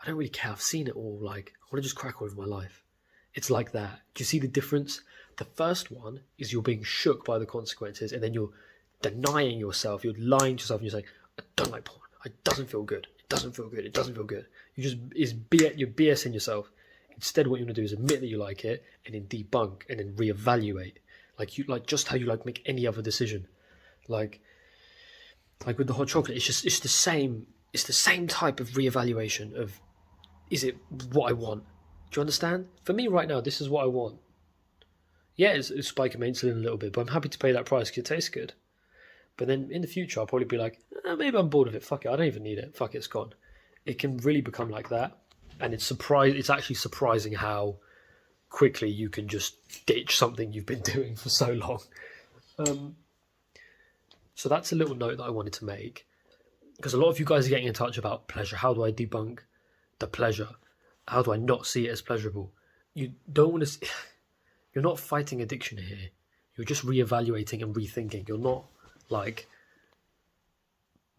I don't really care. I've seen it all. Like, I want to just crack on with my life. It's like that. Do you see the difference? The first one is you're being shook by the consequences, and then you're denying yourself. You're lying to yourself, and you're saying, I don't like porn. It doesn't feel good. It doesn't feel good. It doesn't feel good. You're BSing yourself. Instead, what you want to do is admit that you like it, and then debunk, and then reevaluate. Like just how you make any other decision. Like with the hot chocolate, it's the same. It's the same type of reevaluation of, is it what I want? Do you understand? For me right now, this is what I want. Yeah, it's spiking my insulin a little bit, but I'm happy to pay that price because it tastes good. But then in the future, I'll probably be like, maybe I'm bored of it. Fuck it, I don't even need it. Fuck it, it's gone. It can really become like that, and it's actually surprising how quickly you can just ditch something you've been doing for so long. So that's a little note that I wanted to make, because a lot of you guys are getting in touch about pleasure. How do I debunk the pleasure? How do I not see it as pleasurable? You don't want to. You're not fighting addiction here. You're just reevaluating and rethinking. You're not like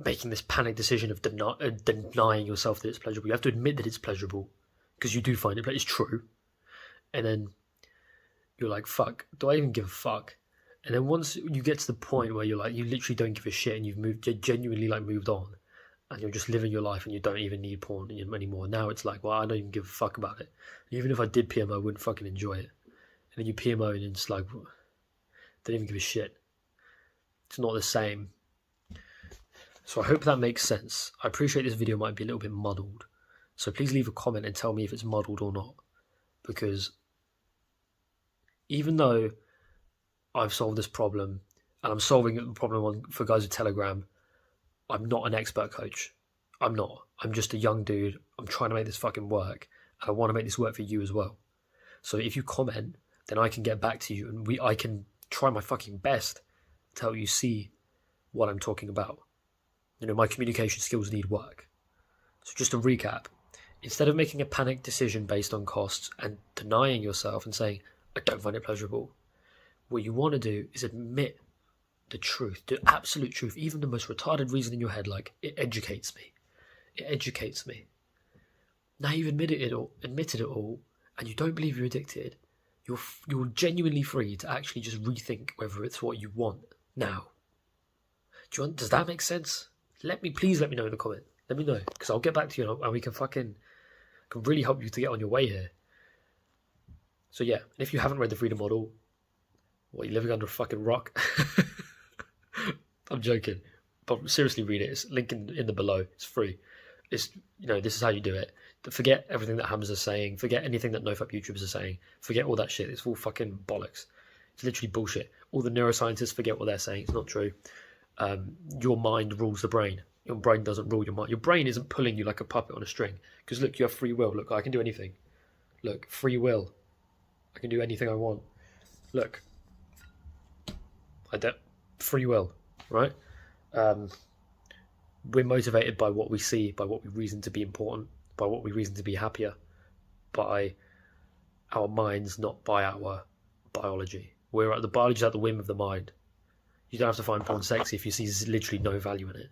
making this panic decision of denying yourself that it's pleasurable. You have to admit that it's pleasurable because you do find it, but it's true. And then you're like, fuck, do I even give a fuck? And then once you get to the point where you're like, you literally don't give a shit and you've genuinely moved on, and you're just living your life and you don't even need porn anymore. Now it's like, well, I don't even give a fuck about it. Even if I did PMO, I wouldn't fucking enjoy it. And then you PMO and it's like, don't even give a shit. It's not the same. So I hope that makes sense. I appreciate this video might be a little bit muddled. So please leave a comment and tell me if it's muddled or not. Because even though I've solved this problem, and I'm solving the problem for guys with Telegram, I'm not an expert coach. I'm not. I'm just a young dude. I'm trying to make this fucking work. And I want to make this work for you as well. So if you comment, then I can get back to you and I can try my fucking best to help you see what I'm talking about. My communication skills need work. So just to recap, instead of making a panic decision based on costs and denying yourself and saying, I don't find it pleasurable, what you want to do is admit the truth, the absolute truth, even the most retarded reason in your head, like, it educates me. It educates me. Now you've admitted it all, and you don't believe you're addicted, you're genuinely free to actually just rethink whether it's what you want now. Does that make sense? Please let me know in the comment. Let me know, because I'll get back to you and we can really help you to get on your way here. So yeah, if you haven't read The Freedom Model, what, you're living under a fucking rock? I'm joking, but seriously read it. It's linked in the below. It's free. It's this is how you do it. Forget everything that Hammers are saying. Forget anything that NoFap YouTubers are saying. Forget all that shit. It's all fucking bollocks. It's literally bullshit. All the neuroscientists, forget what they're saying. It's not true. Your mind rules the brain. Your brain doesn't rule your mind. Your brain isn't pulling you like a puppet on a string. Because look, you have free will. Look, I can do anything. Look, free will. I can do anything I want. Look, free will, right? We're motivated by what we see, by what we reason to be important, by what we reason to be happier, by our minds, not by our biology. The biology is at the whim of the mind. You don't have to find porn sexy if you see literally no value in it.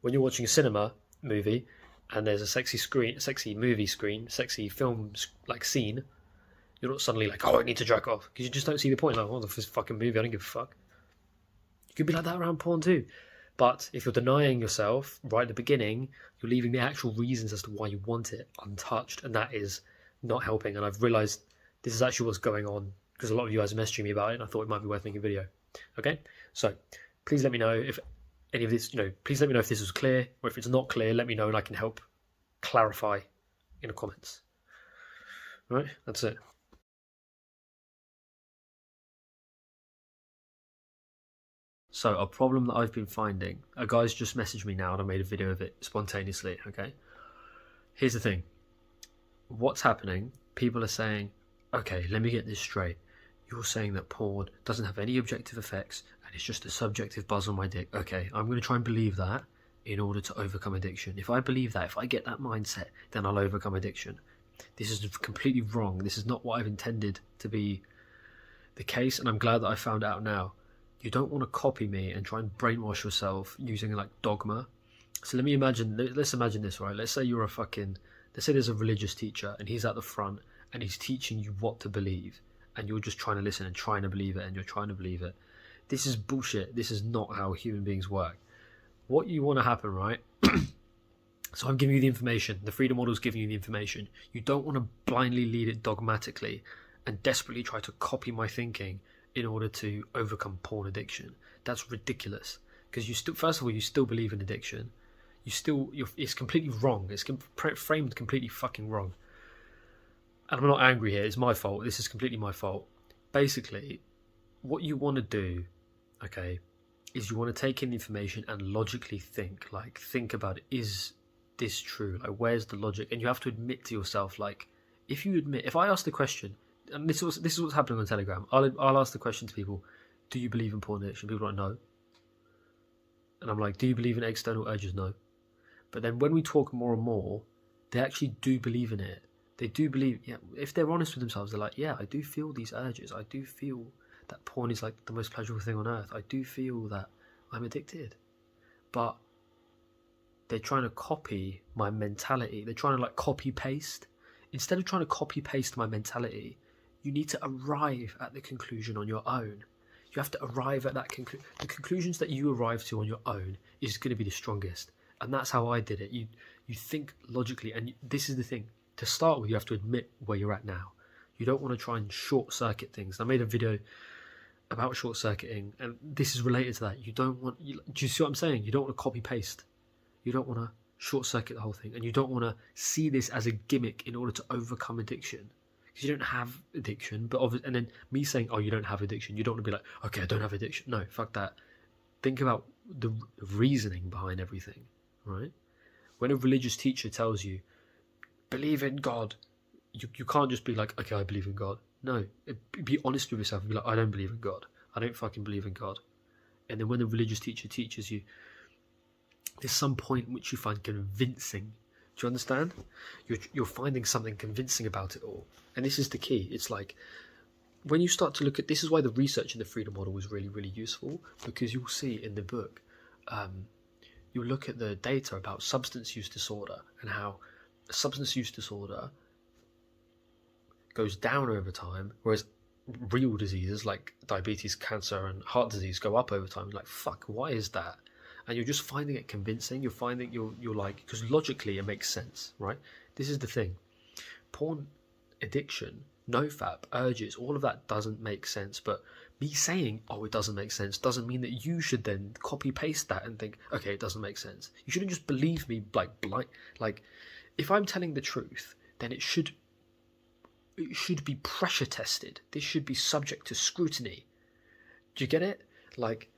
When you're watching a cinema movie and there's a sexy movie screen, sexy film like scene, you're not suddenly like, oh, I need to jack off, because you just don't see the point. Like, oh, this fucking movie, I don't give a fuck. You could be like that around porn too. But if you're denying yourself right at the beginning, you're leaving the actual reasons as to why you want it untouched, and that is not helping. And I've realised this is actually what's going on, because a lot of you guys are messaging me about it, and I thought it might be worth making a video. Okay? So, please let me know if any of this, please let me know if this was clear, or if it's not clear, let me know and I can help clarify in the comments. All right? That's it. So a problem that I've been finding, a guy's just messaged me now and I made a video of it spontaneously, okay? Here's the thing. What's happening, people are saying, okay, let me get this straight. You're saying that porn doesn't have any objective effects and it's just a subjective buzz on my dick. Okay, I'm going to try and believe that in order to overcome addiction. If I believe that, if I get that mindset, then I'll overcome addiction. This is completely wrong. This is not what I've intended to be the case, and I'm glad that I found out now. You don't want to copy me and try and brainwash yourself using like dogma. So let's imagine this, right? Let's say there's a religious teacher and he's at the front and he's teaching you what to believe, and you're just trying to listen and trying to believe it, and you're trying to believe it. This is bullshit. This is not how human beings work. What you want to happen, right? So I'm giving you the information. The freedom model is giving you the information. You don't want to blindly lead it dogmatically and desperately try to copy my thinking in order to overcome porn addiction. That's ridiculous, because first of all, you still believe in addiction. It's completely wrong. It's framed completely fucking wrong. And I'm not angry here. It's my fault. This is completely my fault. Basically, what you want to do, okay, is you want to take in the information and logically think about it. Is this true? Like, where's the logic? And you have to admit to yourself, like, if I ask the question, and this is what's happening on Telegram. I'll ask the question to people: do you believe in porn addiction? People are like, no. And I'm like, do you believe in external urges? No. But then when we talk more and more, they actually do believe in it. They do believe, yeah. If they're honest with themselves, they're like, yeah, I do feel these urges. I do feel that porn is like the most pleasurable thing on earth. I do feel that I'm addicted. But they're trying to copy my mentality. They're trying to like copy paste. Instead of trying to copy paste my mentality, you need to arrive at the conclusion on your own. You have to arrive at that conclusion. The conclusions that you arrive to on your own is going to be the strongest. And that's how I did it. You think logically, and this is the thing. To start with, you have to admit where you're at now. You don't want to try and short-circuit things. I made a video about short-circuiting, and this is related to that. Do you see what I'm saying? You don't want to copy-paste. You don't want to short-circuit the whole thing, and you don't want to see this as a gimmick in order to overcome addiction. Because you don't have addiction, and then me saying, oh, you don't have addiction, you don't want to be like, okay, I don't have addiction. No, fuck that. Think about the reasoning behind everything, right? When a religious teacher tells you, believe in God, you can't just be like, okay, I believe in God. No, be honest with yourself and be like, I don't believe in God. I don't fucking believe in God. And then when the religious teacher teaches you, there's some point in which you find convincing. Do you understand? You're finding something convincing about it all. And this is the key. It's like, when you start to look at, this is why the research in the freedom model was really, really useful, because you'll see in the book, you'll look at the data about substance use disorder and how substance use disorder goes down over time, whereas real diseases like diabetes, cancer, and heart disease go up over time. You're like, fuck, why is that? And you're just finding it convincing. You're finding you're like, because logically it makes sense, right? This is the thing. Porn addiction, NoFap, urges, all of that doesn't make sense. But me saying, oh, it doesn't make sense, doesn't mean that you should then copy paste that and think, okay, it doesn't make sense. You shouldn't just believe me like blind. Like, if I'm telling the truth, then it should be pressure tested. This should be subject to scrutiny. Do you get it? Like,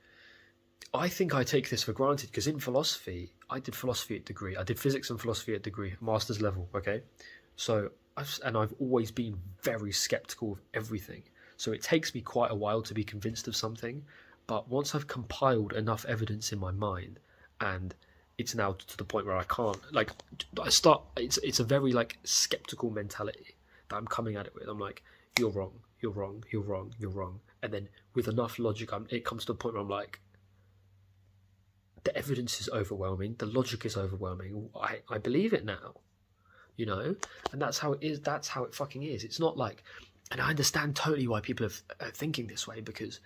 I think I take this for granted because in philosophy, I did philosophy at degree. I did physics and philosophy at degree, master's level, okay? So, I've always been very skeptical of everything. So it takes me quite a while to be convinced of something. But once I've compiled enough evidence in my mind, and it's now to the point where I can't, like, it's a very, like, skeptical mentality that I'm coming at it with. I'm like, you're wrong, you're wrong, you're wrong, you're wrong. And then with enough logic, it comes to a point where I'm like, the evidence is overwhelming, the logic is overwhelming, I believe it now, you know? And that's how it is, that's how it fucking is. It's not like, and I understand totally why people are thinking this way, because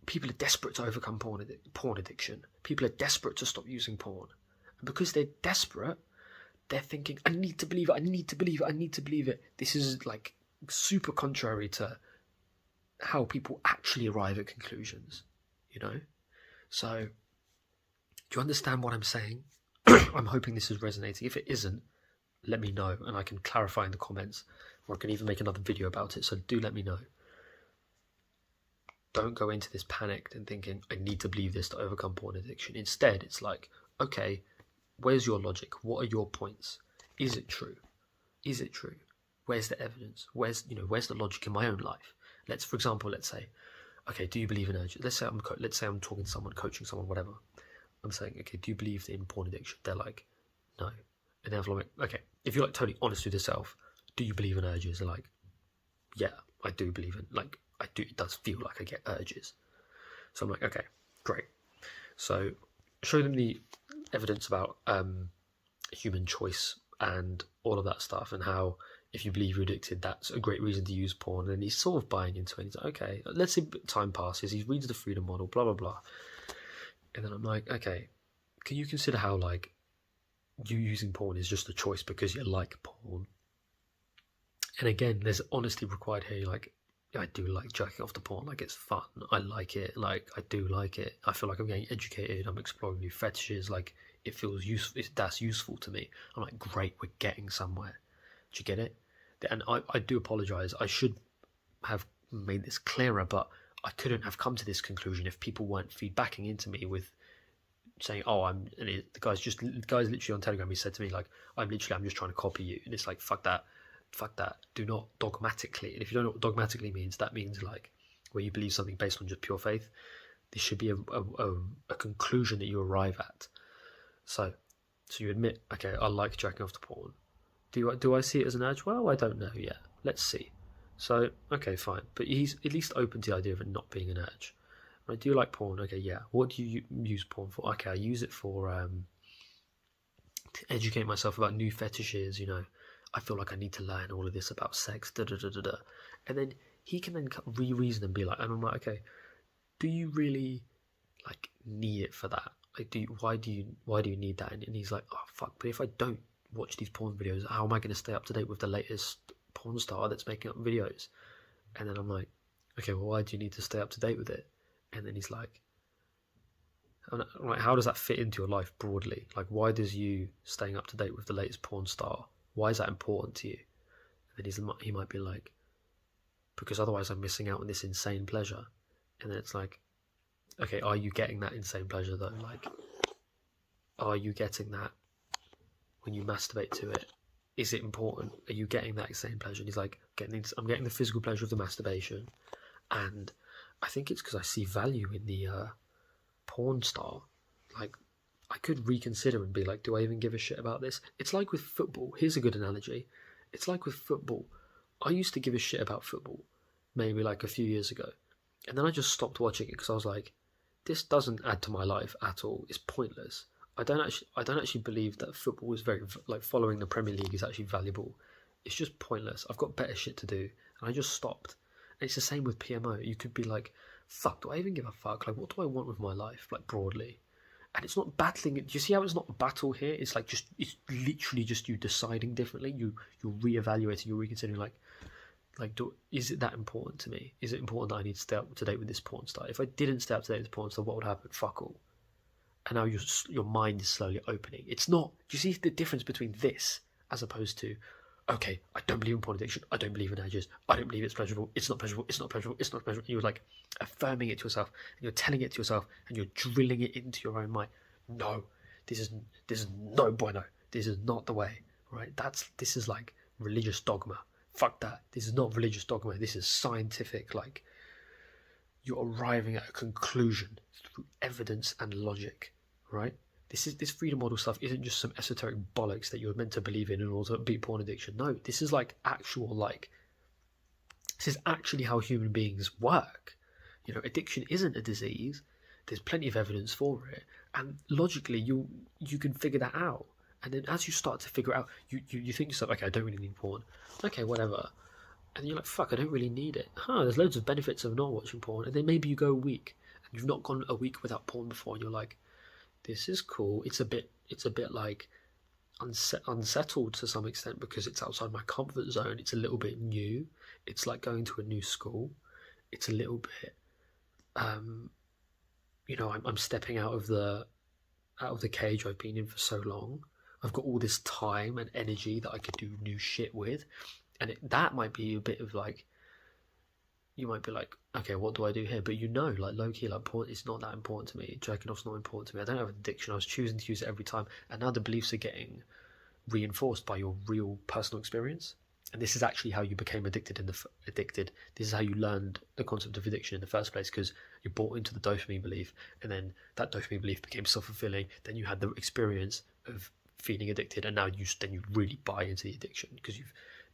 people are desperate to overcome porn addiction. People are desperate to stop using porn. And because they're desperate, they're thinking, I need to believe it, I need to believe it, I need to believe it. This is like super contrary to how people actually arrive at conclusions, you know? So, do you understand what I'm saying? I'm hoping this is resonating. If it isn't, let me know and I can clarify in the comments, or I can even make another video about it, so do let me know. Don't go into this panicked and thinking, I need to believe this to overcome porn addiction. Instead, it's like, okay, where's your logic? What are your points? Is it true? Is it true? Where's the evidence? Where's the logic in my own life? For example, let's say, okay, do you believe in urges? Let's say I'm talking to someone, coaching someone, whatever. I'm saying, okay, do you believe in porn addiction? They're like, no. And they're like, okay, if you're like totally honest with yourself, do you believe in urges? They're like, yeah, I do believe in, like, I do. It does feel like I get urges. So I'm like, okay, great. So show them the evidence about human choice and all of that stuff, and how if you believe you're addicted, that's a great reason to use porn. And he's sort of buying into it. He's like, okay, let's say time passes. He reads the freedom model, blah, blah, blah. And then I'm like, okay, can you consider how, like, you using porn is just a choice because you like porn? And again, there's honesty required here. Like, I do like jerking off to porn. Like, it's fun. I like it. Like, I do like it. I feel like I'm getting educated. I'm exploring new fetishes. Like, it feels useful. That's useful to me. I'm like, great, we're getting somewhere. Do you get it? And I do apologise. I should have made this clearer, but I couldn't have come to this conclusion if people weren't feedbacking into me with saying, oh, the guy's literally on Telegram, he said to me, like, I'm just trying to copy you. And it's like, fuck that. Do not dogmatically. And if you don't know what dogmatically means, that means, like, where you believe something based on just pure faith. This should be a conclusion that you arrive at. So you admit, okay, I like jacking off to porn. Do I see it as an urge? Well, I don't know yet. Let's see. So, okay, fine. But he's at least open to the idea of it not being an urge. Right? Do you like porn? Okay, yeah. What do you use porn for? Okay, I use it for to educate myself about new fetishes, you know. I feel like I need to learn all of this about sex, And then he can then re-reason and be like, and I'm like, okay, do you really, like, need it for that? Like, why do you need that? And he's like, oh fuck, but if I don't watch these porn videos, how am I going to stay up to date with the latest porn star that's making up videos? And then I'm like, okay, well, why do you need to stay up to date with it? And then he's like, how does that fit into your life broadly? Like, why does you staying up to date with the latest porn star, why is that important to you? And then he might be like, because otherwise I'm missing out on this insane pleasure. And then it's like, okay, are you getting that insane pleasure though? Like, are you getting that when you masturbate to it? Is it important? Are you getting that insane pleasure? And he's like, I'm getting the physical pleasure of the masturbation, and I think it's because I see value in the porn star. Like, I could reconsider and be like, do I even give a shit about this? It's like with football. Here's a good analogy. It's like with football. I used to give a shit about football maybe like a few years ago, and then I just stopped watching it because I was like, this doesn't add to my life at all. It's pointless. I don't actually believe that football is very, like, following the Premier League is actually valuable. It's just pointless. I've got better shit to do, and I just stopped. And it's the same with PMO. You could be like, fuck, do I even give a fuck? Like, what do I want with my life, like, broadly? And it's not battling. Do you see how it's not a battle here? It's like it's literally just you deciding differently. You're reevaluating. You're reconsidering. Is it that important to me? Is it important that I need to stay up to date with this porn star? If I didn't stay up to date with this porn star, what would happen? Fuck all. and now your mind is slowly opening. It's not. Do you see the difference between this as opposed to, okay, I don't believe in porn addiction. I don't believe in urges. I don't believe it's pleasurable. It's not pleasurable. It's not pleasurable. It's not pleasurable. You're like affirming it to yourself, and you're telling it to yourself, and you're drilling it into your own mind. No, this is no bueno. This is not the way. Right? This is like religious dogma. Fuck that. This is not religious dogma. This is scientific. Like, you're arriving at a conclusion through evidence and logic. Right? This freedom model stuff isn't just some esoteric bollocks that you're meant to believe in order to beat porn addiction. No, this is like actual, like, this is actually how human beings work. You know, addiction isn't a disease. There's plenty of evidence for it, and logically you can figure that out. And then as you start to figure it out, you think to yourself, okay, I don't really need porn. Okay, whatever. And you're like, fuck, I don't really need it. There's loads of benefits of not watching porn. And then maybe you go a week, and you've not gone a week without porn before, and you're like, this is cool. It's a bit like unsettled to some extent because it's outside my comfort zone. It's a little bit new. It's like going to a new school. It's a little bit, I'm stepping out of the cage I've been in for so long. I've got all this time and energy that I could do new shit with, and that might be a bit of like, you might be like, okay, what do I do here? But like low-key, like porn is not that important to me. Jerking off's not important to me. I don't have an addiction. I was choosing to use it every time. And now the beliefs are getting reinforced by your real personal experience. And this is actually how you became addicted. This is how you learned the concept of addiction in the first place, because you bought into the dopamine belief, and then that dopamine belief became self-fulfilling. Then you had the experience of feeling addicted, and now you really buy into the addiction because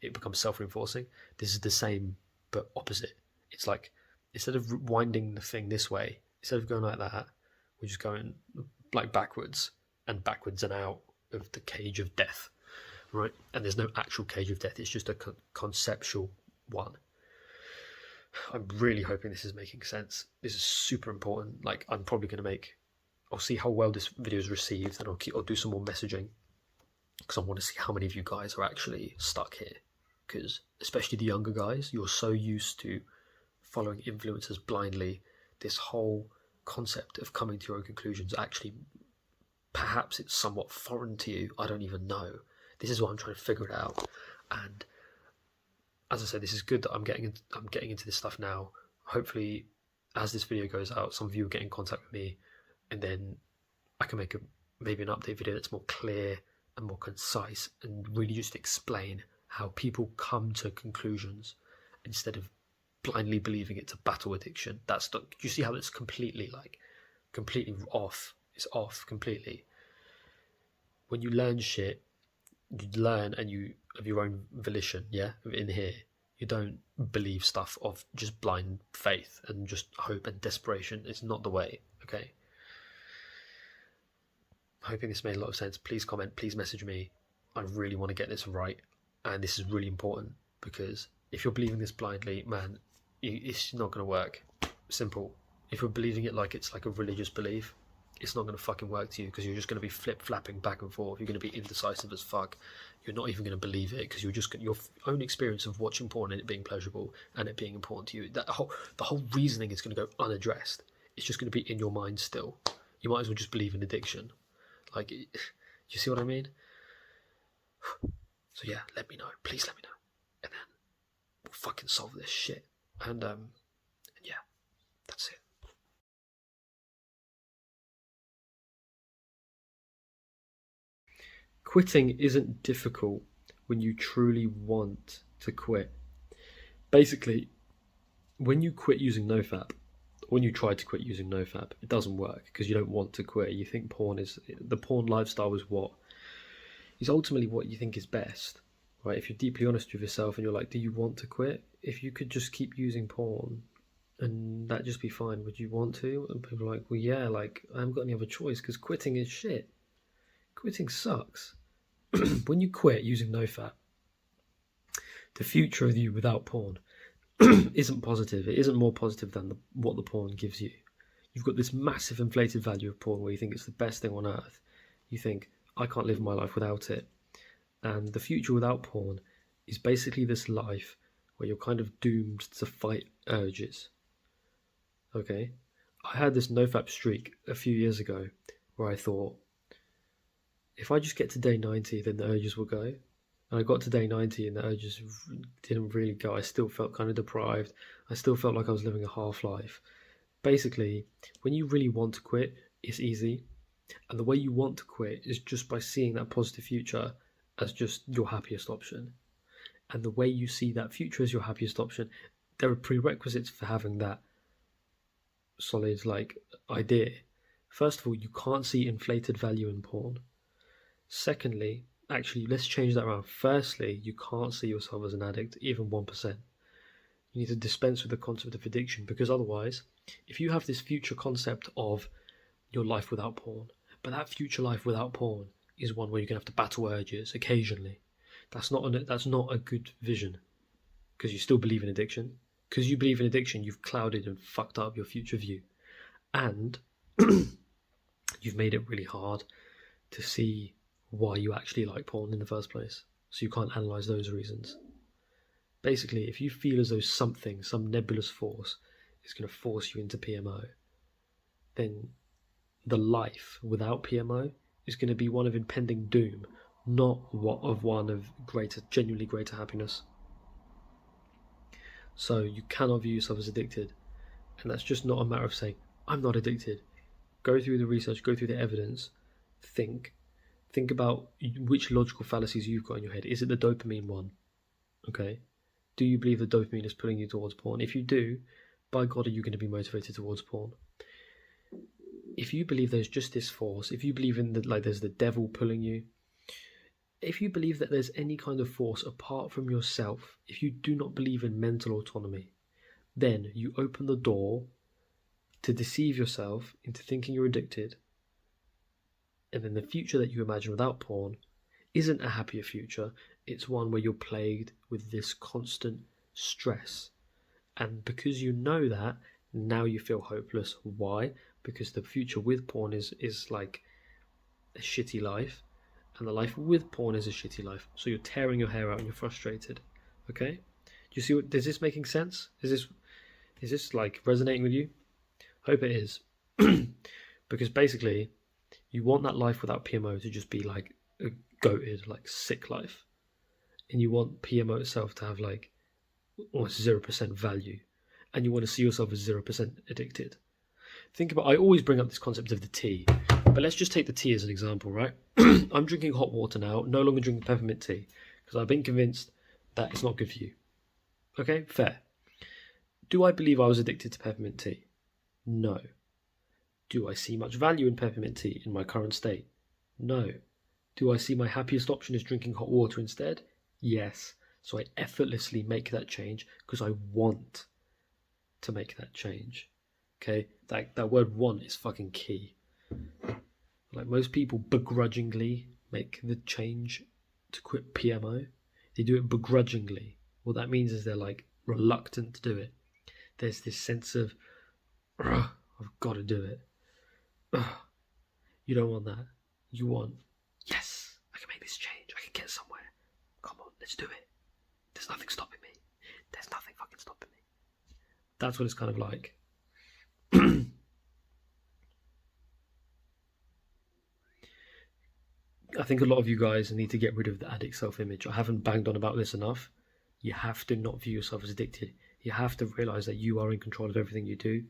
it becomes self-reinforcing. This is the same but opposite. It's like, instead of winding the thing this way, instead of going like that, we're just going like backwards and out of the cage of death, right? And there's no actual cage of death. It's just a conceptual one. I'm really hoping this is making sense. This is super important. Like, I'm probably going to I'll see how well this video is received, and I'll do some more messaging, because I want to see how many of you guys are actually stuck here. Because especially the younger guys, you're so used to following influencers blindly. This whole concept of coming to your own conclusions, actually, perhaps it's somewhat foreign to you. I don't even know. This is why I'm trying to figure it out. And as I said, this is good that I'm getting into this stuff now. Hopefully, as this video goes out, some of you will get in contact with me, and then I can make maybe an update video that's more clear and more concise, and really just explain how people come to conclusions instead of blindly believing it's a battle addiction. You see how it's completely off. It's off completely. When you learn shit, you learn, and you of your own volition. Yeah, in here, you don't believe stuff of just blind faith and just hope and desperation. It's not the way. Okay. I'm hoping this made a lot of sense. Please comment. Please message me. I really want to get this right, and this is really important, because if you're believing this blindly, man, it's not going to work. Simple. If you're believing it like it's like a religious belief, it's not going to fucking work to you, because you're just going to be flip-flapping back and forth. You're going to be indecisive as fuck. You're not even going to believe it, because your own experience of watching porn and it being pleasurable and it being important to you, the whole reasoning is going to go unaddressed. It's just going to be in your mind still. You might as well just believe in addiction. Like, you see what I mean? So yeah, let me know. Please let me know, and then we'll fucking solve this shit. And yeah, that's it. Quitting isn't difficult when you truly want to quit. Basically, when you quit using NoFap, when you try to quit using NoFap, it doesn't work because you don't want to quit. You think the porn lifestyle is ultimately what you think is best, right? If you're deeply honest with yourself and you're like, do you want to quit? If you could just keep using porn and that just be fine, would you want to? And people are like, well, yeah, like, I haven't got any other choice because quitting is shit. Quitting sucks. When you quit using NoFap, the future of you without porn isn't positive. It isn't more positive than what the porn gives you. You've got this massive inflated value of porn where you think it's the best thing on earth. You think, I can't live my life without it. And the future without porn is basically this life where you're kind of doomed to fight urges. Okay? I had this NoFap streak a few years ago, where I thought, if I just get to day 90, then the urges will go. And I got to day 90 and the urges didn't really go. I still felt kind of deprived. I still felt like I was living a half-life. Basically, when you really want to quit, it's easy. And the way you want to quit is just by seeing that positive future as just your happiest option. And the way you see that future as your happiest option, there are prerequisites for having that solid idea. First of all, you can't see inflated value in porn. Secondly, actually, let's change that around. Firstly, you can't see yourself as an addict, even 1%. You need to dispense with the concept of addiction, because otherwise, if you have this future concept of your life without porn, but that future life without porn is one where you're going to have to battle urges occasionally, that's not a good vision, because you still believe in addiction. Because you believe in addiction, you've clouded and fucked up your future view, and you've made it really hard to see why you actually like porn in the first place, so you can't analyze those reasons. Basically, if you feel as though some nebulous force is going to force you into PMO, then the life without PMO is going to be one of impending doom, not one of genuinely greater happiness. So you cannot view yourself as addicted, and that's just not a matter of saying, I'm not addicted. Go through the research, go through the evidence, think about which logical fallacies you've got in your head. Is it the dopamine one? Okay. Do you believe that dopamine is pulling you towards porn? If you do, by God, are you going to be motivated towards porn? If you believe there's just this force, if you believe in there's the devil pulling you, if you believe that there's any kind of force apart from yourself, if you do not believe in mental autonomy, then you open the door to deceive yourself into thinking you're addicted, and then the future that you imagine without porn isn't a happier future. It's one where you're plagued with this constant stress. And because you know that, now you feel hopeless. Why? Because the future with porn is like a shitty life, and the life with porn is a shitty life. So you're tearing your hair out and you're frustrated. Okay? Do you see is this making sense? Is this like resonating with you? Hope it is. Because basically, you want that life without PMO to just be like a goated, like sick life. And you want PMO itself to have like almost 0% value. And you want to see yourself as 0% addicted. I always bring up this concept of the tea. But let's just take the tea as an example, right? I'm drinking hot water now, no longer drinking peppermint tea, because I've been convinced that it's not good for you. Okay, fair. Do I believe I was addicted to peppermint tea? No. Do I see much value in peppermint tea in my current state? No. Do I see my happiest option as drinking hot water instead? Yes. So I effortlessly make that change because I want to make that change. Okay? That word want is fucking key. Like, most people begrudgingly make the change to quit PMO. They do it begrudgingly. What that means is they're like reluctant to do it. There's this sense of, I've got to do it. You don't want that. You want, yes, I can make this change. I can get somewhere. Come on, let's do it. There's nothing stopping me. There's nothing fucking stopping me. That's what it's kind of like. I think a lot of you guys need to get rid of the addict self-image. I haven't banged on about this enough. You have to not view yourself as addicted. You have to realise that you are in control of everything you do.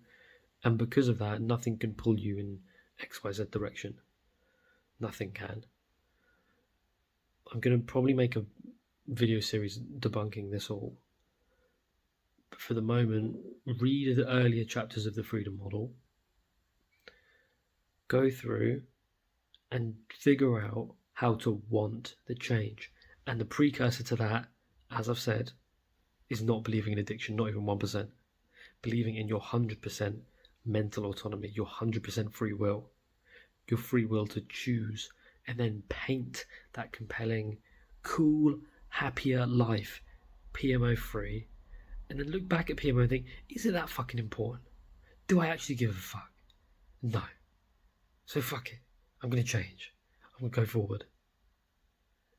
And because of that, nothing can pull you in XYZ direction. Nothing can. I'm going to probably make a video series debunking this all. But for the moment, read the earlier chapters of the Freedom Model. Go through and figure out how to want the change. And the precursor to that, as I've said, is not believing in addiction, not even 1%. Believing in your 100% mental autonomy, your 100% free will. Your free will to choose and then paint that compelling, cool, happier life, PMO free. And then look back at PMO and think, is it that fucking important? Do I actually give a fuck? No. So fuck it. I'm going to change. I'm going to go forward.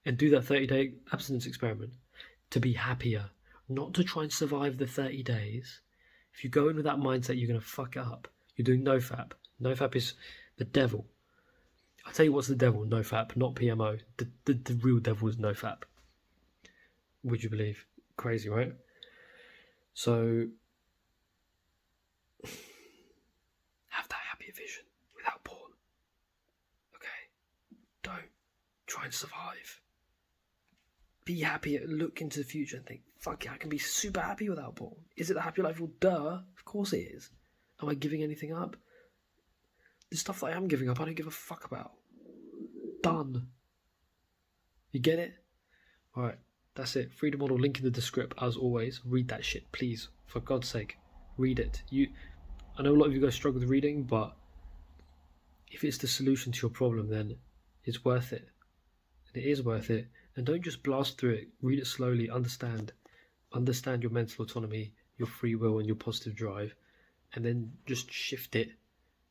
And do that 30-day abstinence experiment to be happier, not to try and survive the 30 days. If you go in with that mindset, you're going to fuck it up. You're doing NOFAP. NOFAP is the devil. I tell you what's the devil, NoFap, not PMO. The real devil is NoFap. Would you believe? Crazy, right? So have that happier vision without porn. Okay? Don't try and survive. Be happy, look into the future and think, fuck yeah, I can be super happy without porn. Is it the happy life? Well, duh, of course it is. Am I giving anything up? The stuff that I am giving up, I don't give a fuck about. Done. You get it? Alright, that's it. Freedom Model, link in the description, as always. Read that shit, please. For God's sake, read it. I know a lot of you guys struggle with reading, but if it's the solution to your problem, then it's worth it. And it is worth it. And don't just blast through it. Read it slowly. Understand your mental autonomy, your free will, and your positive drive, and then just shift it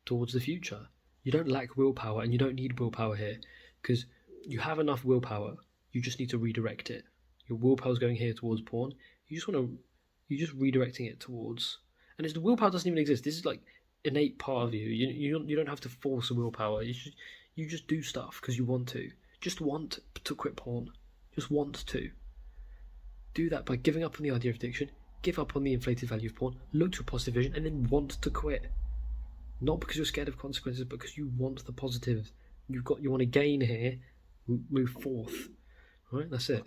towards the future. You don't lack willpower, and you don't need willpower here, because you have enough willpower. You just need to redirect it. Your willpower's going here towards porn. You're just redirecting it towards, and the willpower doesn't even exist. This is like innate part of you. You don't have to force a willpower. You just do stuff because you want to. Just want to quit porn. Just want to. Do that by giving up on the idea of addiction, give up on the inflated value of porn, look to a positive vision, and then want to quit. Not because you're scared of consequences, but because you want the positives. You want to gain here, move forth. Alright, that's it.